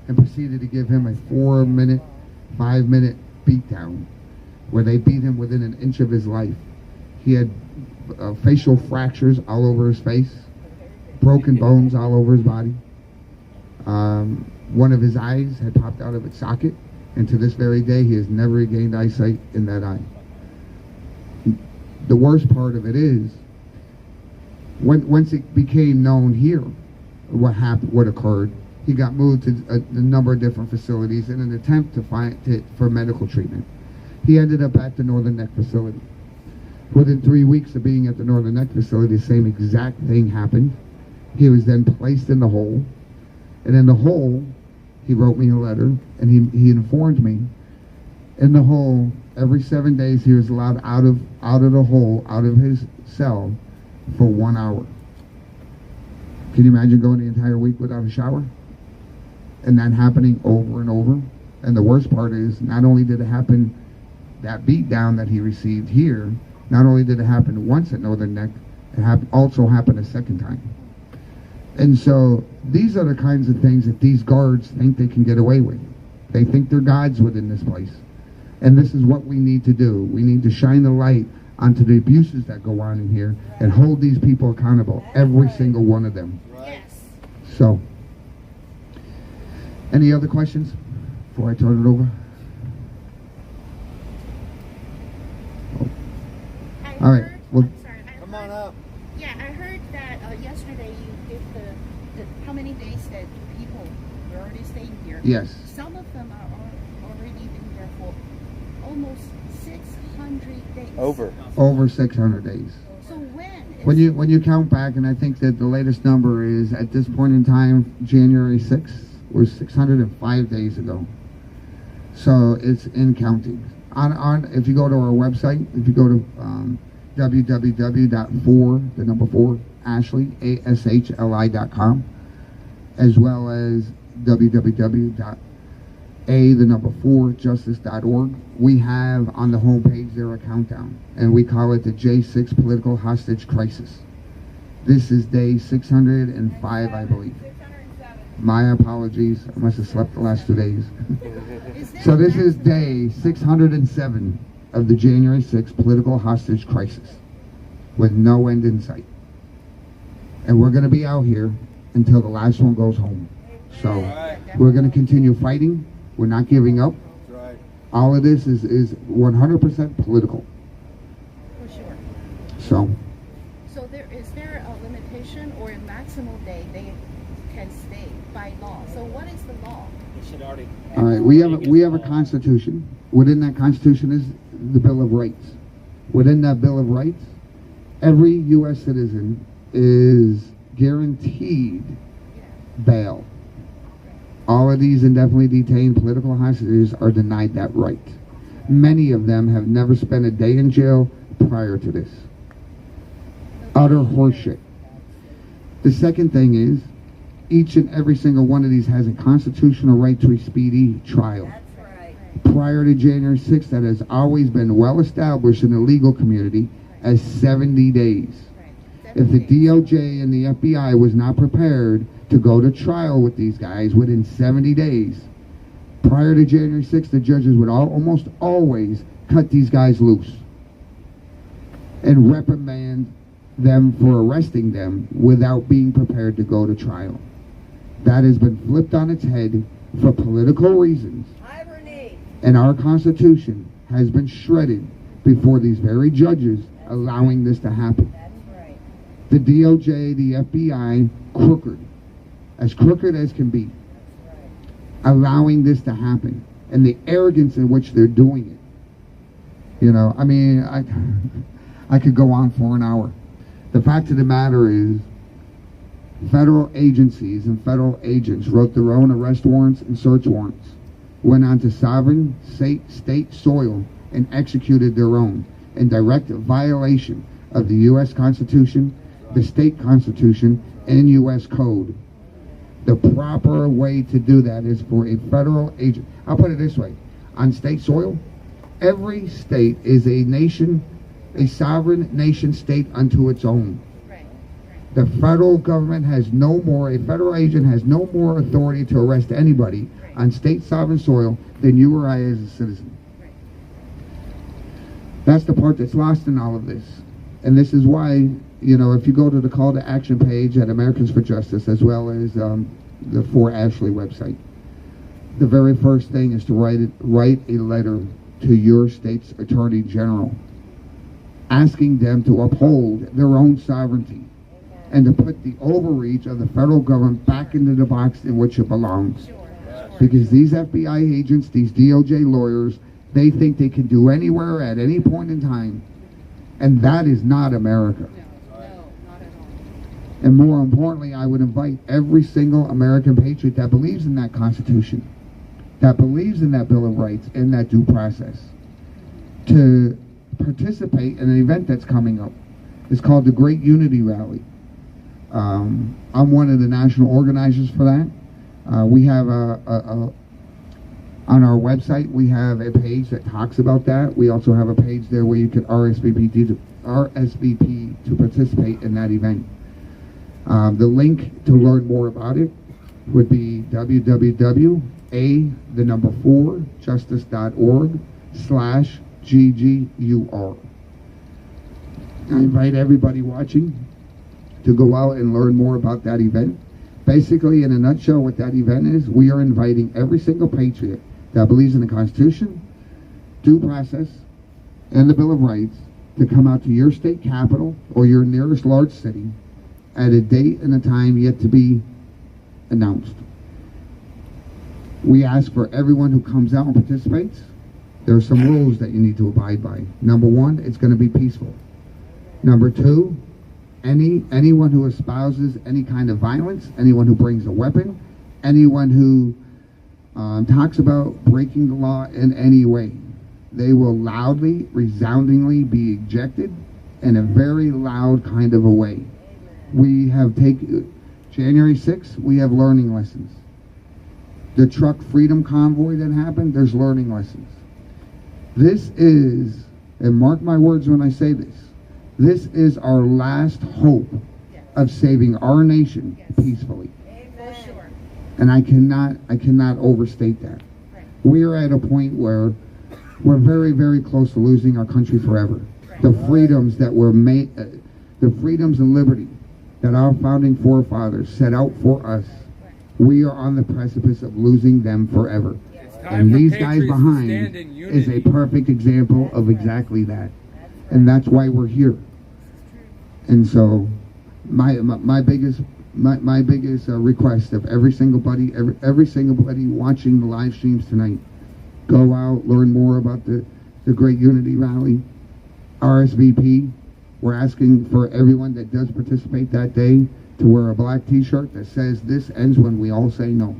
and proceeded to give him a 4-minute, 5-minute beatdown, where they beat him within an inch of his life. He had facial fractures all over his face, broken bones all over his body. One of his eyes had popped out of its socket, and to this very day, he has never regained eyesight in that eye. The worst part of it is, once it became known here what occurred, he got moved to a number of different facilities in an attempt for medical treatment. He ended up at the Northern Neck facility. Within 3 weeks of being at the Northern Neck facility, the same exact thing happened. He was then placed in the hole, and in the hole, he wrote me a letter, and he informed me, in the hole, every 7 days he was allowed out of the hole, out of his cell, for 1 hour. Can you imagine going the entire week without a shower? And that happening over and over. And the worst part is, not only did it happen, that beat down that he received here, not only did it happen once at Northern Neck, it also happened a second time. And so these are the kinds of things that these guards think they can get away with. They think they're gods within this place. And this is what we need to do. We need to shine the light onto the abuses that go on in here and hold these people accountable, every single one of them. So, any other questions before I turn it over? All right. Well, Come on up. Yeah, I heard that yesterday you did the how many days that people were already staying here. Yes. Some of them are already been here for almost 600 days. Over 600 days. So when you count back, and I think that the latest number is at this point in time, January 6th was 605 days ago. So it's in counting. If you go to our website, if you go to www.4ashli.com, as well as www.4justice.org, we have on the homepage there a countdown, and we call it the J6 Political Hostage Crisis. This is day 605, I believe. My apologies. I must have slept the last 2 days. So this is day 607 of the January 6th political hostage crisis with no end in sight. And we're going to be out here until the last one goes home. So we're going to continue fighting. We're not giving up. All of this is 100% political. For sure. So Is there a limitation or a maximum day they can stay by law? So what is the law? all right, we have a constitution. Within that constitution is the Bill of Rights. Within that Bill of Rights, every U.S. citizen is guaranteed bail. All of these indefinitely detained political hostages are denied that right. Many of them have never spent a day in jail prior to this. Utter horseshit. The second thing is, each and every single one of these has a constitutional right to a speedy trial. Prior to January 6th, that has always been well established in the legal community as 70 days. If the DOJ and the FBI was not prepared to go to trial with these guys within 70 days, prior to January 6th, the judges would almost always cut these guys loose and reprimand them for arresting them without being prepared to go to trial. That has been flipped on its head for political reasons. And our Constitution has been shredded before these very judges allowing this to happen. The DOJ, the FBI, as crooked as can be, allowing this to happen, and the arrogance in which they're doing it. You know, I mean, I could go on for an hour. The fact of the matter is, federal agencies and federal agents wrote their own arrest warrants and search warrants, went onto sovereign state soil and executed their own in direct violation of the U.S. Constitution, the state constitution, and U.S. code. The proper way to do that is for a federal agent. I'll put it this way. On state soil, every state is a nation, a sovereign nation state unto its own. The federal government has no more, a federal agent has no more authority to arrest anybody on state sovereign soil than you or I as a citizen. That's the part that's lost in all of this. And this is why, you know, if you go to the call to action page at Americans for Justice, as well as the For Ashley website, the very first thing is to write a letter to your state's attorney general, asking them to uphold their own sovereignty and to put the overreach of the federal government back into the box in which it belongs. Because these FBI agents, these DOJ lawyers, they think they can do anywhere at any point in time. And that is not America. And more importantly, I would invite every single American patriot that believes in that Constitution, that believes in that Bill of Rights and that due process, to participate in an event that's coming up. It's called the Great Unity Rally. I'm one of the national organizers for that. We have on our website, we have a page that talks about that. We also have a page there where you can RSVP to participate in that event. The link to learn more about it would be www.a4justice.org/GGUR. I invite everybody watching to go out and learn more about that event. Basically, in a nutshell, what that event is, we are inviting every single patriot that believes in the Constitution, due process, and the Bill of Rights to come out to your state capital or your nearest large city at a date and a time yet to be announced. We ask for everyone who comes out and participates. There are some rules that you need to abide by. Number one, it's going to be peaceful. Number two, anyone who espouses any kind of violence, anyone who brings a weapon, anyone who talks about breaking the law in any way, they will loudly, resoundingly be ejected in a very loud kind of a way. We have taken January 6th, we have learning lessons. The truck freedom convoy that happened, there's learning lessons. This is, and mark my words when I say this, this is our last hope of saving our nation peacefully. And I cannot overstate that. We are at a point where we're very, very close to losing our country forever. The freedoms that were made, the freedoms and liberty that our founding forefathers set out for us, we are on the precipice of losing them forever. And these guys behind is a perfect example of exactly that. And that's why we're here. And so my biggest request of every single buddy watching the live streams tonight, go out, learn more about the Great Unity Rally, RSVP. We're asking for everyone that does participate that day to wear a black t-shirt that says "This ends when we all say no."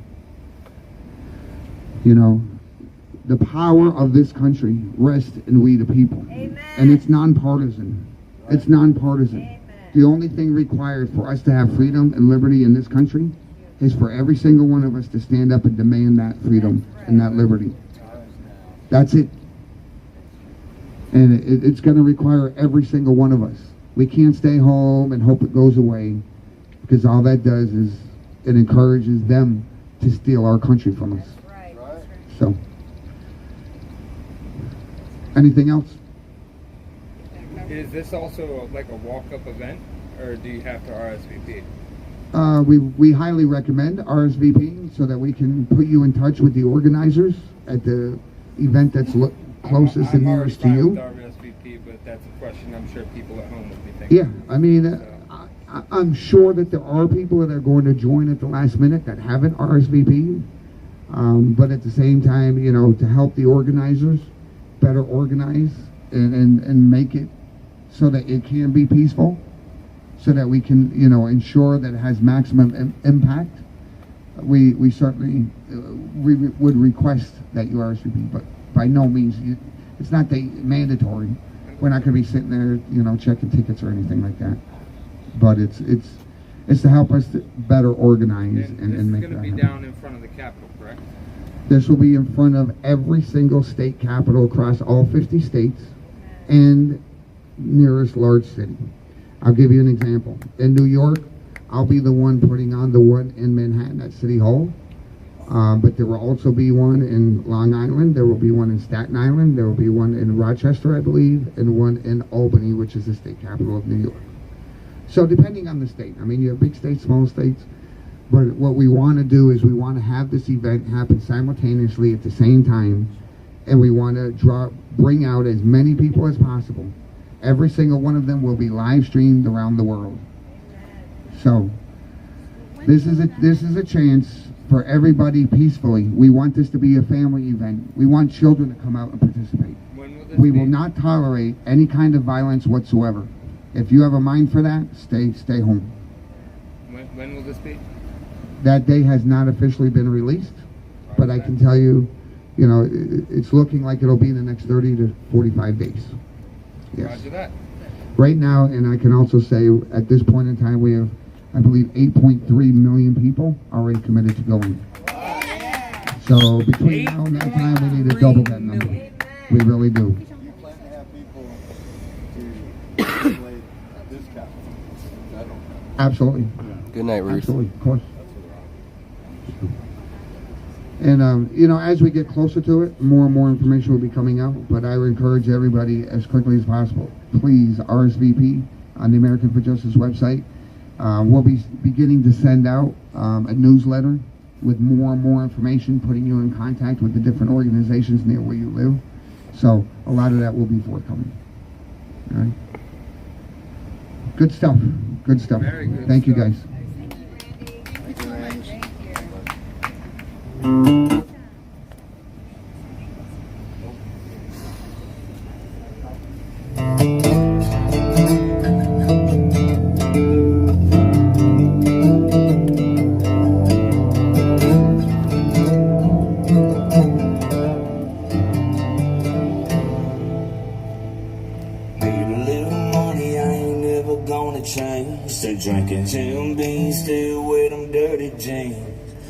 You know, the power of this country rests in we the people. Amen. And it's nonpartisan. It's nonpartisan. Amen. The only thing required for us to have freedom and liberty in this country is for every single one of us to stand up and demand that freedom and that liberty. That's it. And it's going to require every single one of us. We can't stay home and hope it goes away, because all that does is it encourages them to steal our country from us. So, anything else? Is this also like a walk-up event, or do you have to RSVP? We highly recommend RSVP so that we can put you in touch with the organizers at the event that's closest and nearest to you. RSVP, but that's a question I'm sure people at home would be thinking. Yeah, I mean, I'm sure that there are people that are going to join at the last minute that haven't RSVP'd. But at the same time, you know, to help the organizers better organize and make it so that it can be peaceful, so that we can, you know, ensure that it has maximum impact, we certainly we would request that you RSVP, but by no means, it's not mandatory. We're not going to be sitting there, you know, checking tickets or anything like that. But it's to help us to better organize and make that happen. This is going to be down in front of the Capitol, correct? This will be in front of every single state capitol across all 50 states and nearest large city. I'll give you an example. In New York, I'll be the one putting on the one in Manhattan at City Hall. But there will also be one in Long Island, there will be one in Staten Island, there will be one in Rochester, I believe, and one in Albany, which is the state capital of New York. So depending on the state, I mean, you have big states, small states, but what we want to do is we want to have this event happen simultaneously at the same time, and we want to bring out as many people as possible. Every single one of them will be live streamed around the world. So this is a chance for everybody peacefully. We want this to be a family event. We want children to come out and participate. We will not tolerate any kind of violence whatsoever. If you have a mind for that, stay home. When will this be? That day has not officially been released, but I can tell you, you know, it's looking like it'll be in the next 30 to 45 days. Yes. Roger that. Right now, and I can also say at this point in time, we have, I believe, 8.3 million people already committed to going. So between now and that time, we need to double that number. We really do. Absolutely. Good night, Reese. Absolutely, of course. And, you know, as we get closer to it, more and more information will be coming out. But I would encourage everybody as quickly as possible, please RSVP on the American for Justice website. We'll be beginning to send out a newsletter with more and more information, putting you in contact with the different organizations near where you live. So a lot of that will be forthcoming. All right. Good stuff. Good stuff. Very good Thank you, stuff. guys. Still drinking Jim Beam, still wear them dirty jeans.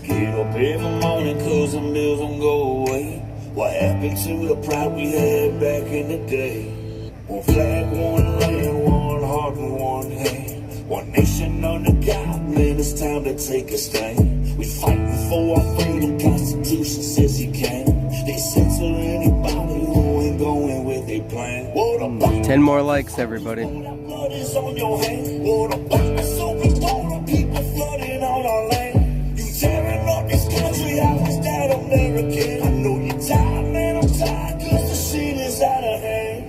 Get up every morning cause the bills don't go away. What happened to the pride we had back in the day? One flag, one land, one heart and one hand. One nation under God, man, it's time to take a stand. We fighting for our freedom, Constitution says you can. They censor anybody who ain't going with their plan. 10 more likes, everybody. Blood is on your hand. What about so we want people flooding on our land? You tearing up this country, how is that American? I know you're tired, man, I'm tired, cause the shit is out of hand.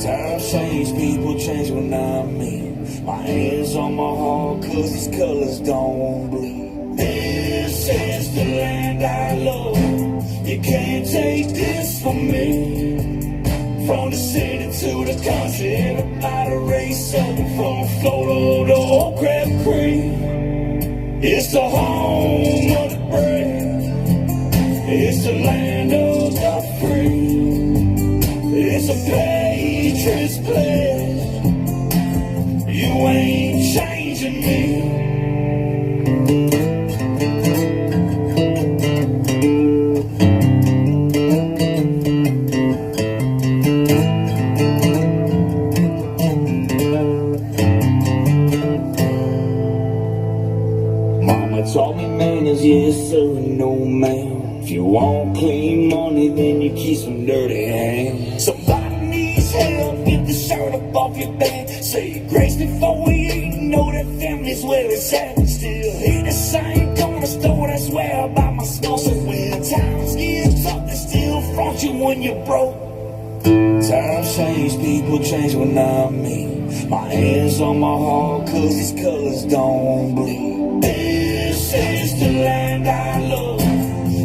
Times change, people change when I'm me. My hands on my heart, cause these colors don't bleed. This is the land I love. You can't take this from me. From the city to the country, everybody race up. From Florida to Oak Crab Creek, it's the home of the brave. It's the land of the free. It's a patriot's pledge. You ain't changing me. Taught me manners, yes sir, no ma'am. If you want clean money, then you keep some dirty hands. Somebody needs help, get the shirt up off your back. Say grace before we eat, know that family's where it's at. Still hit the same corner store, that's where I buy my smoke. So when times get tough, they still front you when you're broke. Times change, people change when I'm me. My hands on my heart, cause these colors don't bleed. This is the land I love.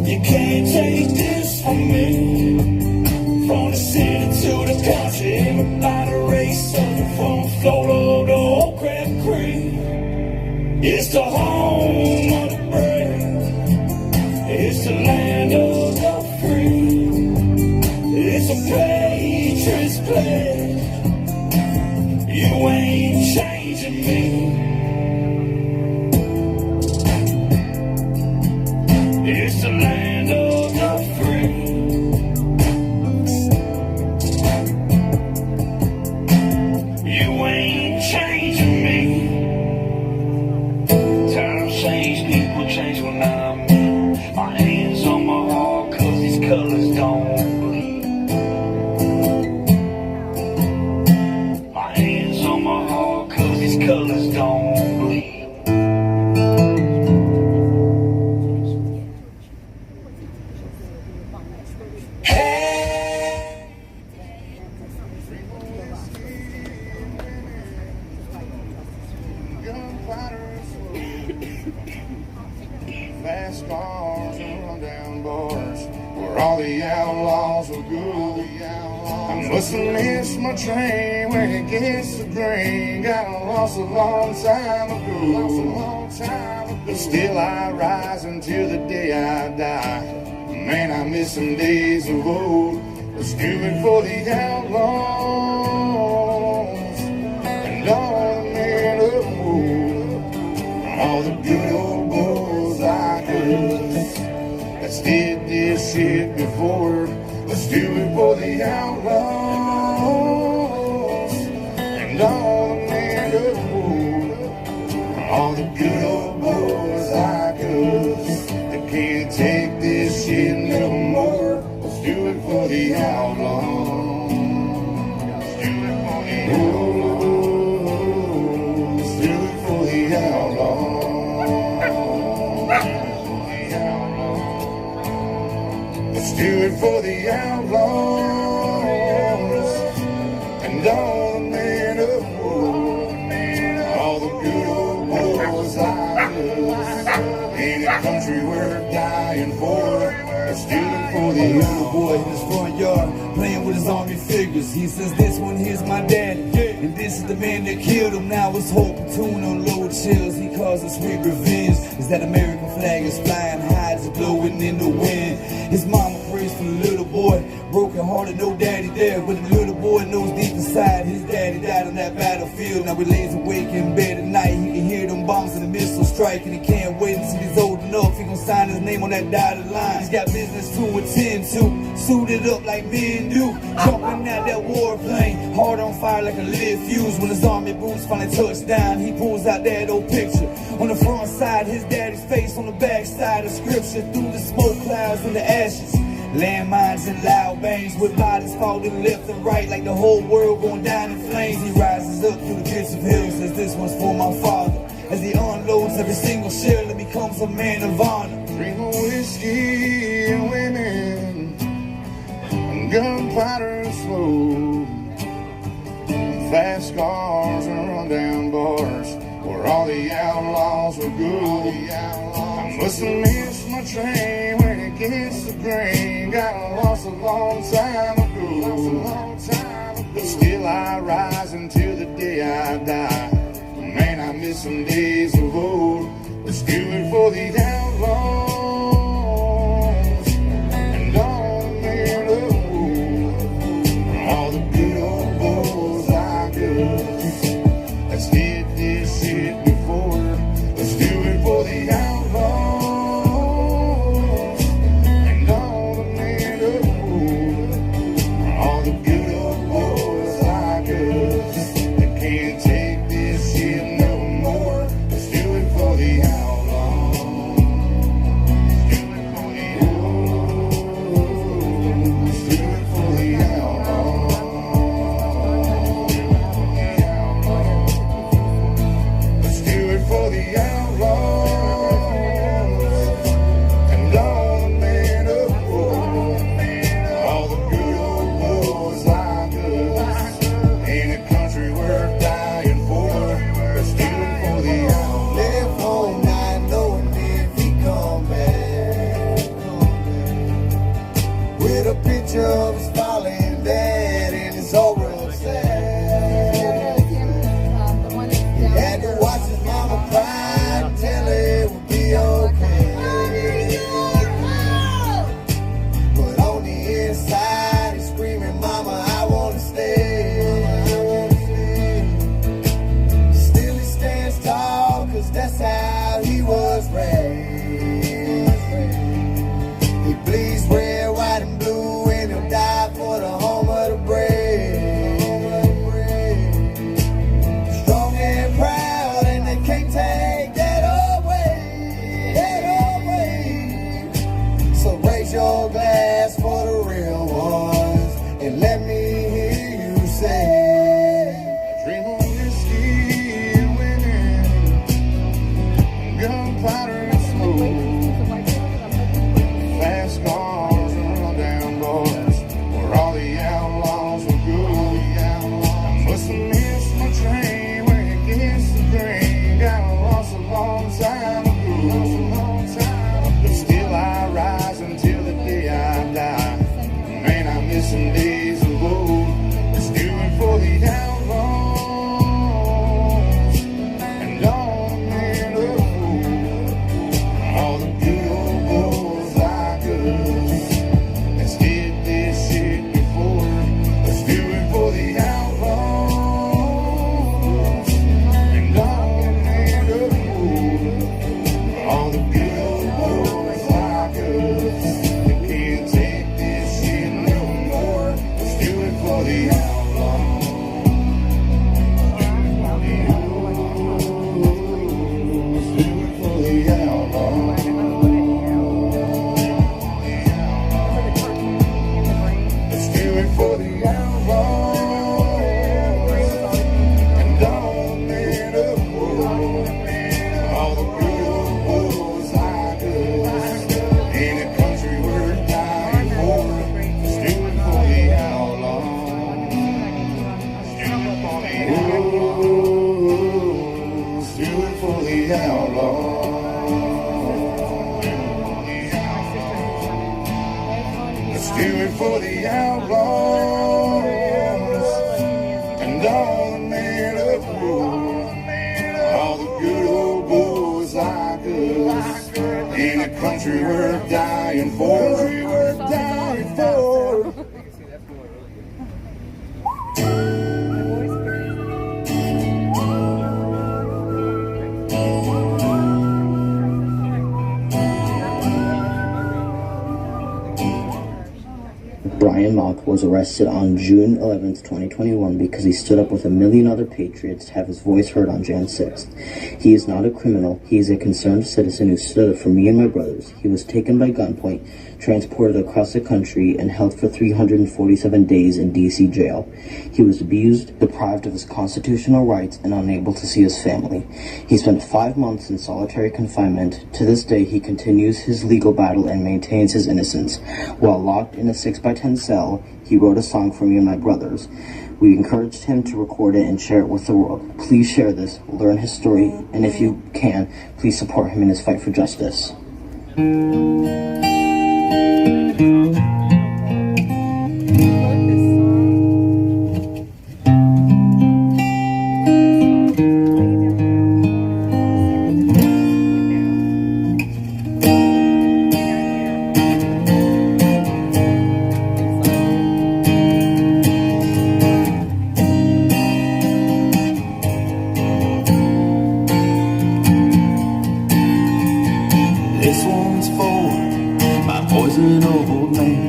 You can't take this from me. From the city to the country, everybody race up. From Florida to Oak Crab Creek, it's the home of the brave. It's the land of the free. It's a patriot's pledge. You ain't changing me. It's the land of the free. You ain't changing me. Times change, people change when I'm me. My hands on my heart, cause these colors don't bleed. My hands on my heart, cause these colors don't bleed. Fast cars and run-down bars, where all the outlaws will go. I must have missed my train when it gets to green. Got lost a long time ago. But still I rise until the day I die. Man, I miss some days of old. Let's do it for the outlaws and all the men of old. All the good old boys like us that's did this shit before. Let's do it for the outlaws and all the men of old. All the good old boys like us that can't take this shit no more. Let's do it for the outlaws. Let's do it for the outlaws. Let's do it for the outlaws. Let's do it for the outlaws and all the men of war. All the good old boys like us. Any country we're dying for. Let's do it for the little boy in his front yard playing with his army figures. He says, this one here's my daddy, and this is the man that killed him. Now his whole platoon on low chills. He calls it sweet revenge. As that American flag is flying high, it's blowing in the wind. His mama prays for the little boy, broken hearted, no daddy there. But the little boy knows deep inside his daddy died on that battlefield. Now he lays awake in bed at night. He can hear them bombs and the missiles strike, and he can't wait until he's old enough. He gon' sign his name on that dotted line. He's got business to attend to, suited up like men do, jumping out that warplane, heart on fire like a lit fuse. When his army boots finally touch down, he pulls out that old picture. On the front side, his daddy's face, on the back side, of scripture. Through the smoke clouds and the ashes, landmines and loud bangs, with bodies falling left and right like the whole world going down in flames. He rises up through the pits of hell, says this one's for my father. As he unloads every single shell and becomes a man of honor. Drink of whiskey and women, and gunpowder and smoke, fast cars and rundown bars, where all the outlaws will go. I must have missed my train when it gets the grain. Got lost a long time ago, but still I rise until the day I die. Man, I miss some days of old. Let's do it for the outlaws and all the men of old, all the good old boys like us. Let's hit this shit before. Let's do it for the outlaws and all the men of old, all the good old boys like us. They can't take this shit no more. Let's do it for the outlaws. Of his falling dead and his old real sad. He had to watch his mama cry until it would be okay. But on the inside he's screaming, Mama, I wanna stay. Still he stands tall, cause that's how he was raised. He bleeds red, white and blue, die for the home of the brave. Strong and proud, and they can't take that away. So raise your glass for the real ones, and let me hear you say, dream of whiskey and women, gunpowder and smoke, fast cars and rundown bars, all the outlaws will go. I must have missed my train when it gets the grain. Got lost a long time ago, but still I rise until the day I die. Man, I miss some days of old. Let's do it for the outlaws and all the men of old, all the good old boys like us. Let's get this shit before. Let's do it for the outlaws and all the men of old, all the good old boys like us. They can't take this shit no more. Let's do it for the outlaws. Let's do it for the outlaws. Let's do it for the outlaws and all the men of old, all the good old boys like us. In a country worth dying for. Let's do it for the outlaws. Let's do it for the outlaws. Let's do it for the outlaws and all the men of old, all the good old boys like us. In a country worth dying for. Country worth dying for. Ryan Mock was arrested on June 11th, 2021 because he stood up with a million other patriots to have his voice heard on Jan 6th. He is not a criminal. He is a concerned citizen who stood up for me and my brothers. He was taken by gunpoint, transported across the country, and held for 347 days in DC jail. He was abused, deprived of his constitutional rights, and unable to see his family. He spent 5 months in solitary confinement. To this day, he continues his legal battle and maintains his innocence. While locked in a 6x10 cell, he wrote a song for me and my brothers. We encouraged him to record it and share it with the world. Please share this, learn his story, and if you can, please support him in his fight for justice. This one's for my boys and old man.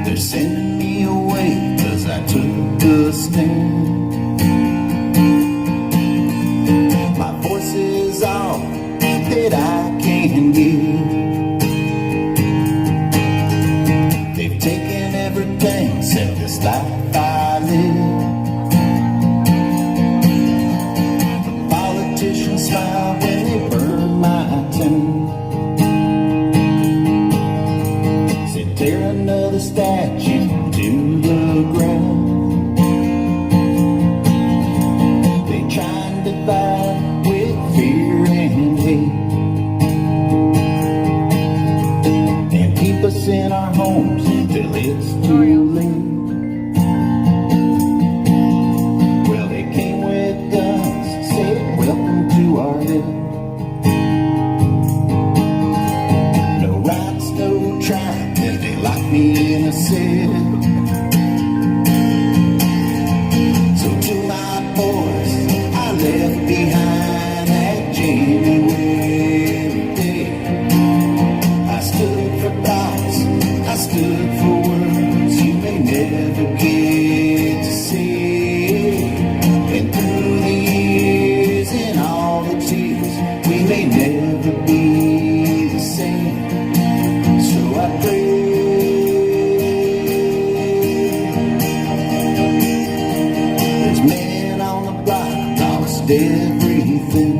They're sending me away 'cause I took a stand. My voice is all that I can give. They've taken everything except this life I live. Smile when they burn my town. Said tear another statue to the ground. They try and divide with fear and hate, and keep us in our homes till it's too late. Well, they came with guns, said welcome to our hill. No rights, no trial, then they locked me in a cell. So to my boys I left behind that January day, I stood for thoughts, I stood for words you may never get to see. And through the years and all the tears, we may never be the same. So I pray there's men on the block lost everything,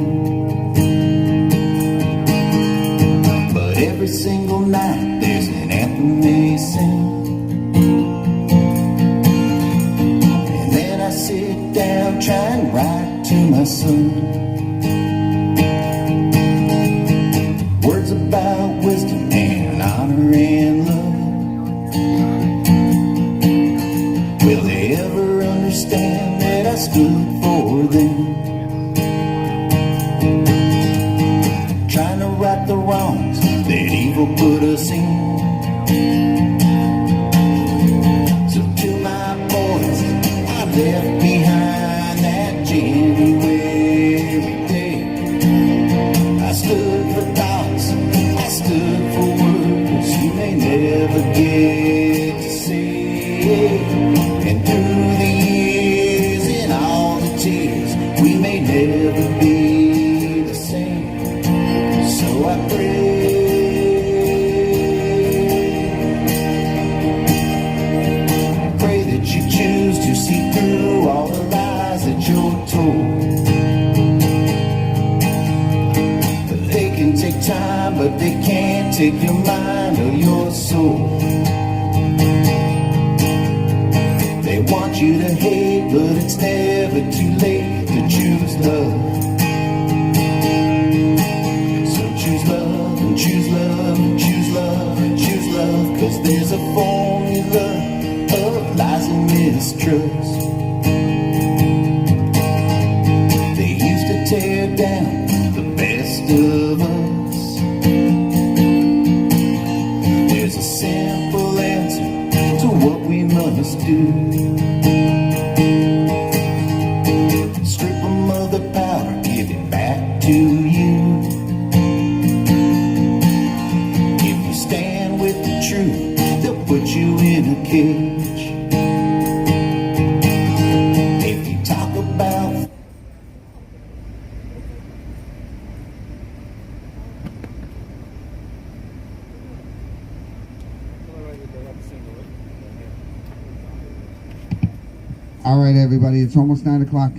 but every single night there's an anthem they sing. And then I sit down, try and write to my son words about wisdom and honor and love. Will they ever understand that I stood for them? Trying to right the wrongs that evil put us in. So to my boys I left behind that January day, I stood for thoughts, I stood for words you may never get to see. And through the years and all the tears, we may never be the same. So I pray that you choose to see through all the lies that you're told. They can take time, but they can't take your mind or your soul. They want you to hate, but it's never too late to choose love. So choose love and choose love and choose love and choose love, 'cause there's a formula of lies and mistrust. They used to tear down the best of us. There's a simple answer to what we must do. Strip them of the power, give it back to you. If you stand with kids. If you talk about all right, everybody, it's almost 9 o'clock.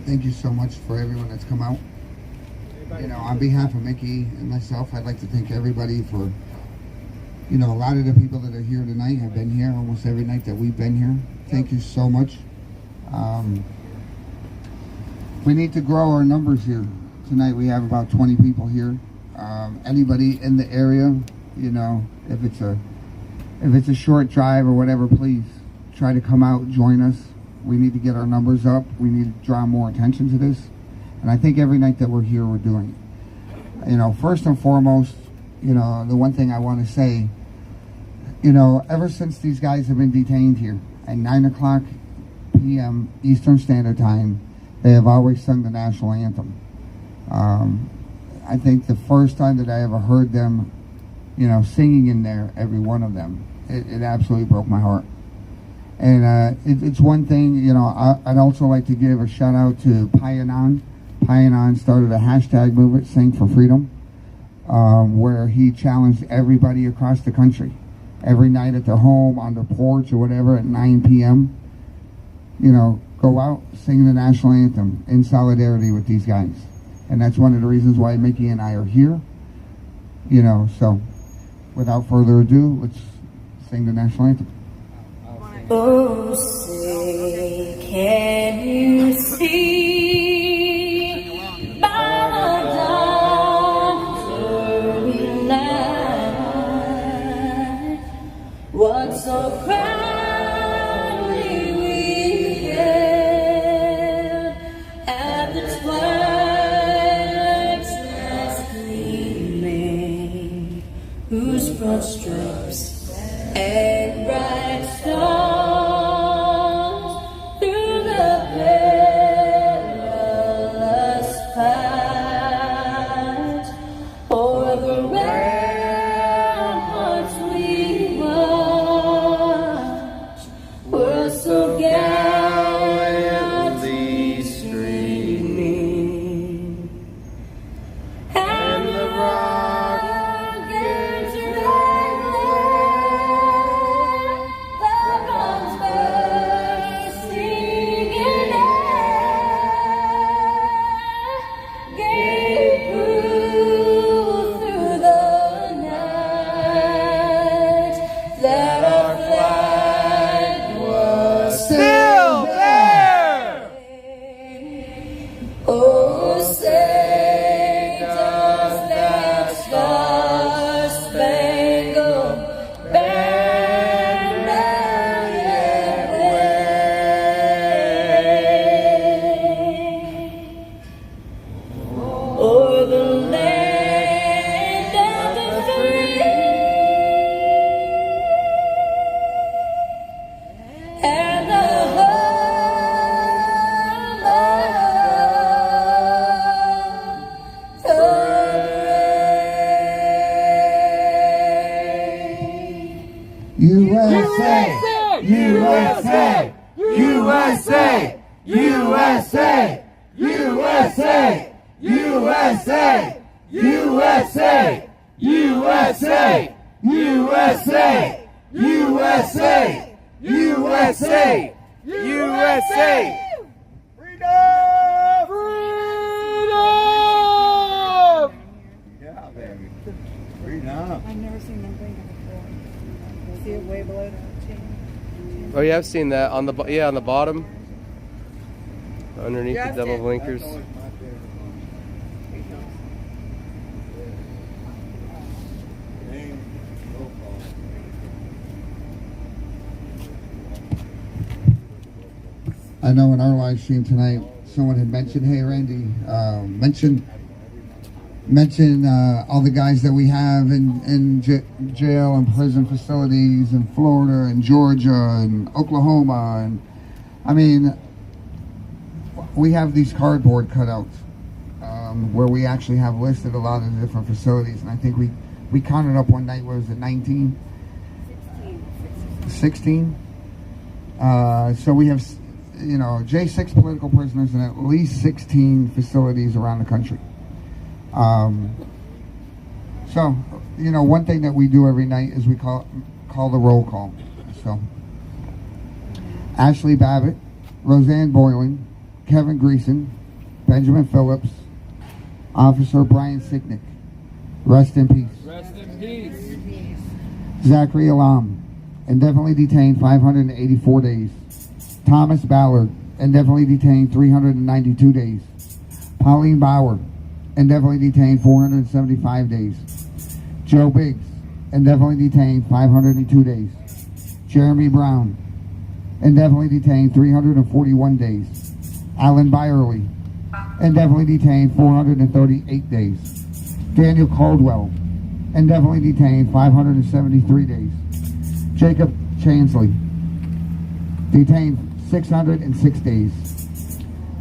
Thank you so much for everyone that's come out. You know, on behalf of Mickey and myself, I'd like to thank everybody for, you know, a lot of the people that are here tonight have been here almost every night that we've been here. Thank you so much. We need to grow our numbers here. Tonight we have about 20 people here. Anybody in the area, you know, if it's a short drive or whatever, please try to come out, join us. We need to get our numbers up. We need to draw more attention to this. And I think every night that we're here, we're doing it. You know, first and foremost, you know, the one thing I want to say, you know, ever since these guys have been detained here at 9 o'clock p.m. Eastern Standard Time, they have always sung the national anthem. I think the first time that I ever heard them, you know, singing in there, every one of them, it absolutely broke my heart. And it's one thing, you know, I'd also like to give a shout out to Payanan. Payanan started a hashtag movement, Sing for Freedom, where he challenged everybody across the country. Every night at their home, on their porch or whatever at 9 p.m., you know, go out, sing the national anthem in solidarity with these guys. And that's one of the reasons why Mickey and I are here. You know, so without further ado, let's sing the national anthem. Oh, say, can you see by the dawn's early light what so proudly we hailed at the twilight's last gleaming, whose broad stripes and bright stars USA! USA! USA! USA! USA! USA! USA! USA! USA! USA! USA! Freedom! Freedom! Yeah, baby. Freedom. I've never seen them bring it before. See it way below that chain. Oh yeah, I've seen that on the on the bottom, underneath the double blinkers. I know in our live stream tonight, someone had mentioned, hey Randy, mention all the guys that we have in jail and prison facilities in Florida and Georgia and Oklahoma. And I mean, we have these cardboard cutouts where we actually have listed a lot of the different facilities. And I think we counted up one night, what was it, 19? 16? So we have, you know, J6 political prisoners in at least 16 facilities around the country. So, you know, one thing that we do every night is we call the roll call. So, Ashley Babbitt, Roseanne Boylan, Kevin Greason, Benjamin Phillips, Officer Brian Sicknick, rest in peace. Rest in peace. Zachary Alam, indefinitely detained 584 days. Thomas Ballard, indefinitely detained 392 days. Pauline Bauer, indefinitely detained 475 days. Joe Biggs, indefinitely detained 502 days. Jeremy Brown, indefinitely detained 341 days. Alan Byerly, indefinitely detained 438 days. Daniel Caldwell, indefinitely detained 573 days. Jacob Chansley, detained 606 days.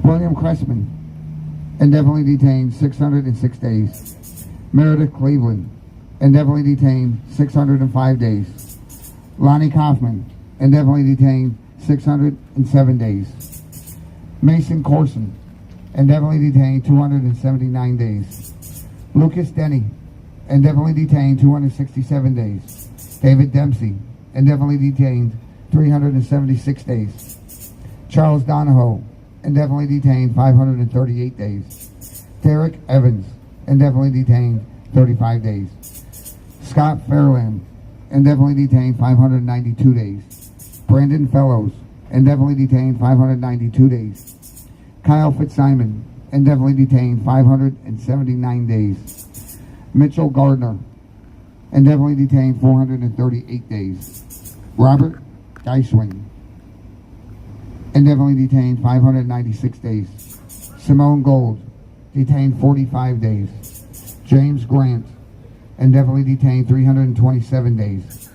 William Cressman, indefinitely detained 606 days. Meredith Cleveland, indefinitely detained 605 days. Lonnie Kaufman, indefinitely detained 607 days. Mason Corson, indefinitely detained 279 days. Lucas Denny, indefinitely detained 267 days. David Dempsey, indefinitely detained 376 days. Charles Donahoe, indefinitely detained 538 days. Derek Evans, indefinitely detained 35 days. Scott Fairland, indefinitely detained 592 days. Brandon Fellows, indefinitely detained 592 days. Kyle Fitzsimon, indefinitely detained 579 days. Mitchell Gardner, indefinitely detained 438 days. Robert Geiswing, indefinitely detained 596 days. Simone Gold, detained 45 days. James Grant, indefinitely detained 327 days.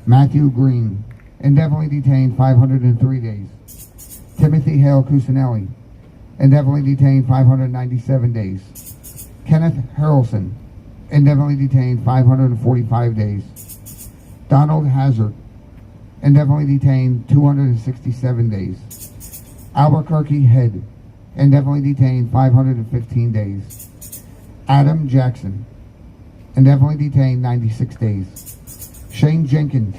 Matthew Green, indefinitely detained 503 days. Timothy Hale Cusinelli, indefinitely detained 597 days. Kenneth Harrelson, indefinitely detained 545 days. Donald Hazard, indefinitely detained 267 days. Albuquerque Head, indefinitely detained 515 days. Adam Jackson, indefinitely detained 96 days. Shane Jenkins,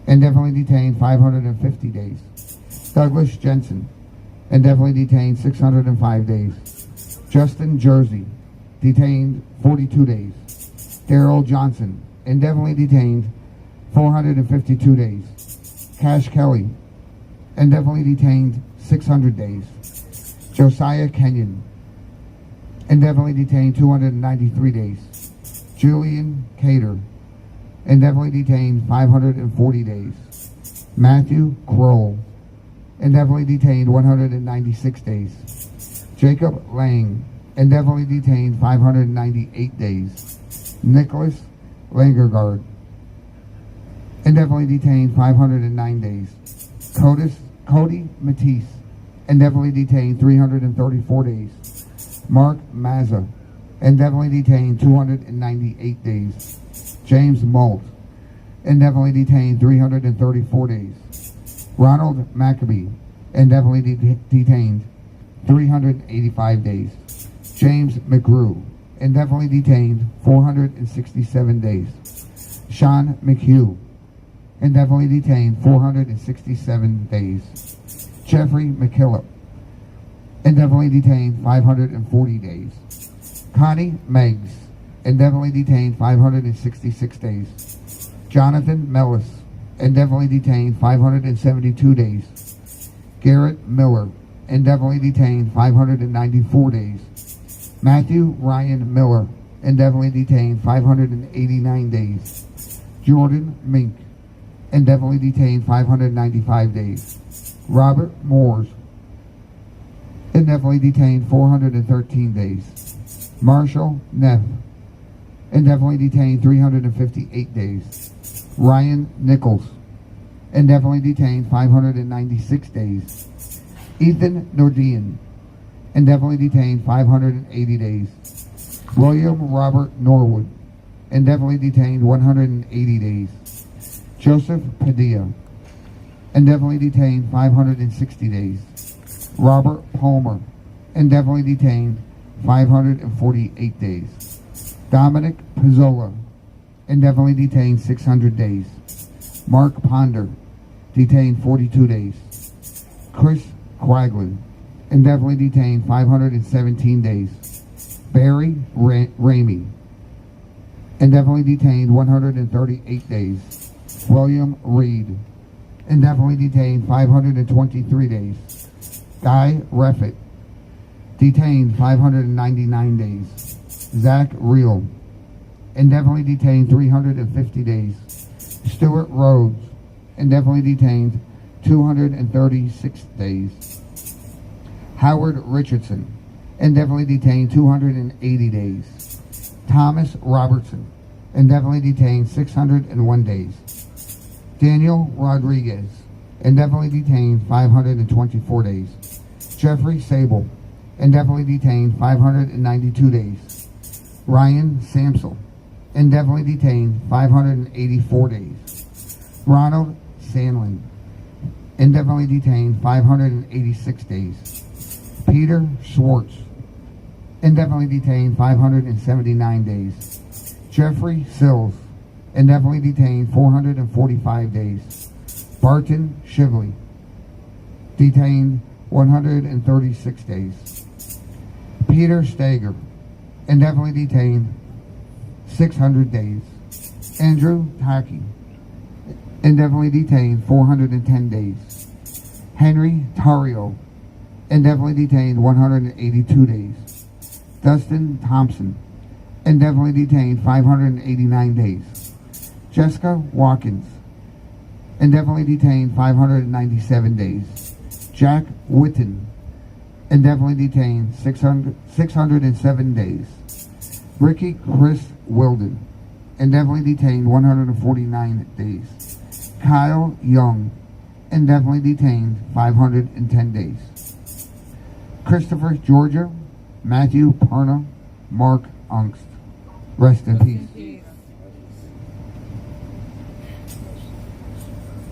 indefinitely detained 550 days. Douglas Jensen, indefinitely detained 605 days. Justin Jersey, detained 42 days. Daryl Johnson, indefinitely detained 452 days. Cash Kelly, indefinitely detained 600 days. Josiah Kenyon, indefinitely detained 293 days. Julian Cater, indefinitely detained 540 days. Matthew Kroll, indefinitely detained 196 days. Jacob Lang, indefinitely detained 598 days. Nicholas Langergaard, indefinitely detained 509 days. Cody Matisse, indefinitely detained 334 days. Mark Mazza, indefinitely detained 298 days. James Molt, indefinitely detained 334 days. Ronald Maccabee, indefinitely detained 385 days. James McGrew, indefinitely detained 467 days. Sean McHugh, indefinitely detained 467 days. Jeffrey McKillop, indefinitely detained 540 days. Connie Meggs, indefinitely detained 566 days. Jonathan Mellis, indefinitely detained 572 days. Garrett Miller, indefinitely detained 594 days. Matthew Ryan Miller, indefinitely detained 589 days. Jordan Mink, indefinitely detained 595 days. Robert Moores, indefinitely detained 413 days. Marshall Neff, indefinitely detained 358 days. Ryan Nichols, indefinitely detained 596 days. Ethan Nordean, indefinitely detained 580 days. William Robert Norwood, indefinitely detained 180 days. Joseph Padilla, indefinitely detained 560 days. Robert Palmer, indefinitely detained 548 days. Dominic Pizzola, indefinitely detained 600 days. Mark Ponder, detained 42 days. Chris Quaglin, indefinitely detained 517 days. Barry Ramey, indefinitely detained 138 days. William Reed, indefinitely detained 523 days. Guy Reffitt, detained 599 days. Zach Reel, indefinitely detained 350 days. Stuart Rhodes, indefinitely detained 236 days. Howard Richardson, indefinitely detained 280 days. Thomas Robertson, indefinitely detained 601 days. Daniel Rodriguez, indefinitely detained 524 days. Jeffrey Sable, indefinitely detained 592 days. Ryan Samsel, indefinitely detained 584 days. Ronald Sandlin, indefinitely detained 586 days. Peter Schwartz, indefinitely detained 579 days. Jeffrey Sills, indefinitely detained 445 days. Barton Shively, detained 136 days. Peter Stager, indefinitely detained 600 days. Andrew Tacky, indefinitely detained 410 days. Henry Tario, indefinitely detained 182 days. Dustin Thompson, indefinitely detained 589 days. Jessica Watkins, indefinitely detained 597 days. Jack Witten, indefinitely detained 607 days. Ricky Chris Wilden, indefinitely detained 149 days. Kyle Young, indefinitely detained 510 days. Christopher Georgia, Matthew Perna, Mark Ungst. Rest in peace.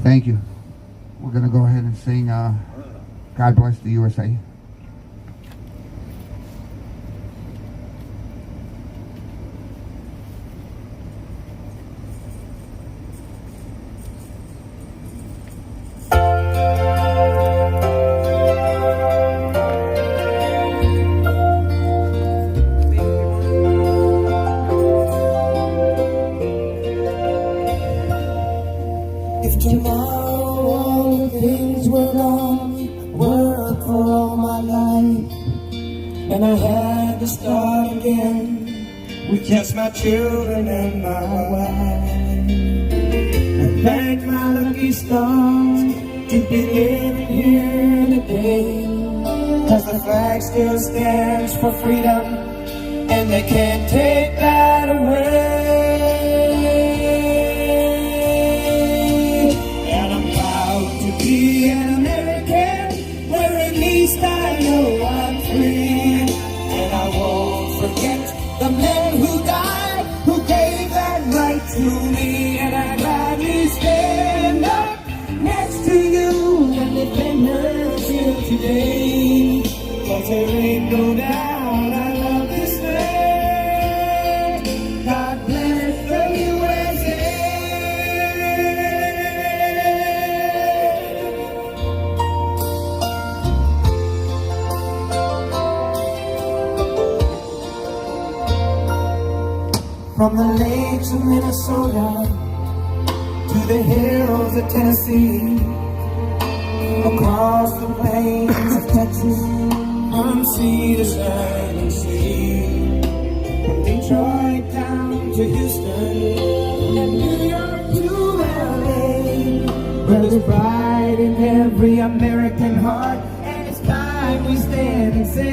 Thank you. We're going to go ahead and sing God Bless the USA. If tomorrow all the things were gone, work for all my life, and I had to start again with just my children and my wife, I thank my lucky stars to be living here today, 'cause the flag still stands for freedom, and they can't take that away. Be an American, where at least I know I'm free, and I won't forget the men who died, who gave that right to me, and I'd gladly stand up next to you and defend her till today, 'cause there ain't no doubt I love this land. God bless the USA. From the lakes of Minnesota to the hills of Tennessee, across the plains of Texas, from sea to shining sea, from Detroit down to Houston, and New York to LA, the pride in every American heart, and it's time we stand and say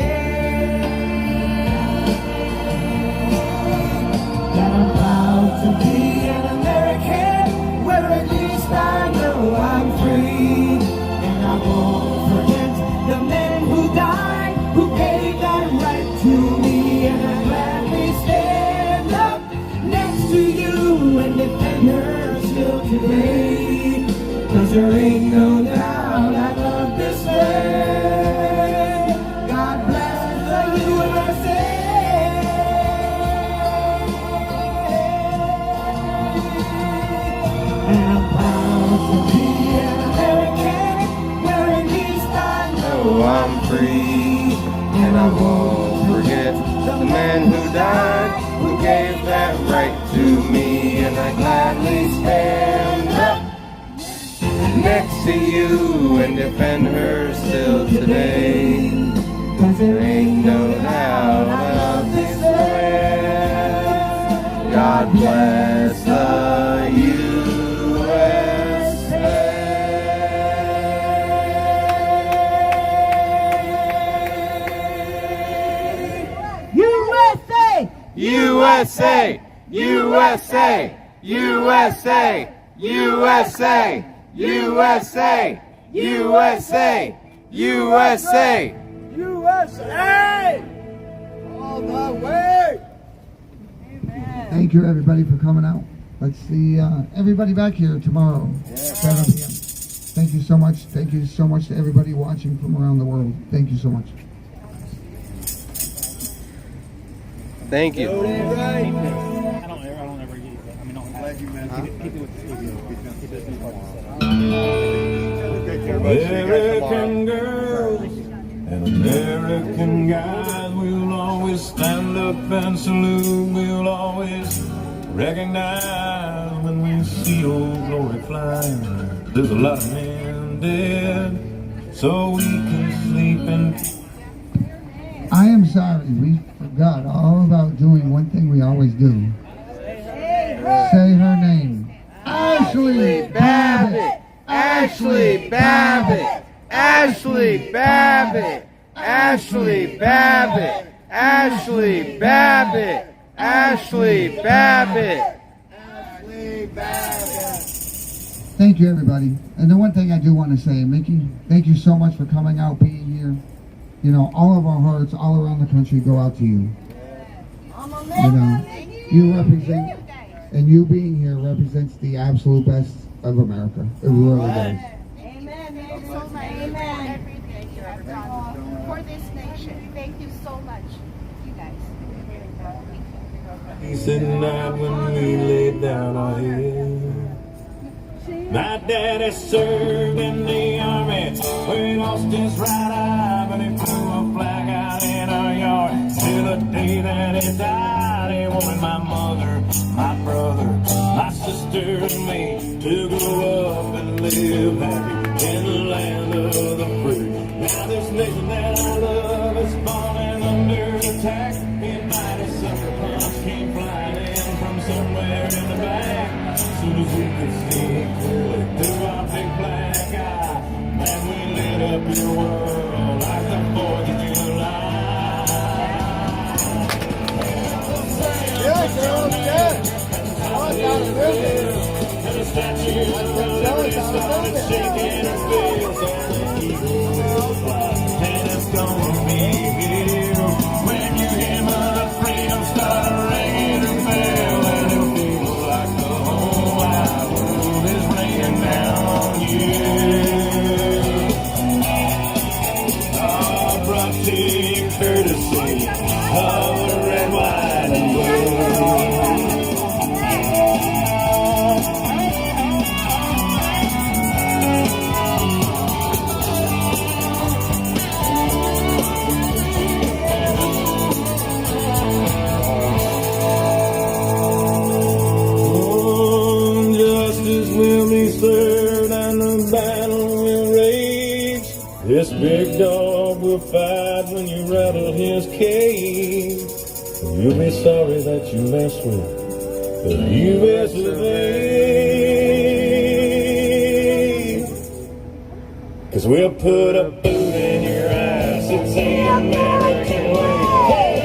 that I'm proud to be an American, where at least I know I'm free, and I won't forget the men who died, who gave that right to me, and I gladly stand up next to you and defend her still today, 'cause there ain't no doubt I love this land. God bless the USA. And I'm proud to be an American, where at least I know I'm free, And I won't forget the man who died, who gave that right to me, and I gladly stand up next to you and defend her still today. 'Cause there ain't no doubt I love this land. God bless the USA, USA, USA, USA, USA, USA, USA, USA! All the way! Thank you, everybody, for coming out. Let's see everybody back here tomorrow, 7 p.m. Thank you so much. Thank you so much to everybody watching from around the world. Thank you so much. Thank you. Right. I don't ever use it. I mean, I'm glad you mentioned keep it with the studio. Keep this new part American girls and American guys, we'll always stand up and salute. We'll always recognize when we see old glory flying. There's a lot of men dead, so we can sleep in. I am sorry, we forgot all about doing one thing we always do. Say her name. Ashley Babbitt! Ashley Babbitt! Ashley Babbitt! Ashley Babbitt! Ashley Babbitt! Ashley Babbitt! Thank you, everybody. And the one thing I do want to say, Mickey, thank you so much for coming out, being here. You know, all of our hearts all around the country go out to you. You know, you represent, and you being here represents the absolute best of America. It really does. Amen. Thank you so much for everything you have done for this nation. Thank you so much, you guys. Peace at night when we lay down our heads. My daddy served in the army, where he lost his right eye, but he flew a flag out in our yard. Till the day that he died, he wanted my mother, my brother, my sister and me to grow up and live happy in the land of the free. Now this nation that I love is falling under attack. Mighty sucker punch came flying in from somewhere in the back. As soon as we could see it clearly through our big black eye, man, we lit up your world like the 4th of July. Yeah, girls, yeah. Oh, God, really. And the statue of Liberty started shaking her face, and the eagle will fly, and it's gonna be here when you hear Mother Freedom start ringing her bell, and it'll feel like the whole wide world is raining down on you. Brought to you courtesy of the red, white, and blue. This big dog will fight when you rattle his cage. You'll be sorry that you messed with the U.S. of A. 'cause we'll put a boot in your ass. It's the American way. Hey,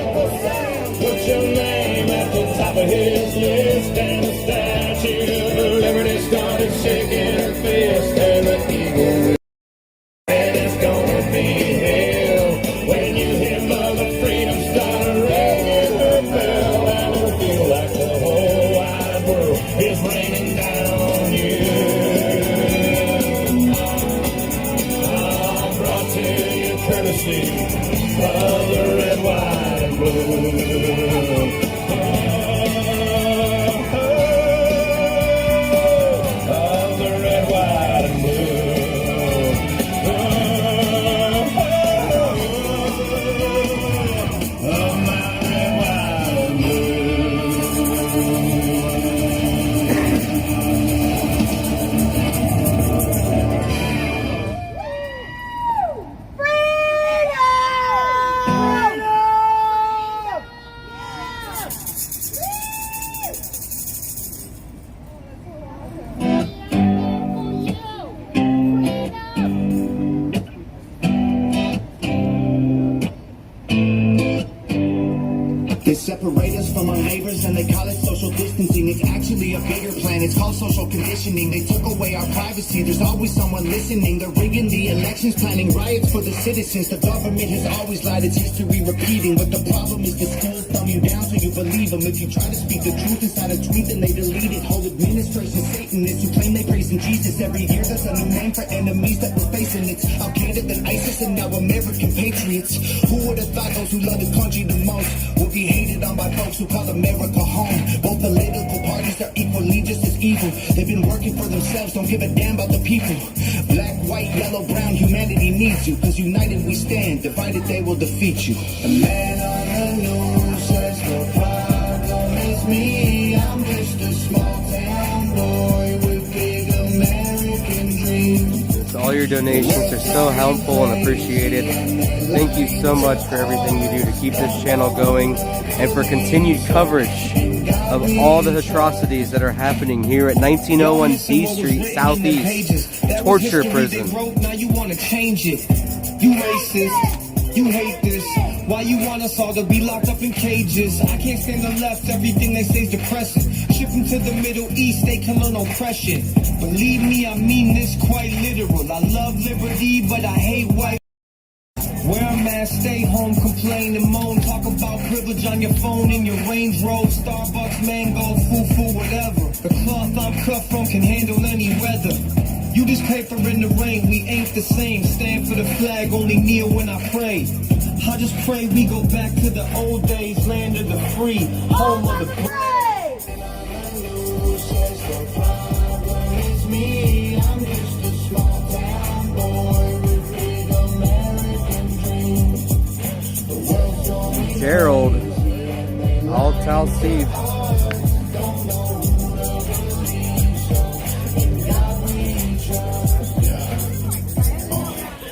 put your name at the top of his list, and the Statue of Liberty started shaking her fist, and the eagle and it's gonna be hell when you hear Mother Freedom start ringing her bell, and it'll feel like the whole wide world is raining down on you. Brought to you courtesy of the red, white, and blue. Of the red, white, and blue. They separate us from our neighbors and they call it social distancing. It's actually a bigger plan, it's called social conditioning. They took away our privacy, there's always someone listening. They're rigging the elections, planning riots for the citizens. The government has always lied, it's history repeating. But the problem is the schools thumb you down so you believe them. If you try to speak the truth inside a tweet, then they delete it. Whole administration Satanists who claim they praising Jesus. Every year there's a new name for enemies that we're facing. It's Al-Qaeda, then ISIS, and now American patriots. Who would have thought those who love the country the most would be hated on by folks who call America home? Both political parties are equally just as evil. They've been working for themselves, don't give a damn about the people. Black, white, yellow, brown, humanity needs you. 'Cause united we stand, divided they will defeat you. The man on the news says the problem is me. I'm just a small town boy with big American dreams. All your donations are so helpful and appreciated. Thank you so much for everything you do to keep this channel going and for continued coverage of all the atrocities that are happening here at 1901 D Street Southeast Torture Prison. Now you want to change it. You racist. You hate this. Why you want us all to be locked up in cages? I can't stand the left. Everything they say is depressing. Ship them to the Middle East. They come on oppression. Believe me, I mean this quite literal. I love liberty, but I hate white. Wear a mask, stay home, complain and moan. Talk about privilege on your phone in your Range Rover, Starbucks, mango, foo-foo, whatever. The cloth I'm cut from can handle any weather. You just paper in the rain, we ain't the same. Stand for the flag, only kneel when I pray. I just pray we go back to the old days, land of the free, home of the brave. I'm just a small town boy with big American dreams. Gerald, I'll tell Steve.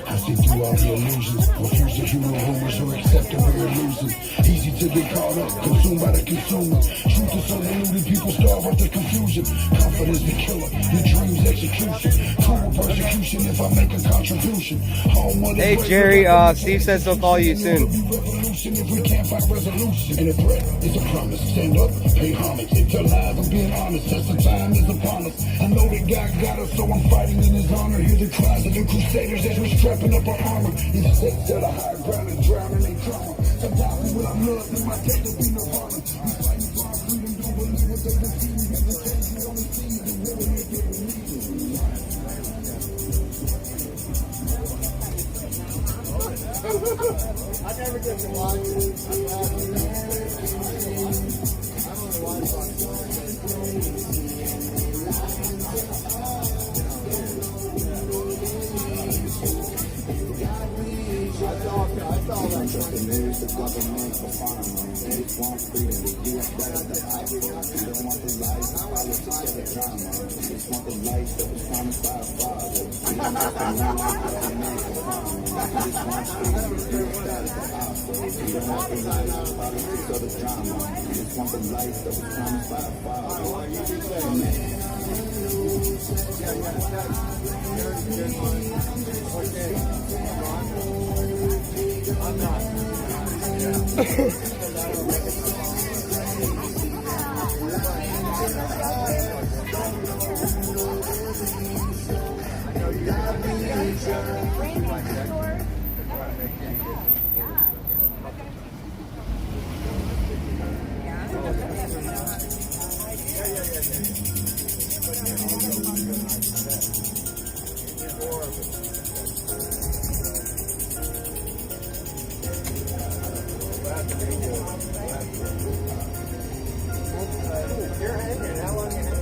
I see through all the illusions, refuse to hear no rumors or accept that we're losing. Easy to get caught up, consumed by the consumer. Truth is so diluted, people starve out the confusion. Confidence the killer, your dreams execution. Cruel persecution if I make a contribution. Hey Jerry, Steve says he'll call you soon. If we can't find resolution, and a threat is a promise. Stand up, pay homage. It's alive, I'm being honest. Test of time is upon us. I know that God got us, so I'm fighting in His honor. Hear the cries of the crusaders as we're strapping up our armor. These states at a high ground and drowning in trauma. Sometimes when I'm loved, in my death will be nirvana. We fighting for our freedom, don't believe what they can see. We have the faith, we only see the war when they get believed. I never get to watch it. You're hanging. How long you hanging?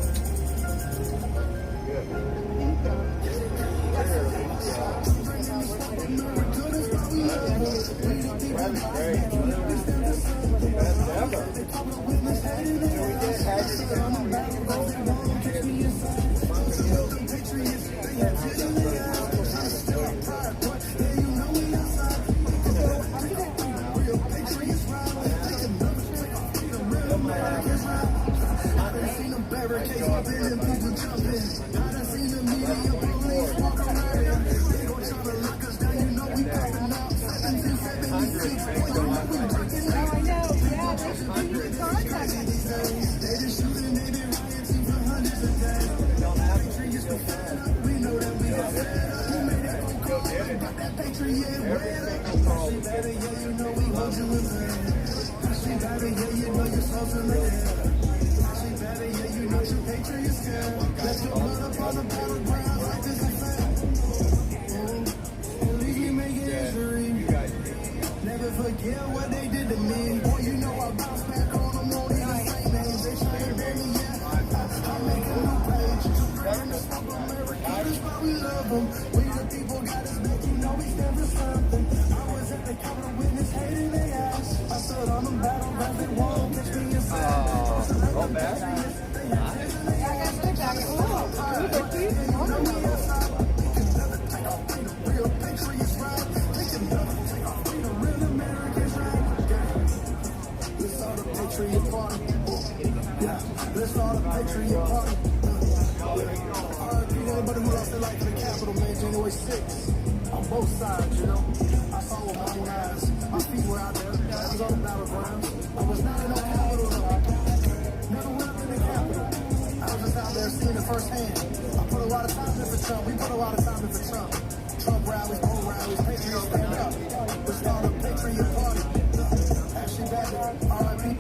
Never forget what they did to me. Boy, you know I bounce back on them, won't even say names. They try to bury me, yeah. I make a new page. Turn the smoke America, that's why we love them. We the people got us back, you know we stand for something. I was at the Capitol witness, hating their ass. I stood on them battlegrounds, they won't catch me inside. Go back. Patriot party. Yeah, let's start a patriot party. RIP to everybody who lost their life in the Capitol, man, January 6th. On both sides, you know. I saw with my own eyes. My feet were out there. I was on the battlegrounds. I was not in no Capitol. Never went up in the Capitol. I was just out there seeing it firsthand. I put a lot of time in for Trump. We put a lot of time in for Trump. Trump rallies, Bull rallies, Patriots stand up. Let's start a patriot party. Ashley Babbitt, RIP.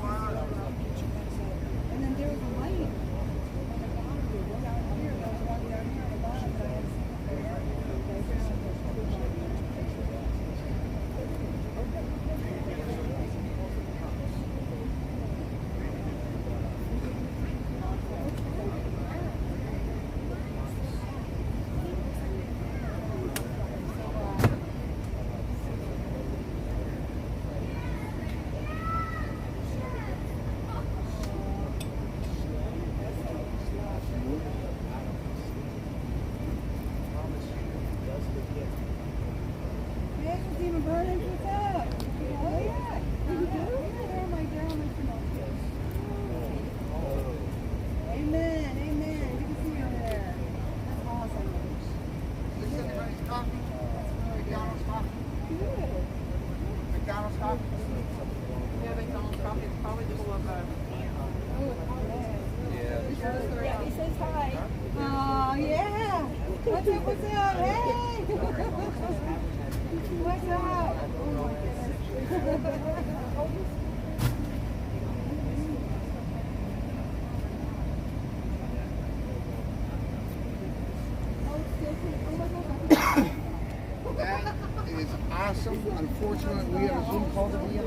Unfortunately, we have a Zoom call to be on.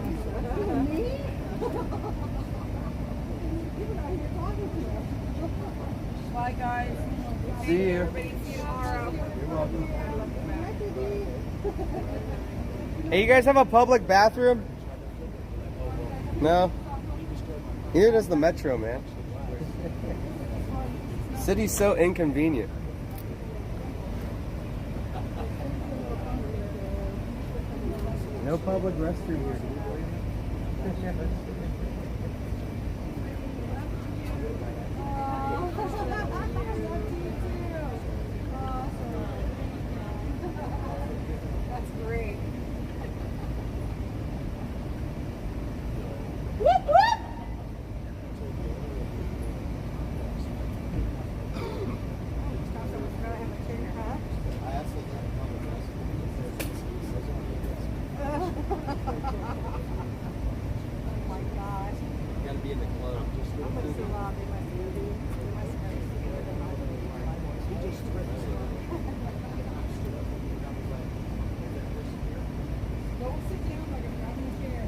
Me? Bye, guys. See you. Everybody see you tomorrow. You're welcome. Hey, you guys have a public bathroom? No? Neither does the metro, man. City's so inconvenient. No public restroom here. my gosh. You gotta be in the club. How much is a lot? They must have together than I would be. He just don't sit down like I'm grabbing a chair.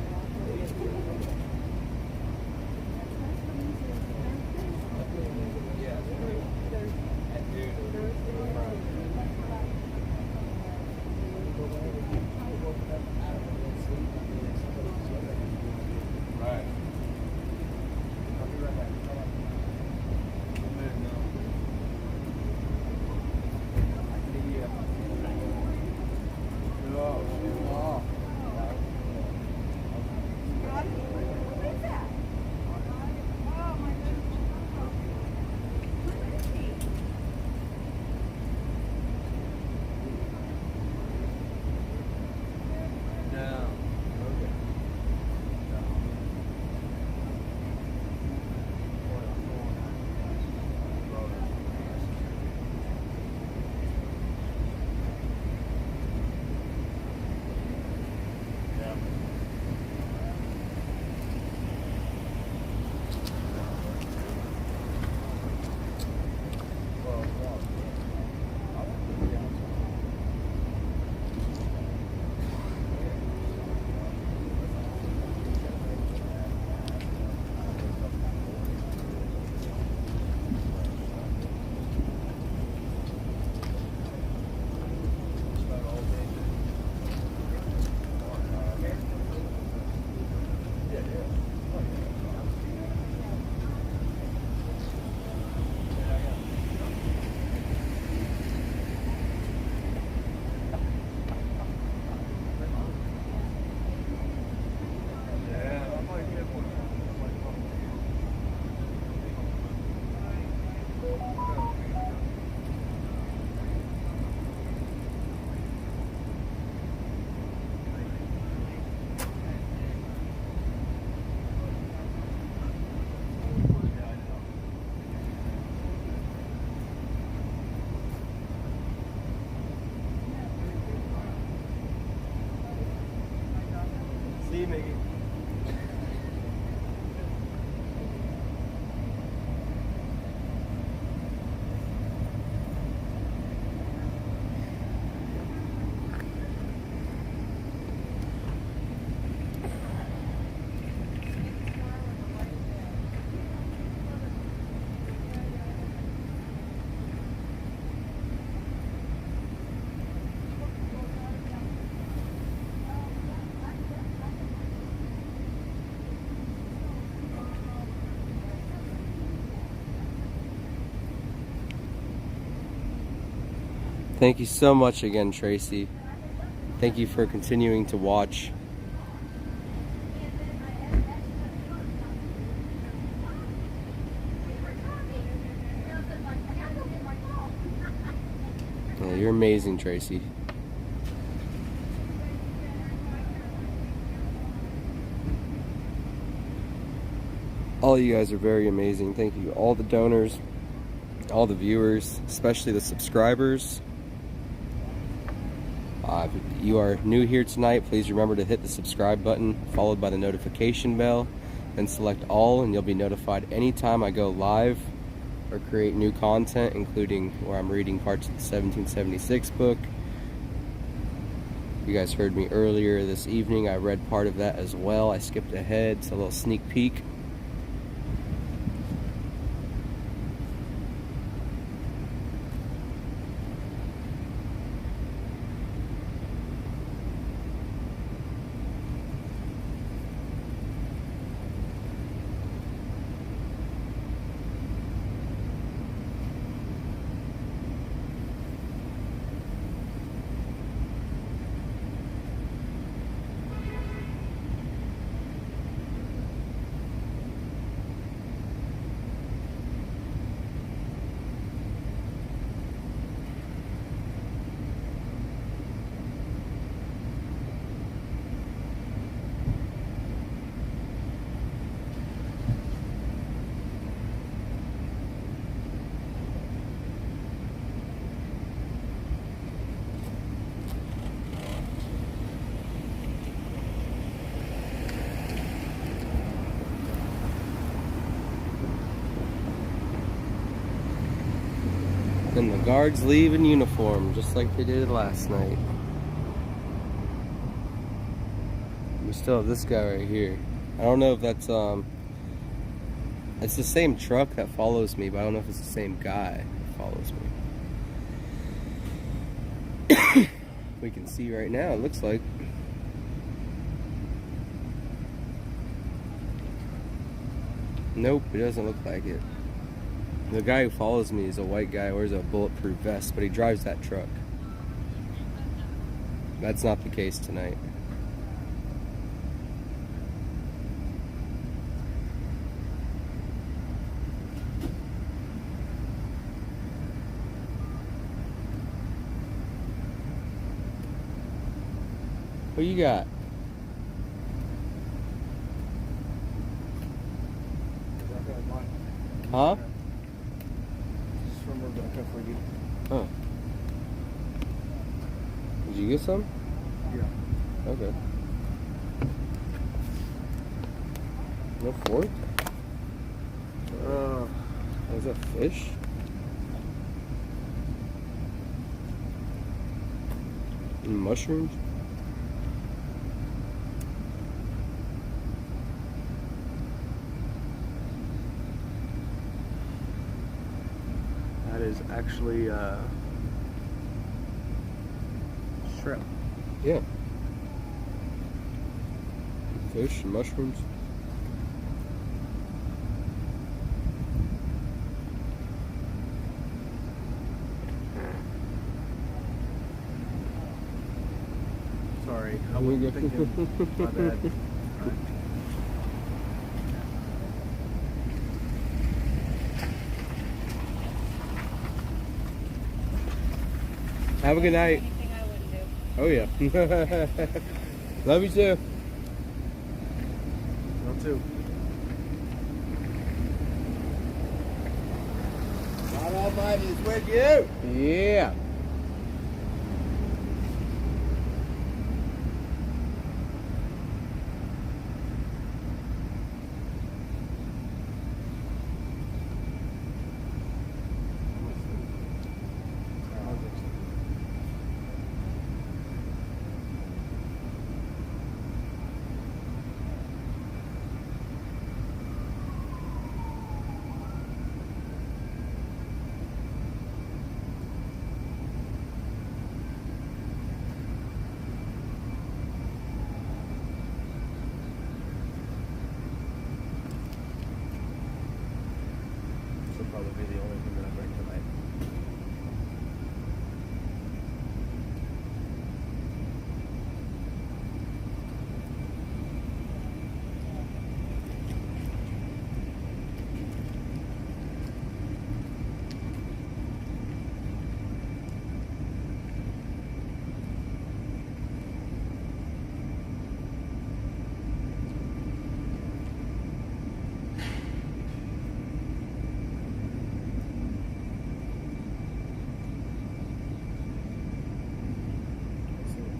See you, Mickey. Thank you so much again, Tracy. Thank you for continuing to watch. Yeah, you're amazing, Tracy. All you guys are very amazing. Thank you, all the donors, all the viewers, especially the subscribers. If you are new here tonight, please remember to hit the subscribe button, followed by the notification bell, and select all, and you'll be notified anytime I go live or create new content, including where I'm reading parts of the 1776 book. You guys heard me earlier this evening. I read part of that as well. I skipped ahead, so a little sneak peek. Guards leave in uniform, just like they did last night. We still have this guy right here. I don't know if that's it's the same truck that follows me, but I don't know if it's the same guy that follows me. We can see right now, it looks like. Nope, it doesn't look like it. The guy who follows me is a white guy, wears a bulletproof vest, but he drives that truck. That's not the case tonight. What you got? Huh? Oh. Did you get some? Yeah. Okay. No fork? Is that fish? And mushrooms? That is actually shrimp. Yeah. Fish and mushrooms. Sorry, I wasn't thinking. My bad. Have a good night. Oh yeah. Love you too. Love too. God Almighty is with you. Yeah. Probably be the only thing that I bring tonight.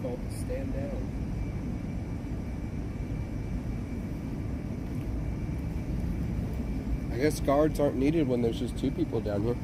Called to stand down. I guess guards aren't needed when there's just two people down here.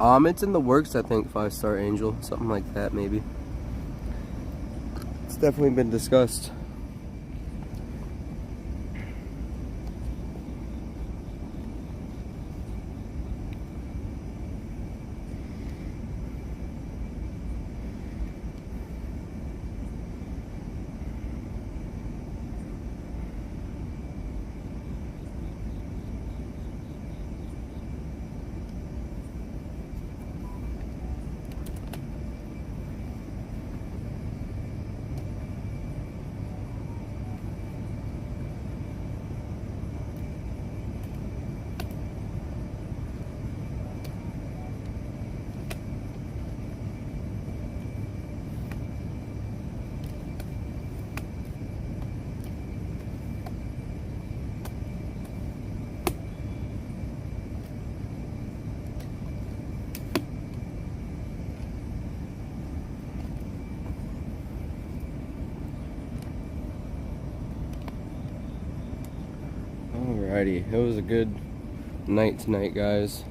It's in the works, I think. 5-star Angel, something like that, maybe. It's definitely been discussed. Alrighty, it was a good night tonight, guys.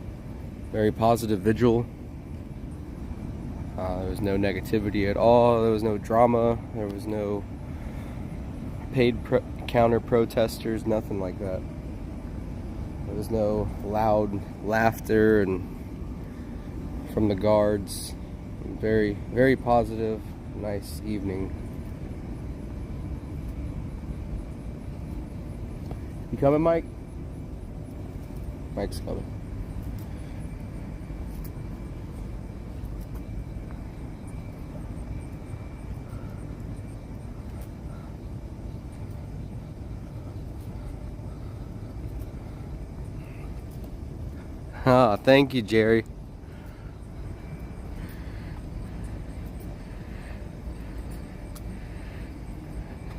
Very positive vigil. There was no negativity at all. There was no drama. There was no paid counter protesters, nothing like that. There was no loud laughter and from the guards. Very, very positive, nice evening. You coming, Mike? Mike's coming. Ah, thank you, Jerry.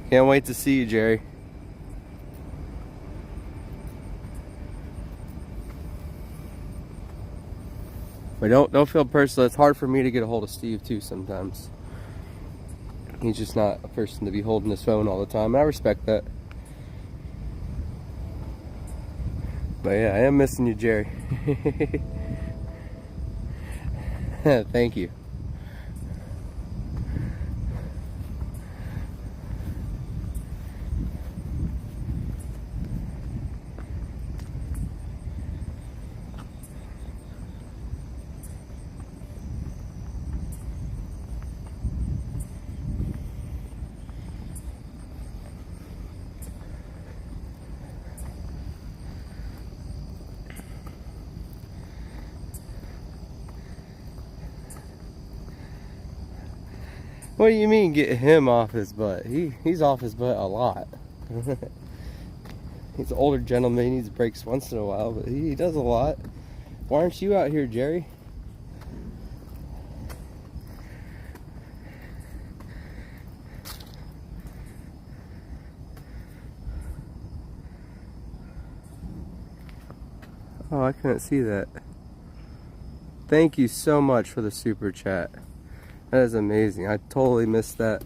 Can't wait to see you, Jerry. But don't feel personal. It's hard for me to get a hold of Steve too sometimes. He's just not a person to be holding his phone all the time. I respect that. But yeah, I am missing you, Jerry. Thank you. What do you mean get him off his butt? He's off his butt a lot. He's an older gentleman, he needs breaks once in a while, but he does a lot. Why aren't you out here, Jerry? Oh, I couldn't see that. Thank you so much for the super chat. That is amazing. I totally missed that.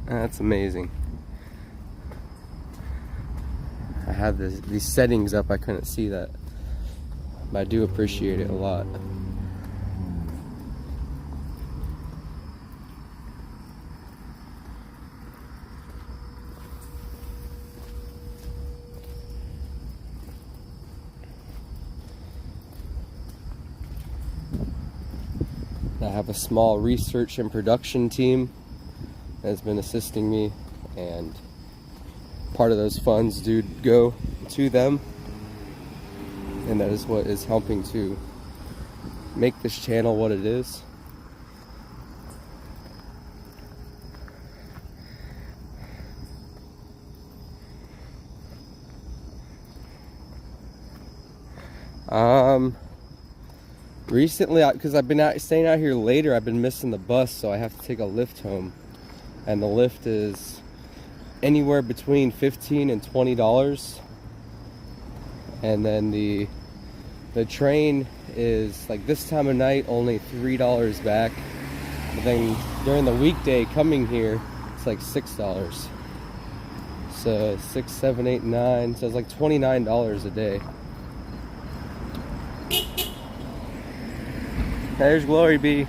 That's amazing. I had these settings up, I couldn't see that. But I do appreciate it a lot. I have a small research and production team that's been assisting me, and part of those funds do go to them, and that is what is helping to make this channel what it is. Recently, because I've been staying out here later, I've been missing the bus, so I have to take a lift home. And the lift is anywhere between $15 and $20. And then the train is, like, this time of night, only $3 back. But then during the weekday coming here, it's like $6. So 6, 7, 8, 9. So it's like $29 a day. There's Glory Bee.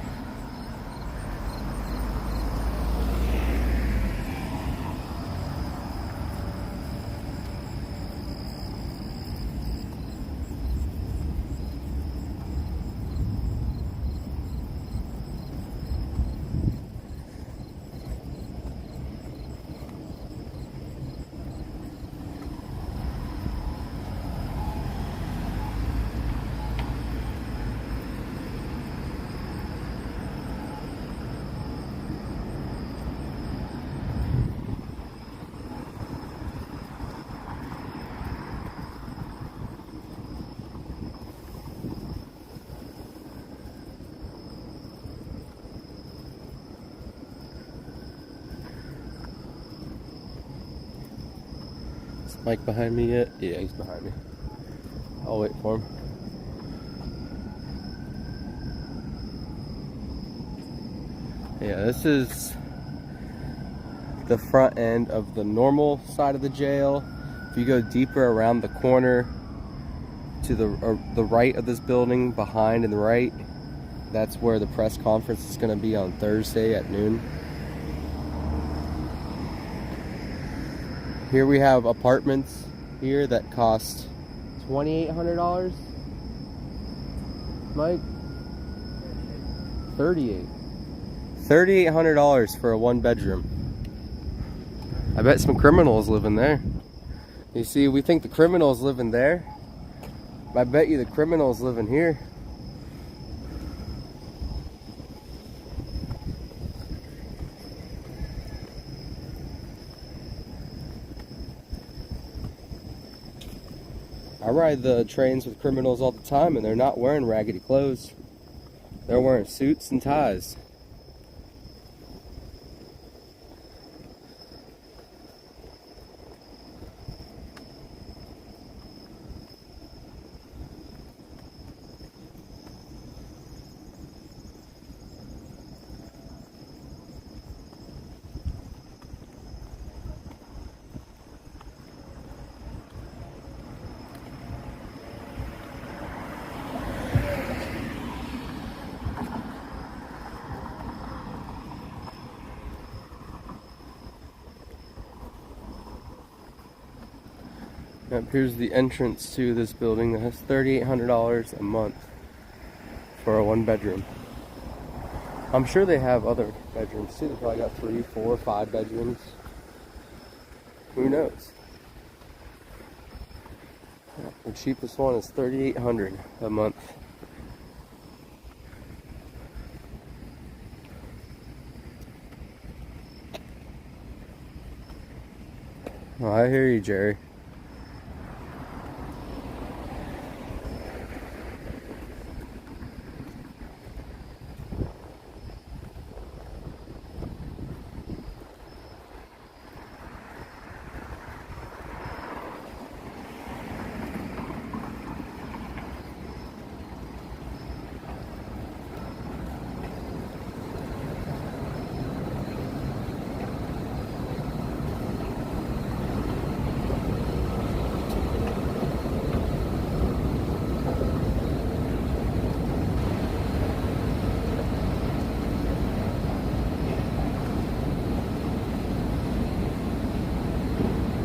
Is Mike behind me yet? Yeah, he's behind me. I'll wait for him. Yeah, this is the front end of the normal side of the jail. If you go deeper around the corner to the right of this building, behind and the right, that's where the press conference is going to be on Thursday at noon. Here we have apartments here that cost $2,800. Mike? $3,800 for a 1-bedroom. I bet some criminals live in there. You see, we think the criminals live in there. I bet you the criminals live in here. I ride the trains with criminals all the time, and they're not wearing raggedy clothes. They're wearing suits and ties. Yep, here's the entrance to this building that has $3,800 a month for a 1-bedroom. I'm sure they have other bedrooms too. They probably got 3, 4, 5 bedrooms. Who knows? The cheapest one is $3,800 a month. Oh, I hear you, Jerry.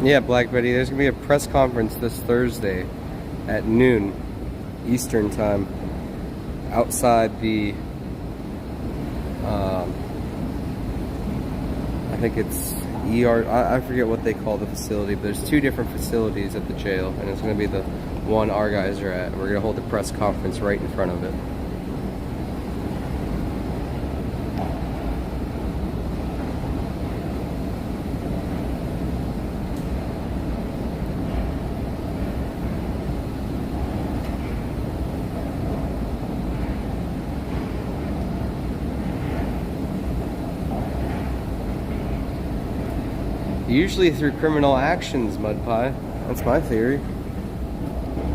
Yeah, Black Betty, there's going to be a press conference this Thursday at noon Eastern time outside the, I think it's ER, I forget what they call the facility, but there's 2 different facilities at the jail, and it's going to be the one our guys are at. We're going to hold a press conference right in front of it. Usually through criminal actions, Mud Pie. That's my theory.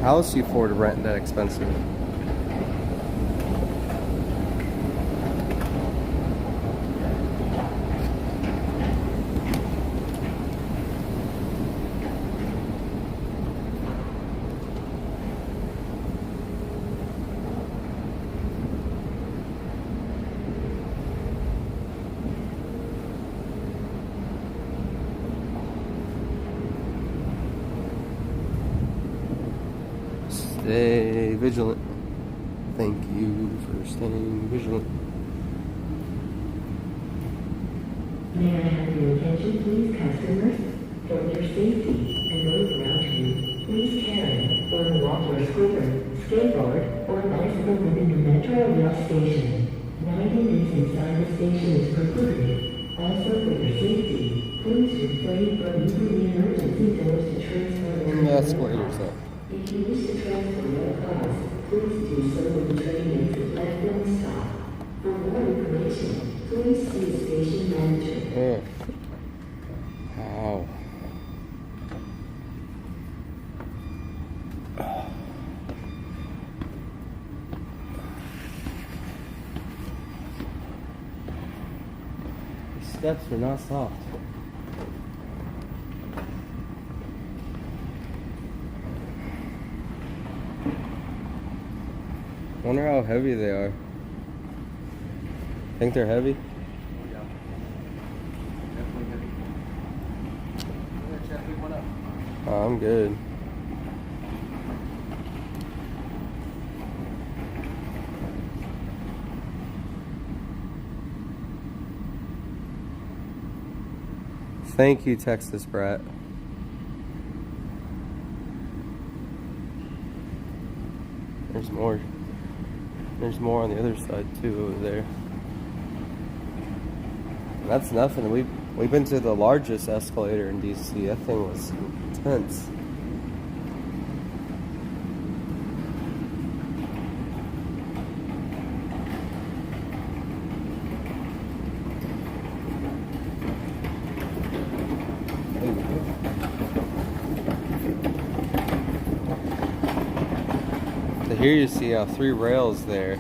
How else do you afford to rent that expensive? Stay vigilant. Thank you for staying vigilant. May I have your attention, please, customers? For your safety and those around you, please carry or walk your scooter, skateboard, or bicycle within the metro rail station. Riding this inside the station is prohibited. Also, for your safety, please refrain from using the emergency doors to transfer the Escalators up. If you wish to transfer your cars, please do so when the train makes a platform stop. For more information, please see the station manager. Ow. These steps are not soft. Wonder how heavy they are. Think they're heavy? Yeah. Definitely heavy. Check one up. Oh, I'm good. Thank you, Texas Brat. There's more. There's more on the other side too over there. And that's nothing. We've been to the largest escalator in DC. That thing was intense. Here you see 3 rails there.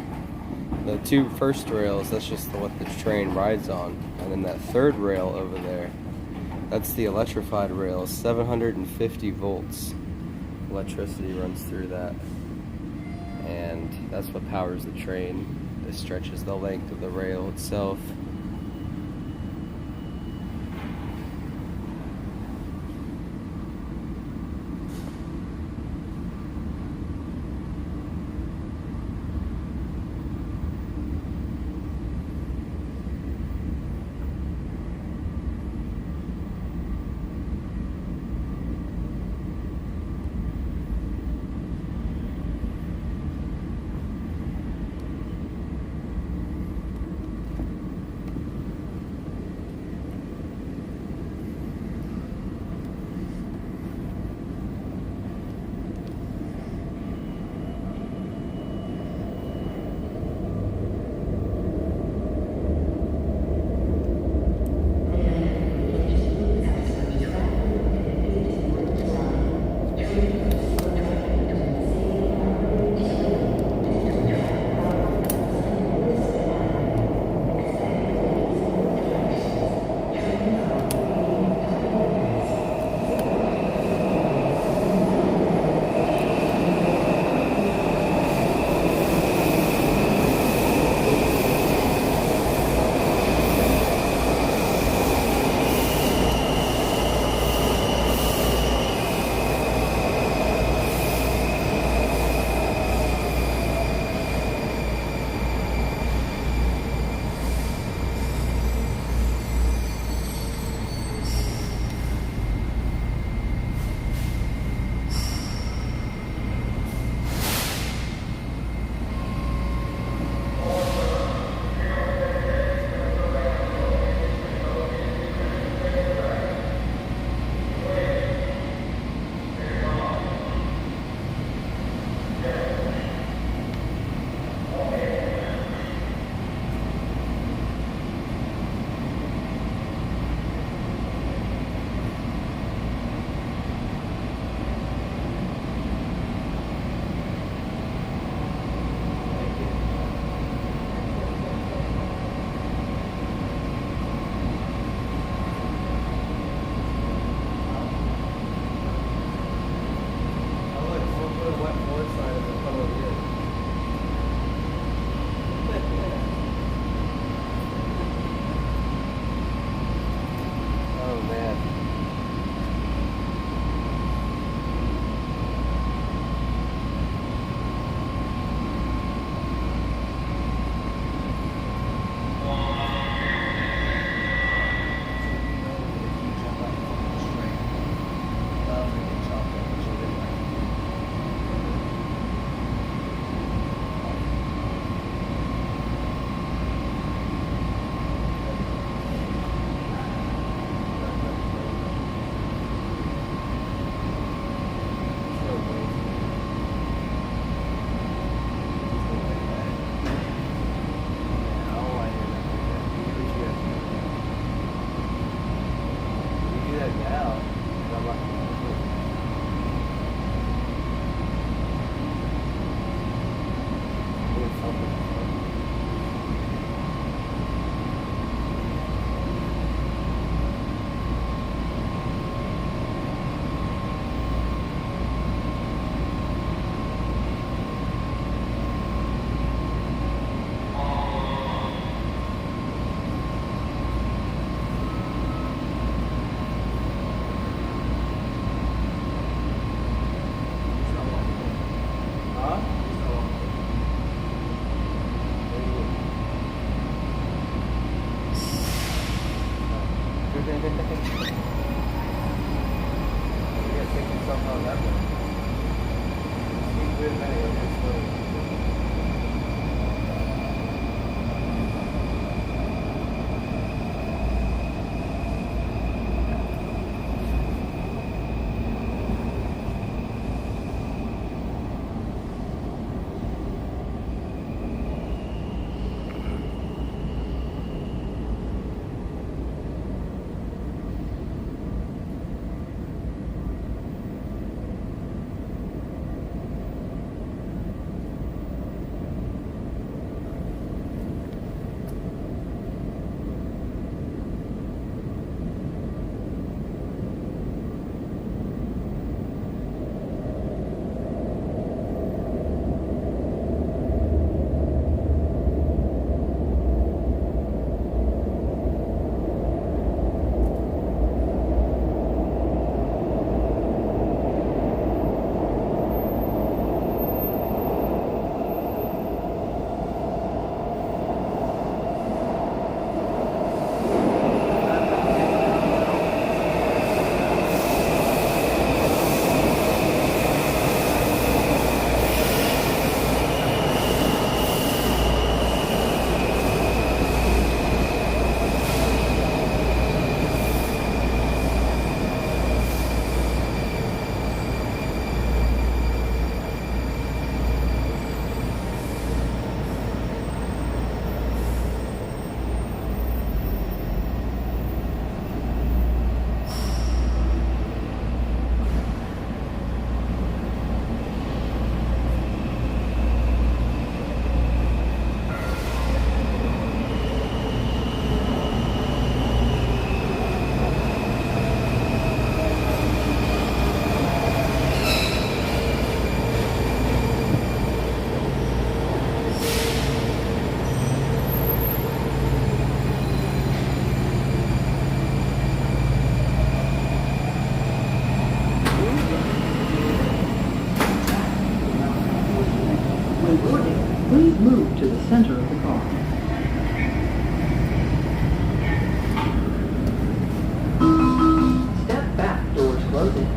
The 2 first rails, that's just what the train rides on. And then that 3rd rail over there, that's the electrified rail. 750 volts electricity runs through that. And that's what powers the train. It stretches the length of the rail itself. somehow that way. Wait a minute, Please move to the center of the car. Step back, doors closing.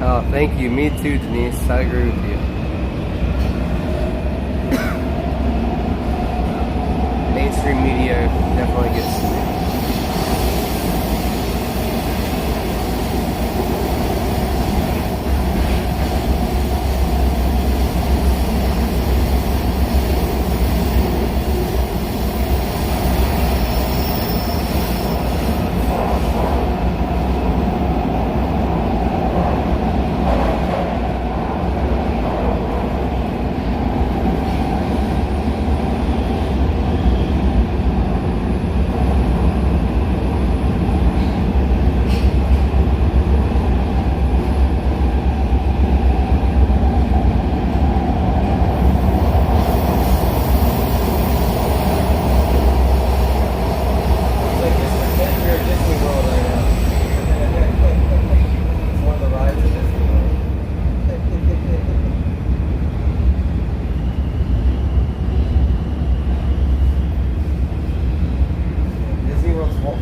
Oh, thank you. Me too, Denise. I agree with you. Mainstream media definitely gets to me.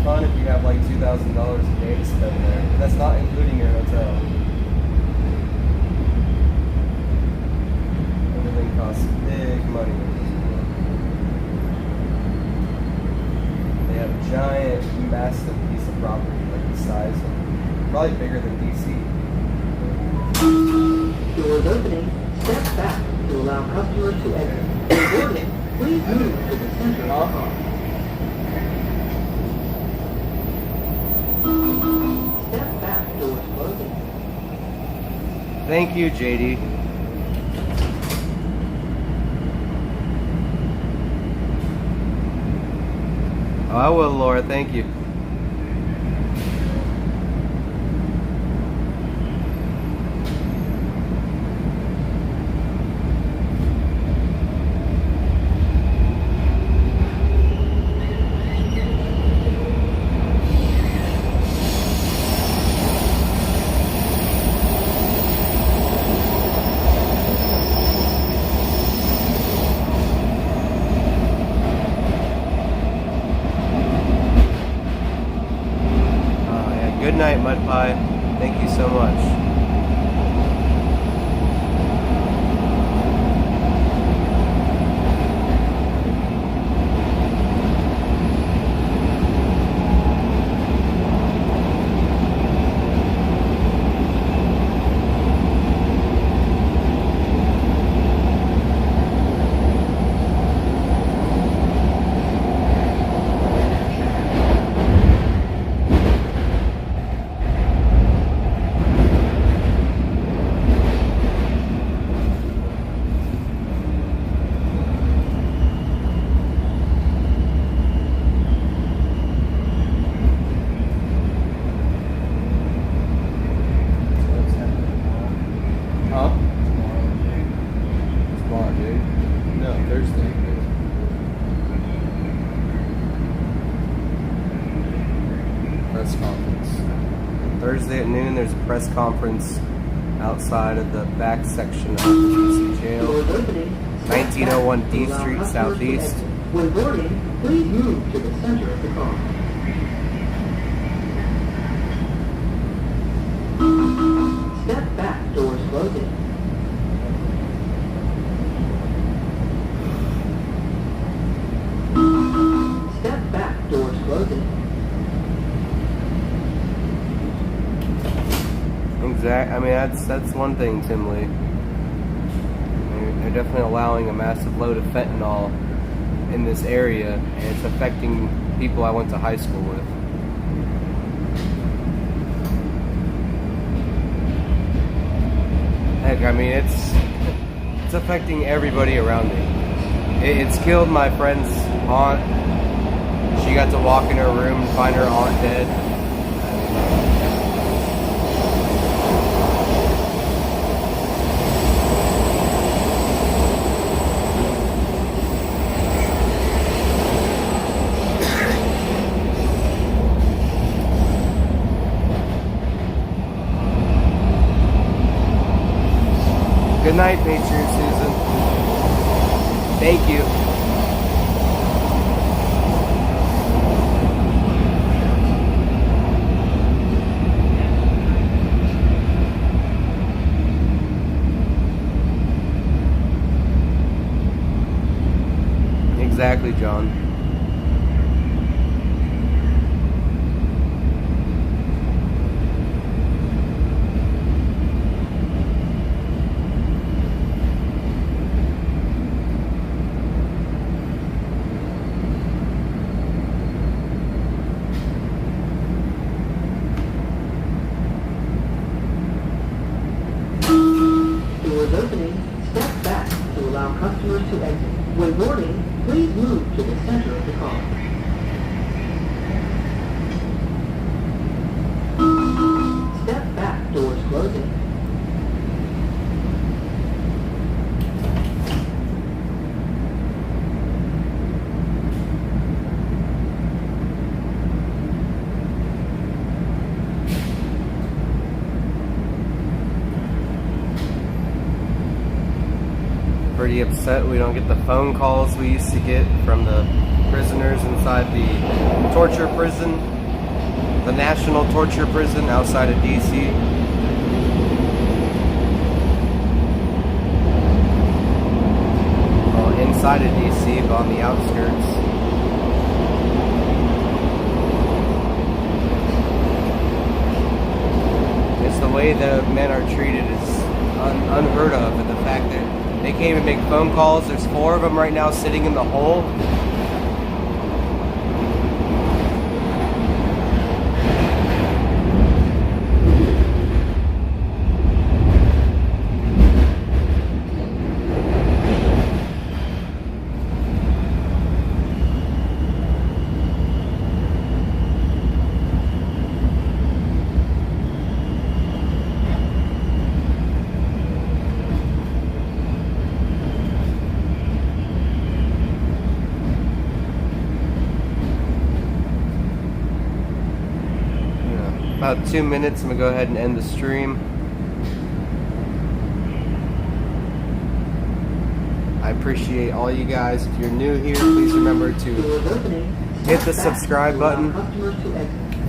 Fun if you have like $2,000 a day to spend there. But that's not including your hotel. Everything costs big money. They have a giant, massive piece of property, like the size of, probably bigger than DC. Doors opening. Step back to allow customers to exit. Boarding. Please move to the center of the car. Thank you, JD. Oh, I will, Laura. Thank you. night, Mud Pie. Thank you so much. Thursday at noon, there's a press conference outside of the back section of the DC jail, 1901 D Street Southeast. When boarding, please move to the center of the car. Step back, doors closing. Step back, doors closing. I mean, that's one thing, Tim Lee. I mean, they're definitely allowing a massive load of fentanyl in this area, and it's affecting people I went to high school with. Heck, I mean, it's affecting everybody around me. It's killed my friend's aunt. She got to walk in her room and find her aunt dead. Good night, Patriot Susan. Thank you. Exactly, John. Doors opening, step back to allow customers to exit. When boarding, please move to the center of the car. Step back, doors closing. Pretty upset we don't get the phone calls we used to get from the prisoners inside the torture prison, the National Torture Prison outside of DC. Well, inside of DC, but on the outskirts. It's the way the men are treated is unheard of, and the fact that they can't even make phone calls. There's 4 of them right now sitting in the hole. About 2 minutes, I'm gonna go ahead and end the stream. I appreciate all you guys. If you're new here, please remember to hit the subscribe button.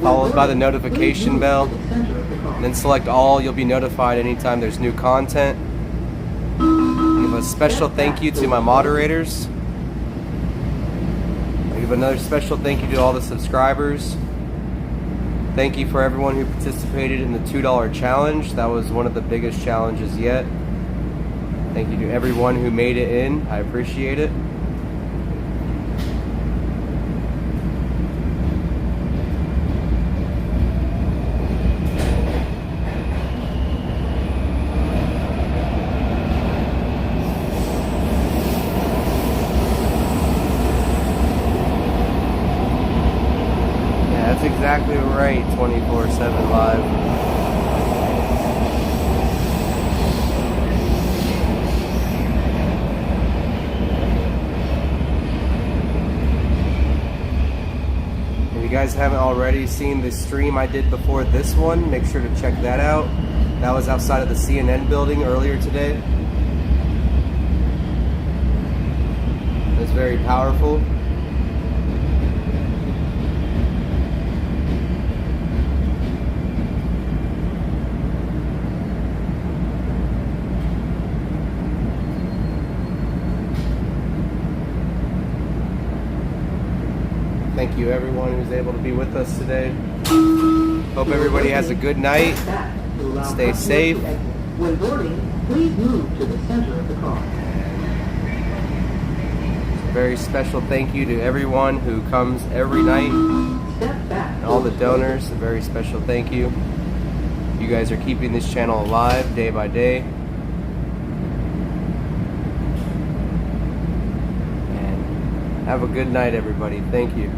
followed by the notification bell, and then select all. You'll be notified anytime there's new content. Give a special thank you to my moderators. I give another special thank you to all the subscribers. Thank you for everyone who participated in the $2 challenge. That was one of the biggest challenges yet. Thank you to everyone who made it in. I appreciate it. That's exactly right, 24/7 live. If you guys haven't already seen the stream I did before this one, make sure to check that out. That was outside of the CNN building earlier today. It was very powerful. Thank you everyone who's able to be with us today. Hope everybody has a good night. Stay safe. When boarding, please move to the center of the car. A very special thank you to everyone who comes every night. And all the donors, a very special thank you. You guys are keeping this channel alive day by day. And have a good night everybody. Thank you.